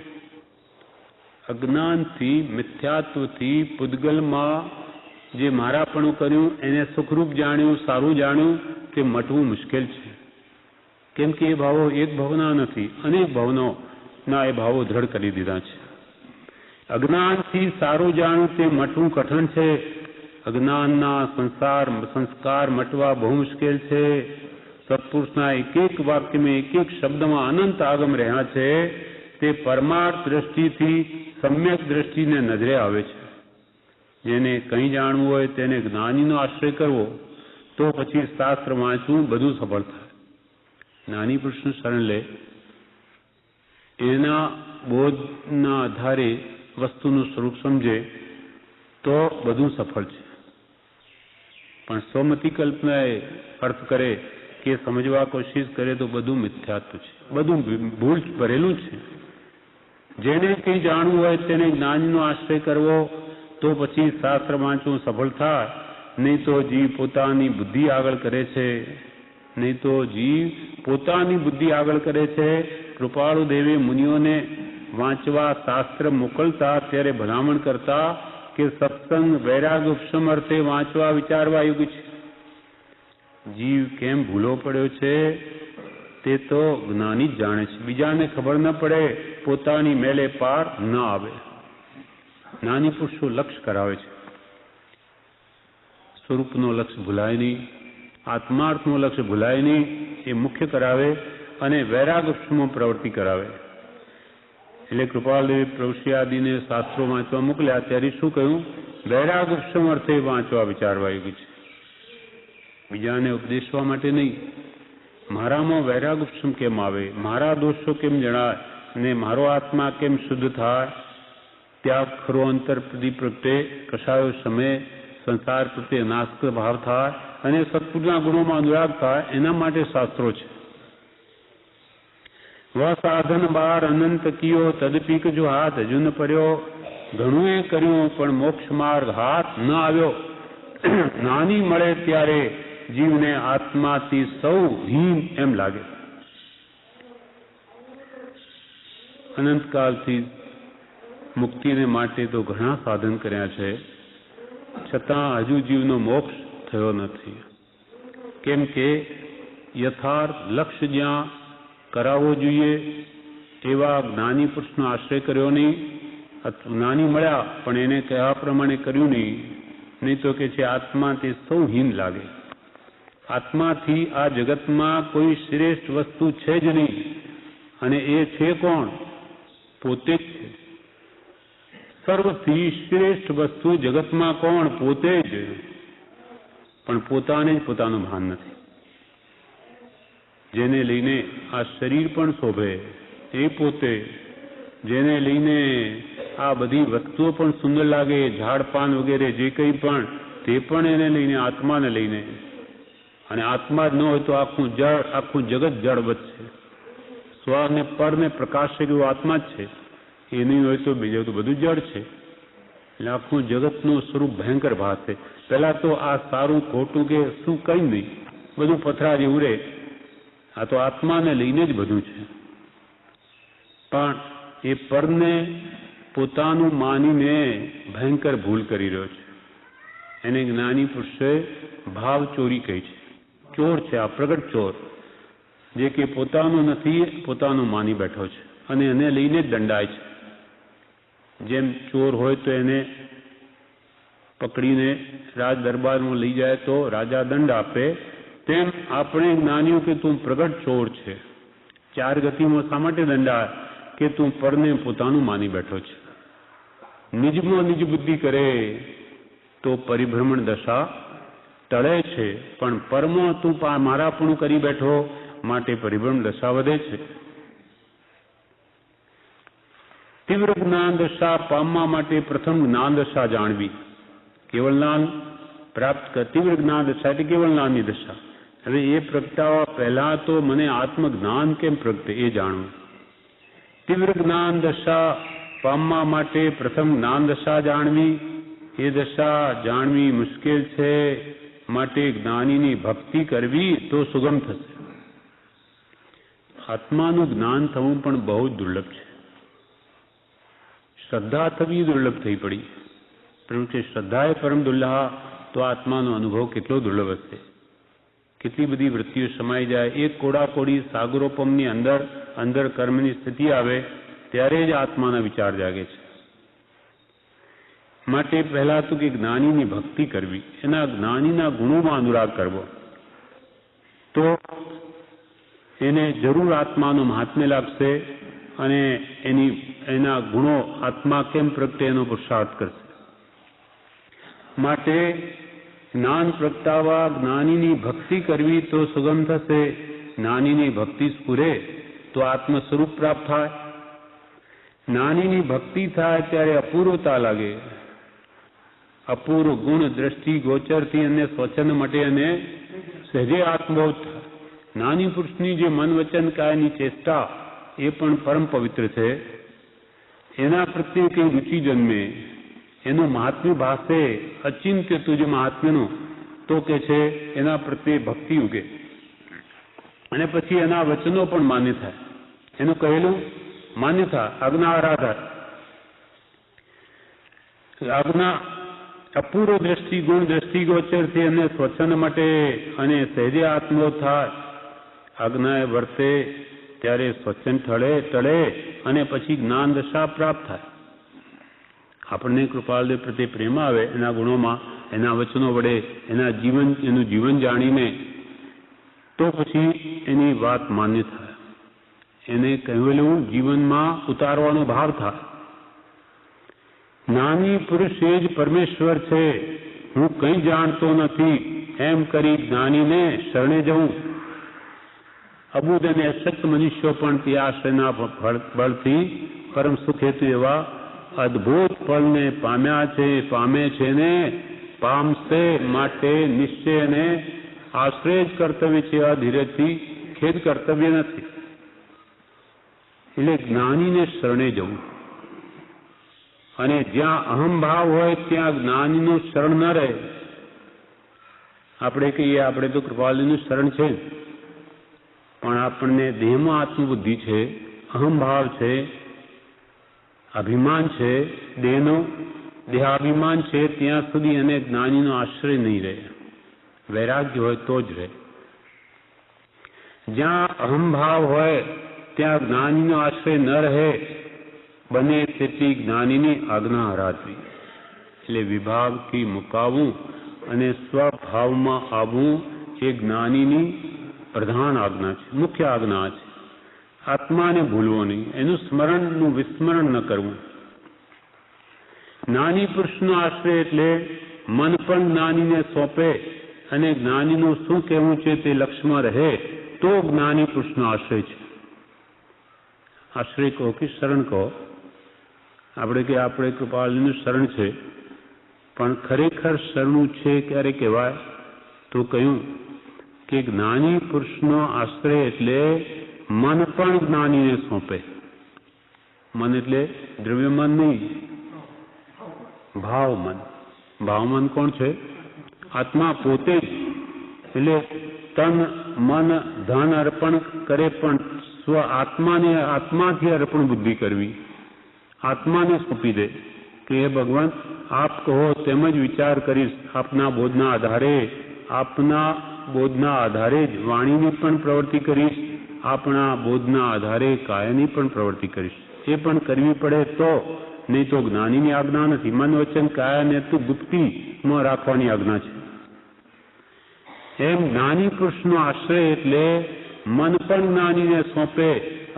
અજ્ઞાનથી, મિથ્યાત્વથી પૂતગલમાં જે મારાપણું કર્યું એને સુખરૂપ જાણ્યું, સારું જાણ્યું તે મટવું મુશ્કેલ છે. કેમ કે એ ભાવો એક ભાવના નથી, અનેક ભાવનાના એ ભાવો દ્રઢ કરી દીધા છે. અજ્ઞાનથી સારું જાણવું તે મટવું કઠણ છે. અજ્ઞાનના સંસ્કાર મટવા બહુ મુશ્કેલ છે. સત્પુરુષના એક વાક્યમાં, એક શબ્દમાં અનંત આગમ રહ્યા છે. તે પરમાર્થ દ્રષ્ટિથી સમ્યક દ્રષ્ટિને નજરે આવે છે. જેને કંઈ જાણવું હોય તેને જ્ઞાનીનો આશ્રય કરવો, તો પછી શાસ્ત્ર વાંચવું બધું સફળ થાય. જ્ઞાની પુરુષનું શરણ લે, એના બોધના આધારે વસ્તુનું સ્વરૂપ સમજે તો બધું સફળ છે. પણ સ્વમતી કલ્પનાએ અર્થ કરે કે સમજવા કોશિશ કરે તો બધું મિથ્યાત્વ છે, બધું ભૂલ ભરેલું છે. જેને કંઈ જાણવું હોય તેને જ્ઞાનનો આશ્રય કરવો, તો તો પછી શાસ્ત્ર વાંચવું સફળ થાય, નહીં તો જીવ પોતાની બુદ્ધિ આગળ કરે છે, નહીં તો જીવ પોતાની બુદ્ધિ આગળ કરે છે. કૃપાળુ દેવે મુનિઓને વાંચવા શાસ્ત્ર મોકલતા ત્યારે ભલામણ કરતા કે સત્સંગ વૈરાગ ઉપશમ અર્થે વાંચવા વિચારવા યોગ્ય છે. જીવ કેમ ભૂલો પડ્યો છે તે તો જ્ઞાની જ જાણે છે. બીજાને ખબર ન પડે, પોતાની મેલે પાર ન આવે. જ્ઞાની પુરુષો લક્ષ્ય કરાવે છે. સ્વરૂપનો લક્ષ્ય ભૂલાય નહીં, આત્માર્થનું લક્ષ્ય ભૂલાય નહીં, એ મુખ્ય કરાવે અને વૈરાગ ઉપશમો પ્રવૃત્તિ કરાવે. એટલે કૃપાલદેવ પ્રવૃષિયાદિને શાસ્ત્રો વાંચવા મોકલ્યા ત્યારે શું કહ્યું? વૈરાગ ઉપશમ અર્થે વાંચવા વિચારવા યોગ્ય છે. બીજાને ઉપદેશવા માટે નહીં. મારામાં વૈરાગ ઉપશમ કેમ આવે, મારા દોષો કેમ જણાય ને મારો આત્મા કેમ શુદ્ધ થાય, ત્યાગ ખરો અંતર પ્રત્યે કશાયો સમય સંસાર પ્રત્યે નાસ્ક ભાવ થાય અને સત્પુરુષના ગુણોમાં અનુરાગ થાય, એના માટે શાસ્ત્રો છે. વ સાધન બાર અનંત કિયો તદપીક જો હાથ હજુ ન પર્યો, ઘણું એ કર્યું પણ મોક્ષ માર્ગ હાથ ન આવ્યો. નાની મળે ત્યારે જીવને આત્માથી સૌ હીન એમ લાગે. અનંતકાલથી મુક્તિને માટે તો ઘણા સાધન કર્યા છે, છતાં હજુ જીવનો મોક્ષ થયો નથી. કેમ કે યથાર્થ લક્ષ્ય જ્યાં કરાવવો જોઈએ એવા જ્ઞાની પુરુષનો આશ્રય કર્યો નહીં. જ્ઞાની મળ્યા પણ એને કયા પ્રમાણે કર્યું નહીં તો કે છે આત્માથી સૌ હીન લાગે. આત્માથી આ જગતમાં કોઈ શ્રેષ્ઠ વસ્તુ છે જ નહીં, અને એ છે કોણ? પોતે જ છે. સર્વથી શ્રેષ્ઠ વસ્તુ જગતમાં કોણ? પોતે જ. પણ પોતાને જ પોતાનું ભાન નથી. જેને લઈને આ શરીર પણ શોભે એ પોતે, જેને લઈને આ બધી વસ્તુઓ પણ સુંદર લાગે, ઝાડ પાન વગેરે જે કંઈ પણ, તે પણ એને લઈને, આત્માને લઈને. અને આત્મા જ ન હોય તો આખું જગત જળ વધશે. સ્વ અને પરને પ્રકાશ એવું આત્મા જ છે, એ નહીં હોય તો બીજું તો બધું જળ છે. એટલે આખું જગતનું સ્વરૂપ ભયંકર ભાસે. પહેલા તો આ સારું ખોટું કે શું કંઈ નહીં, બધું પથરા જેવું રહે. આ તો આત્માને લઈને જ બધું છે. પણ એ પરને પોતાનું માનીને ભયંકર ભૂલ કરી રહ્યો છે. એને જ્ઞાની પુરુષે ભાવ ચોરી કહી છે. ચોર છે આ, પ્રગટ ચોર, જે કે પોતાનું નથી, પોતાનું માની બેઠો છે અને એને લઈને જ દંડાય છે. જેમ ચોર હોય તો એને પકડીને રાજ દરબારમાં લઈ જાય તો રાજા દંડ આપે, તેમ આપણે જ્ઞાનીઓ કે તું પ્રગટ ચોર છે. ચાર ગતિમાં શા માટે દંડાય? કે તું પરને પોતાનું માની બેઠો છે. નિજમાં નિજ બુદ્ધિ કરે તો પરિભ્રમણ દશા ટળે છે, પણ પરમો તું મારાપણું કરી બેઠો માટે પરિભ્રમણ દશા વધે છે. તીવ્ર જ્ઞાન દશા પામવા માટે પ્રથમ જ્ઞાન દશા જાણવી. કેવળ જ્ઞાન પ્રાપ્ત કર. તીવ્ર જ્ઞાન દશા એટલે કેવળ જ્ઞાનની દશા. હવે એ પ્રગટાવવા પહેલા તો મને આત્મજ્ઞાન કેમ પ્રગટે એ જાણવું. તીવ્ર જ્ઞાન દશા પામવા માટે પ્રથમ જ્ઞાન દશા જાણવી. એ દશા જાણવી મુશ્કેલ છે, માટે જ્ઞાનીની ભક્તિ કરવી તો સુગમ થશે. આત્માનું જ્ઞાન થવું પણ બહુ દુર્લભ છે. શ્રદ્ધા થવી દુર્લભ થઈ પડી. પરંતુ કે શ્રદ્ધા એ પરમ દુર્લભ, તો આત્માનો અનુભવ કેટલો દુર્લભ હશે. કેટલી બધી વૃત્તિઓ સમાઈ જાય. એક કોડાકોડી સાગરોપમની અંદર કર્મની સ્થિતિ આવે ત્યારે જ આત્માના વિચાર જાગે છે. માટે પહેલા તો કે જ્ઞાનીની ભક્તિ કરવી, એના જ્ઞાનીના ગુણોમાં અનુરાગ કરવો, તો એને જરૂર આત્માનો મહાત્મ્ય લાગશે અને એના ગુણો આત્મા કેમ પ્રગટે એનો પુરુષાર્થ કરશે. માટે જ્ઞાન પ્રગટાવવા જ્ઞાનીની ભક્તિ કરવી તો સુગમ થશે. જ્ઞાનીની ભક્તિ સ્ફુરે તો આત્મ સ્વરૂપ પ્રાપ્ત થાય. જ્ઞાનીની ભક્તિ થાય ત્યારે અપૂર્વતા લાગે. અપૂર્વ ગુણ દ્રષ્ટિ ગોચરથી અને સ્વચન માટે અને સહેજે આત્મબોધ થાય. જ્ઞાની પુરુષની જે મન વચન કાયની ચેષ્ટા એ પણ પરમ પવિત્ર છે. એના પ્રત્યે કઈ રુચિ જન્મે, એનું મહાત્મ્ય ભાષે અચિંત્ય તુજ મહાત્મ્યનું, તો કે છે એના પ્રત્યે ભક્તિ ઉગે અને પછી એના વચનો પણ માન્ય થાય, એનું કહેલું માન્ય થાય. આજ્ઞા આરાધા, આજ્ઞા અપૂર્વ દ્રષ્ટિ ગુણ દ્રષ્ટિગોચરથી અને સ્વચ્છંદ માટે અને સહેજે આત્મો થાય. આજ્ઞાએ વર્તે ત્યારે સ્વચ્છંદ ટળે અને પછી જ્ઞાન દશા પ્રાપ્ત થાય. આપણને કૃપાળદેવ પ્રત્યે પ્રેમ આવે એના ગુણોમાં, એના વચનો વડે, એનું જીવન જાણીને, તો પછી એની વાત માન્ય થાય, એને કહેલું જીવનમાં ઉતારવાનો ભાવ થાય. જ્ઞાની પુરુષ એ જ પરમેશ્વર છે, હું કંઈ જાણતો નથી એમ કરી જ્ઞાનીને શરણે જવું. અબુદ અને અશક્ત મનુષ્યો પણ તે આશ્રયના બળથી પરમ સુખ હેતુ એવા અદ્ભુત ફળને પામે છે ને પામશે. માટે નિશ્ચય અને આશ્રય જ કર્તવ્ય છે, આ ધીરજથી ખેદ કર્તવ્ય નથી. એટલે જ્ઞાનીને શરણે જવું. અને જ્યાં અહમભાવ હોય ત્યાં જ્ઞાનીનું શરણ ન રહે. આપણે કહીએ આપણે તો કૃપાળુનું શરણ છે, પણ આપણને દેહમાં આત્મબુદ્ધિ છે, અહમભાવ છે, અભિમાન છે, દેહાભિમાન છે, ત્યાં સુધી એને જ્ઞાનીનો આશ્રય નહીં રહે. વૈરાગ્ય હોય તો જ રહે. જ્યાં અહમભાવ હોય ત્યાં જ્ઞાનીનો આશ્રય ન રહે. બને તેટલી જ્ઞાનીની આજ્ઞા આરાધવી, એટલે વિભાગથી મુકાવવું અને સ્વભાવમાં આવવું એ જ્ઞાનીની પ્રધાન આજ્ઞા છે, મુખ્ય આજ્ઞા છે. આત્માને ભૂલવો નહીં, એનું સ્મરણનું વિસ્મરણ ન કરવું. જ્ઞાની પુરુષનો આશ્રય એટલે મન પણ જ્ઞાનીને સોંપે અને જ્ઞાનીનું શું કહેવું છે તે લક્ષ્યમાં રહે, તો જ્ઞાની પુરુષનો આશ્રય છે. આશ્રય કહો કે શરણ કહો, આપણે કે આપણે કૃપાળુનું શરણ છે, પણ ખરેખર શરણું છે ક્યારે કહેવાય તો કહ્યું કે જ્ઞાની પુરુષનો આશ્રય એટલે મન પણ જ્ઞાનીને સોંપે. મન એટલે દ્રવ્યમન નહીં, ભાવમન. ભાવમન કોણ છે? આત્મા પોતે જ. એટલે તન મન ધન અર્પણ કરે, પણ સ્વ આત્માથી અર્પણ બુદ્ધિ કરવી, આત્માને સોંપી દે કે હે ભગવાન આપ કહો તેમ જ વિચાર કરીશ. આપના બોધના આધારે જ વાણીની પણ પ્રવૃત્તિ કરીશ, આપણા બોધના આધારે કાયાની પણ પ્રવૃત્તિ કરીશ. એ પણ કરવી પડે તો, નહીં તો જ્ઞાનીની આજ્ઞા નથી. મન વચન કાયાને તું ગુપ્તીમાં રાખવાની આજ્ઞા છે. એમ જ્ઞાની પુરુષનો આશ્રય એટલે મન પણ જ્ઞાનીને સોંપે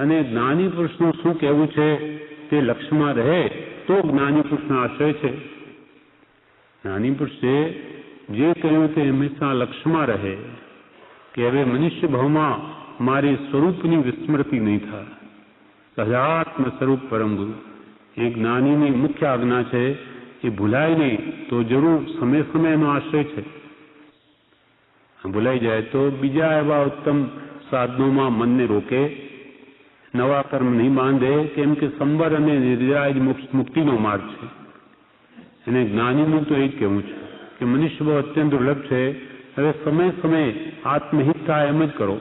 અને જ્ઞાની પુરુષનું શું કહેવું છે તે લક્ષ્યમાં રહે, તો જ્ઞાની પુરુષનો આશ્રય છે. જ્ઞાની પુરુષે જે કહ્યું તે હંમેશા લક્ષ્યમાં રહે કે હવે મનુષ્ય ભાવમાં મારી સ્વરૂપની વિસ્મૃતિ નહીં થાય. સહજાત્મ સ્વરૂપ પરમ ગુરુ એ જ્ઞાનીની મુખ્ય આજ્ઞા છે. એ ભૂલાય નહીં તો જરૂર સમય એનો આશ્રય છે. ભૂલાઈ જાય તો બીજા એવા ઉત્તમ સાધનોમાં મનને રોકે, નવા કર્મ નહીં બાંધે, કેમ કે સંબર અને નિર્જરાય મુક્તિનો માર્ગ છે. અને જ્ઞાનીનું તો એ જ કહેવું છે કે મનુષ્ય બહુ અત્યંત દુર્લભ છે. હવે સમય આત્મહિત થાય એમ જ કરો,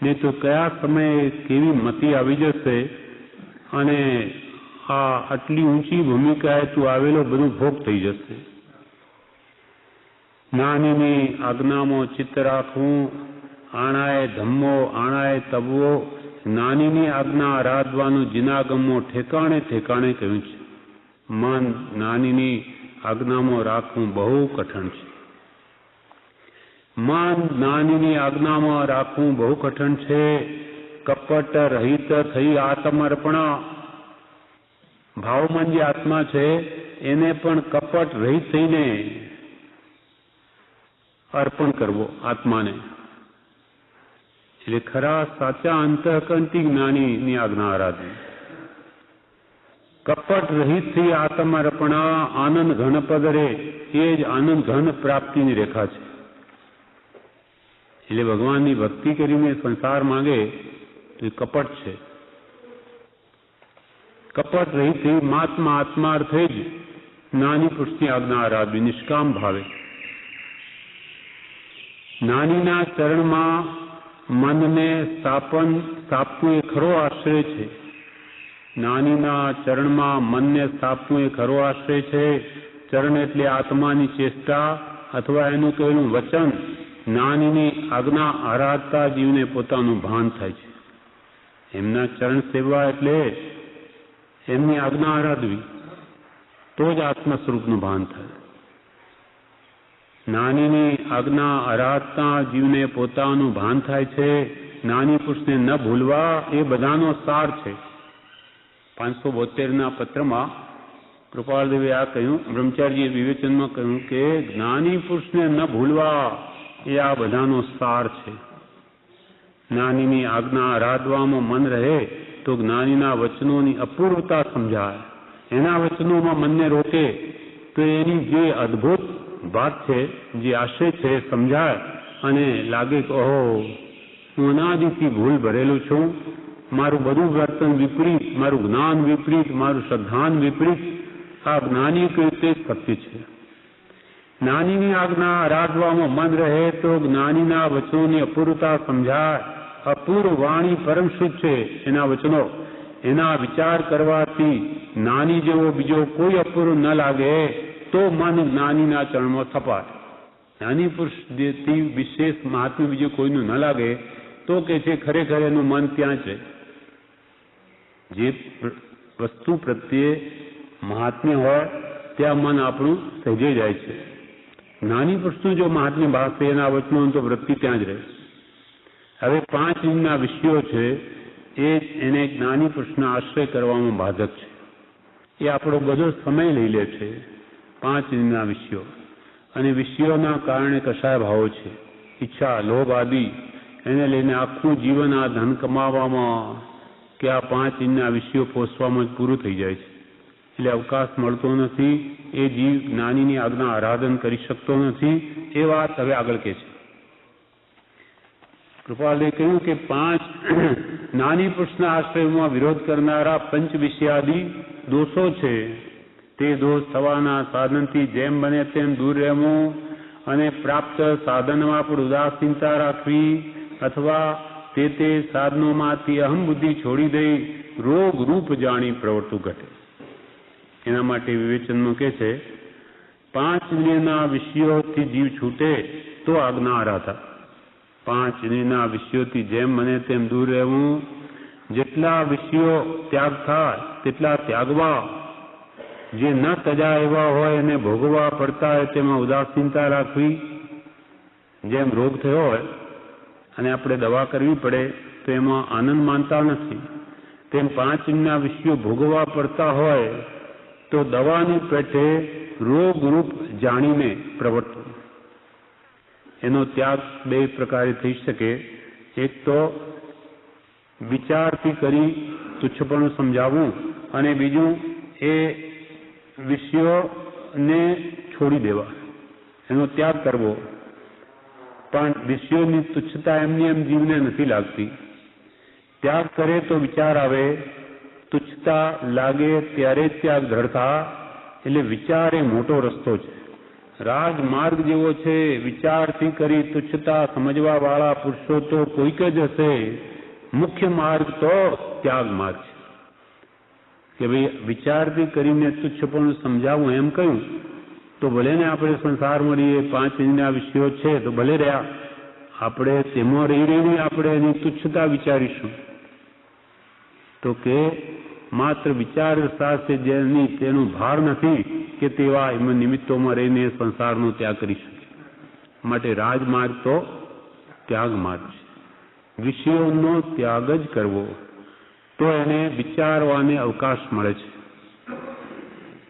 નહીં તો કયા સમયે કેવી મતિ આવી જશે અને આ આટલી ઊંચી ભૂમિકાએ તું આવેલો બધું ભોગ થઈ જશે. જ્ઞાનીની આજ્ઞામાં ચિત્ત રાખવું, આણાએ ધમ્મો આણાએ તબવો. જ્ઞાનીની આજ્ઞા આરાધવાનું જીનાગમો ઠેકાણે કહ્યું છે. મન જ્ઞાનીની આજ્ઞામાં રાખવું બહુ કઠણ છે. મન જ્ઞાનીની આજ્ઞામાં રાખવું બહુ કઠણ છે. કપટ રહિત થઈ આત્મર્પણા. ભાવમન જે આત્મા છે એને પણ કપટ રહિત થઈને અર્પણ કરવો આત્માને. એટલે ખરા સાચા અંતઃકરણથી જ્ઞાનીની આજ્ઞા આરાધવી. કપટ રહિત થઈ આત્મર્પણા આનંદ ઘન પદરે, એ જ આનંદ ઘન પ્રાપ્તિની રેખા છે. એટલે ભગવાનની ભક્તિ કરીને સંસાર માંગે તો એ કપટ છે. કપટ રહી થઈ મહાત્મા આત્માર્થ થઈ જ જ્ઞાની પુરુષની આજ્ઞા આરાધવી નિષ્કામ ભાવે. જ્ઞાનીના ચરણમાં મનને સ્થાપવું એ ખરો આશ્રય છે. જ્ઞાનીના ચરણમાં મનને સ્થાપવું એ ખરો આશ્રય છે. ચરણ એટલે આત્માની ચેષ્ટા અથવા એનું કહેલું વચન. જ્ઞાનીની આજ્ઞા આરાધતા જીવને પોતાનું ભાન થાય છે. એમના ચરણ સેવા એટલે એમની આજ્ઞા આરાધવી, તો જ આત્મ સ્વરૂપનું ભાન થાય. જ્ઞાનીની આજ્ઞા આરાધતા જીવને પોતાનું ભાન થાય છે. જ્ઞાની પુરુષને ન ભૂલવા એ બધાનો સાર છે. 572ના પત્રમાં કૃપાળદેવે આ કહ્યું, બ્રહ્મચારીજીએ વિવેચનમાં કહ્યું કે જ્ઞાની પુરુષને ન ભૂલવા એ આ બધાનો સાર છે. જ્ઞાનીની આજ્ઞા આરાધવામાં મન રહે તો જ્ઞાનીના વચનોની અપૂર્વતા સમજાય. એના વચનોમાં મનને રોકે તો એની જે અદ્ભુત વાત છે, જે આશય છે, સમજાય અને લાગે કે ઓહો, હું અનાદિથી ભૂલ ભરેલું છું, મારું બધું વર્તન વિપરીત, મારું જ્ઞાન વિપરીત, મારું શ્રદ્ધાન વિપરીત. આ જ્ઞાની રીતે સત્ય છે. જ્ઞાનીની આજ્ઞા આરાધવામાં મન રહે તો જ્ઞાનીના વચનોની અપૂર્વતા સમજાય. અપૂર્વ વાણી પરમ શુદ્ધ છે એના વચનો. એના વિચાર કરવાથી જ્ઞાની જેવો બીજો કોઈ અપૂર્વ ન લાગે તો મન જ્ઞાનીના ચરણમાં થપાય. જ્ઞાની પુરુષથી વિશેષ મહાત્મ્ય બીજું કોઈનું ન લાગે તો કે છે ખરેખર એનું મન ત્યાં છે. જે વસ્તુ પ્રત્યે મહાત્મ્ય હોય ત્યાં મન આપણું સહેજે જાય છે. જ્ઞાની પુરુષનું જો મહાત્મ્ય ભાષે એના વચનો તો વૃત્તિ ત્યાં જ રહે. હવે 5 ઇન્દ્રિયના વિષયો છે એ એને જ્ઞાની પુરુષના આશ્રય કરવામાં બાધક છે. એ આપણો બધો સમય લઈ લે છે. 5 ઇન્દ્રિયના વિષયો અને વિષયોના કારણે કશાય ભાવો છે, ઈચ્છા, લોભ આદિ, એને લઈને આખું જીવન આ ધન કમાવામાં કે આ 5 ઇન્દ્રિયના વિષયો પોષવામાં જ પૂરું થઈ જાય છે. એટલે અવકાશ મળતો નથી. એ જીવ જ્ઞાનીની આજ્ઞા આરાધન કરી શકતો નથી. એ વાત હવે આગળ કે છે. કૃપાલે કહ્યું કે 5 જ્ઞાની પુરુષના આશ્રયમાં વિરોધ કરનારા પંચ વિષયાદિ દોષો છે. તે દોષ થવાના સાધનથી જેમ બને તેમ દૂર રહેવું અને પ્રાપ્ત સાધનમાં પણ ઉદાસીનતા રાખવી અથવા તે સાધનોમાંથી અહમ બુદ્ધિ છોડી દઈ રોગ રૂપ જાણી પ્રવર્તવું ઘટે. એના માટે વિવેચનમાં કહે છે 5 ઇન્દ્રિયના વિષયોથી જીવ છૂટે તો આજ્ઞા આરાધા. 5 ઇન્દ્રિયના વિષયોથી જેમ બને તેમ દૂર રહેવું. જેટલા વિષયો ત્યાગ થાય તેટલા ત્યાગવા. જે ન તજા એવા હોય એને ભોગવવા પડતા હોય તેમાં ઉદાસીનતા રાખવી. જેમ રોગ થયો હોય અને આપણે દવા કરવી પડે તો એમાં આનંદ માનતા નથી, તેમ 5 ઇન્દ્રિયના વિષયો ભોગવવા પડતા હોય તો દવાની પેટે રોગરૂપ જાણીને પ્રવર્તવું. એનો ત્યાગ 2 પ્રકારે થઈ શકે. એક તો વિચારથી કરી તુચ્છપણું સમજાવવું અને બીજું એ વિષયોને છોડી દેવા, એનો ત્યાગ કરવો. પણ વિષયોની તુચ્છતા એમની એમ જીવને નથી લાગતી. ત્યાગ કરે તો વિચાર આવે, તુચ્છતા લાગે ત્યારે ત્યાગ દ્રઢ થાય. એટલે વિચાર એ મોટો રસ્તો છે. રાજમાર્ગ જેવો છે. વિચારથી કરી તુચ્છતા સમજવા વાળા પુરુષો તો કોઈક જ હશે. મુખ્ય માર્ગ તો ત્યાગ માર્ગ છે. કે ભાઈ વિચારથી કરીને તુચ્છપણું સમજાવવું એમ કહ્યું તો ભલે ને આપણે સંસાર મળીએ 5 ઇન્દ્રિયના વિષયો છે તો ભલે રહ્યા, આપણે તેમાં રહીને આપણે એની તુચ્છતા વિચારીશું. તો કે માત્ર વિચાર સાથે જેની તેનું ભાર નથી કે તેવા એમાં નિમિત્તોમાં રહીને સંસારનો ત્યાગ કરી શકે. માટે રાજમાર્ગ તો ત્યાગ માર્ગ છે. વિષયોનો ત્યાગ જ કરવો તો એને વિચારવાને અવકાશ મળે છે.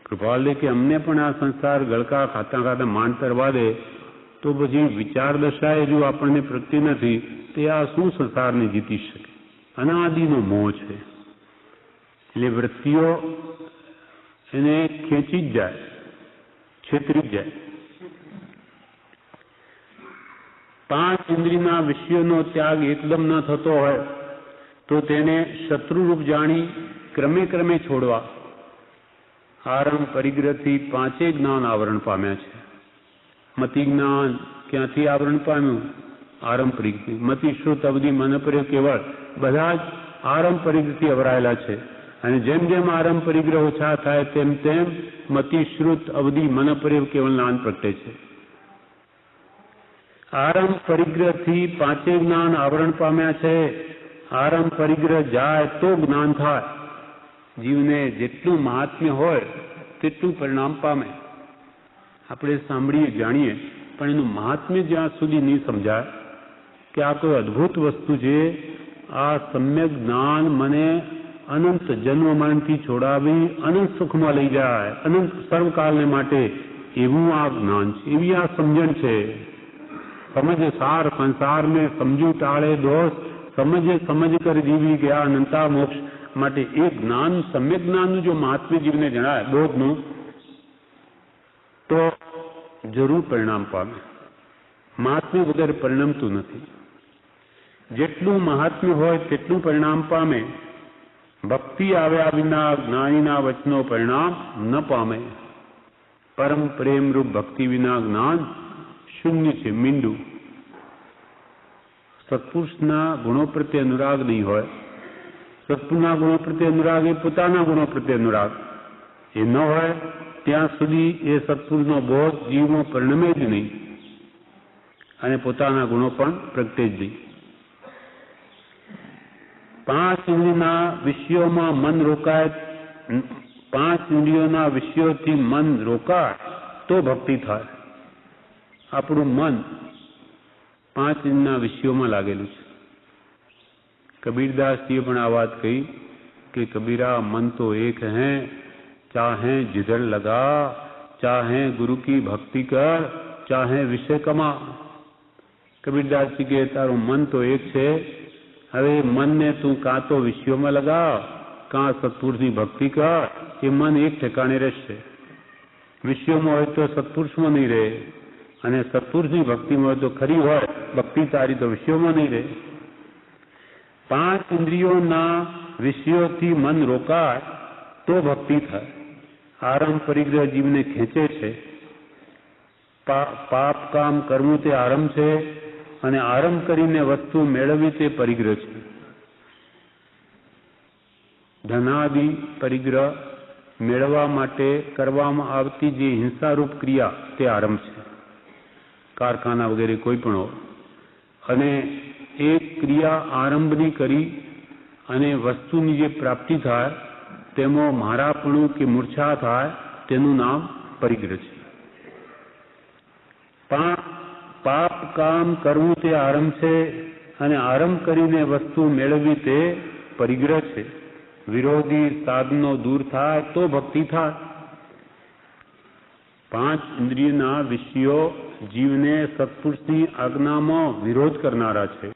કૃપાલે કે અમને પણ આ સંસાર ગળકા ખાતા માંડ કરવા દે તો પછી વિચાર દશાએ જો આપણને પ્રગતિ નથી તે આ શું સંસારને જીતી શકે? અનાદિનો મોહ છે. એટલે વૃત્તિઓ એને ખેંચી જ જાય, છેતરી જ જાય. 5 ઇન્દ્રિયના વિષયોનો ત્યાગ એકદમ ન થતો હોય તો તેને શત્રુરૂપ જાણી ક્રમે ક્રમે છોડવા. આરંભ પરિગ્રહથી 5 જ્ઞાન આવરણ પામ્યા છે. મતિ જ્ઞાન ક્યાંથી આવરણ પામ્યું? આરંભ પરિગ્રહથી. મતિ શ્રુત અવધિ મન પરિગ્રહ કેવળ બધા જ આરંભ પરિગ્રહથી અવરાયેલા છે. અને જેમ જેમ આરંભ પરિગ્રહ ઓછા થાય તેમ તેમ મતિ શ્રુત અવધિ મન પરિગ્રહ કેવળ જ્ઞાન પ્રગટે છે. આરંભ પરિગ્રહથી 5 જ્ઞાન આવરણ પામ્યા છે. આરંભ પરિગ્રહ જાય તો જ્ઞાન થાય. જીવને જેટલું મહાત્મ્ય હોય તેટલું પરિણામ પામે. આપણે સાંભળીએ જાણીએ પણ એનું મહાત્મ્ય જ્યાં સુધી નહીં સમજાય કે આ કોઈ અદ્ભુત વસ્તુ છે, આ સમ્યક જ્ઞાન મને અનંત જન્મ મરણથી છોડાવી અનંત સુખમાં લઈ જાય, અનંત સર્વકાળને માટે, એવું આ જ્ઞાન છે, એવી આ સમજણ છે. સમજ સાર સંસાર में સમજુ ટાળે દોષ, સમજે સમજ કર જીવી ગયા અનંતા મોક્ષ. માટે એ જ્ઞાન, સમ્યક જ્ઞાનનું જો મહાત્મ્ય જીવને જણાય બોધનું, તો જરૂર પરિણામ પામે. મહાત્મ્ય વગર પરિણમતું નથી. જેટલું મહાત્મ્ય હોય તેટલું પરિણામ પામે. ભક્તિ આવ્યા વિના જ્ઞાનીના વચનો પરિણામ ન પામે. પરમ પ્રેમ રૂપ ભક્તિ વિના જ્ઞાન શૂન્ય છે, મીંડું. સત્પુરુષના ગુણો પ્રત્યે અનુરાગ નહીં હોય. સત્પુરુષના ગુણો પ્રત્યે અનુરાગ એ પોતાના ગુણો પ્રત્યે અનુરાગ એ ન હોય ત્યાં સુધી એ સત્પુરુષનો બોધ જીવમાં પરિણમે જ નહીં અને પોતાના ગુણો પણ પ્રગટે જ નહીં. 5 ઇન્દ્રિયોના વિષયોમાં મન રોકાય, 5 ઇન્દ્રિયોના વિષયોથી મન રોકાય તો ભક્તિ થાય. આપણું મન 5 ઇન્દ્રિયોના વિષયોમાં લાગેલું છે. કબીરદાસજીએ પણ આ વાત કહી કે કબીરા મન તો એક હૈ, ચાહે जिधर लगा, चाहे गुरु की भक्ति कर, चाहे विषय कमा. કબીરદાસજી કે તારું મન તો એક છે, હવે મનને તું કાં તો વિષયોમાં લગાવ, કાં સત્પુરુષની ભક્તિ કર, એ મન એક ઠેકાણે રહેશે. વિષયોમાં હોય તો સત્પુરુષમાં નહીં રહે, અને સત્પુરુષની ભક્તિમાં હોય તો ખરી હોય ભક્તિ તારી તો વિષયોમાં નહીં રહે. 5 ઇન્દ્રિયોના વિષયોથી મન રોકાય તો ભક્તિ થાય. આરંભ પરિગ્રહ જીવને ખેંચે છે. પાપ કામ કરવું તે આરંભ છે, અને આરંભ કરીને વસ્તુ મેળવવી તે પરિગ્રહ છે. ધનાદિ પરિગ્રહ મેળવવા માટે કરવામાં આવતી જે હિંસારૂપ ક્રિયા તે આરંભ છે. કારખાના વગેરે કોઈ પણ હોય, અને એ ક્રિયા આરંભની કરી અને વસ્તુની જે પ્રાપ્તિ થાય તેમાં મારાપણું કે મૂર્છા થાય તેનું નામ પરિગ્રહ છે. પાપ કામ કરવું તે આરંભ છે, અને આરંભ કરીને વસ્તુ મેળવવી તે પરિગ્રહ છે. વિરોધી સાધનો દૂર થાય તો ભક્તિ થાય. 5 ઇન્દ્રિયના વિષયો જીવને સત્પુરુષની આજ્ઞામાં વિરોધ કરનારા છે.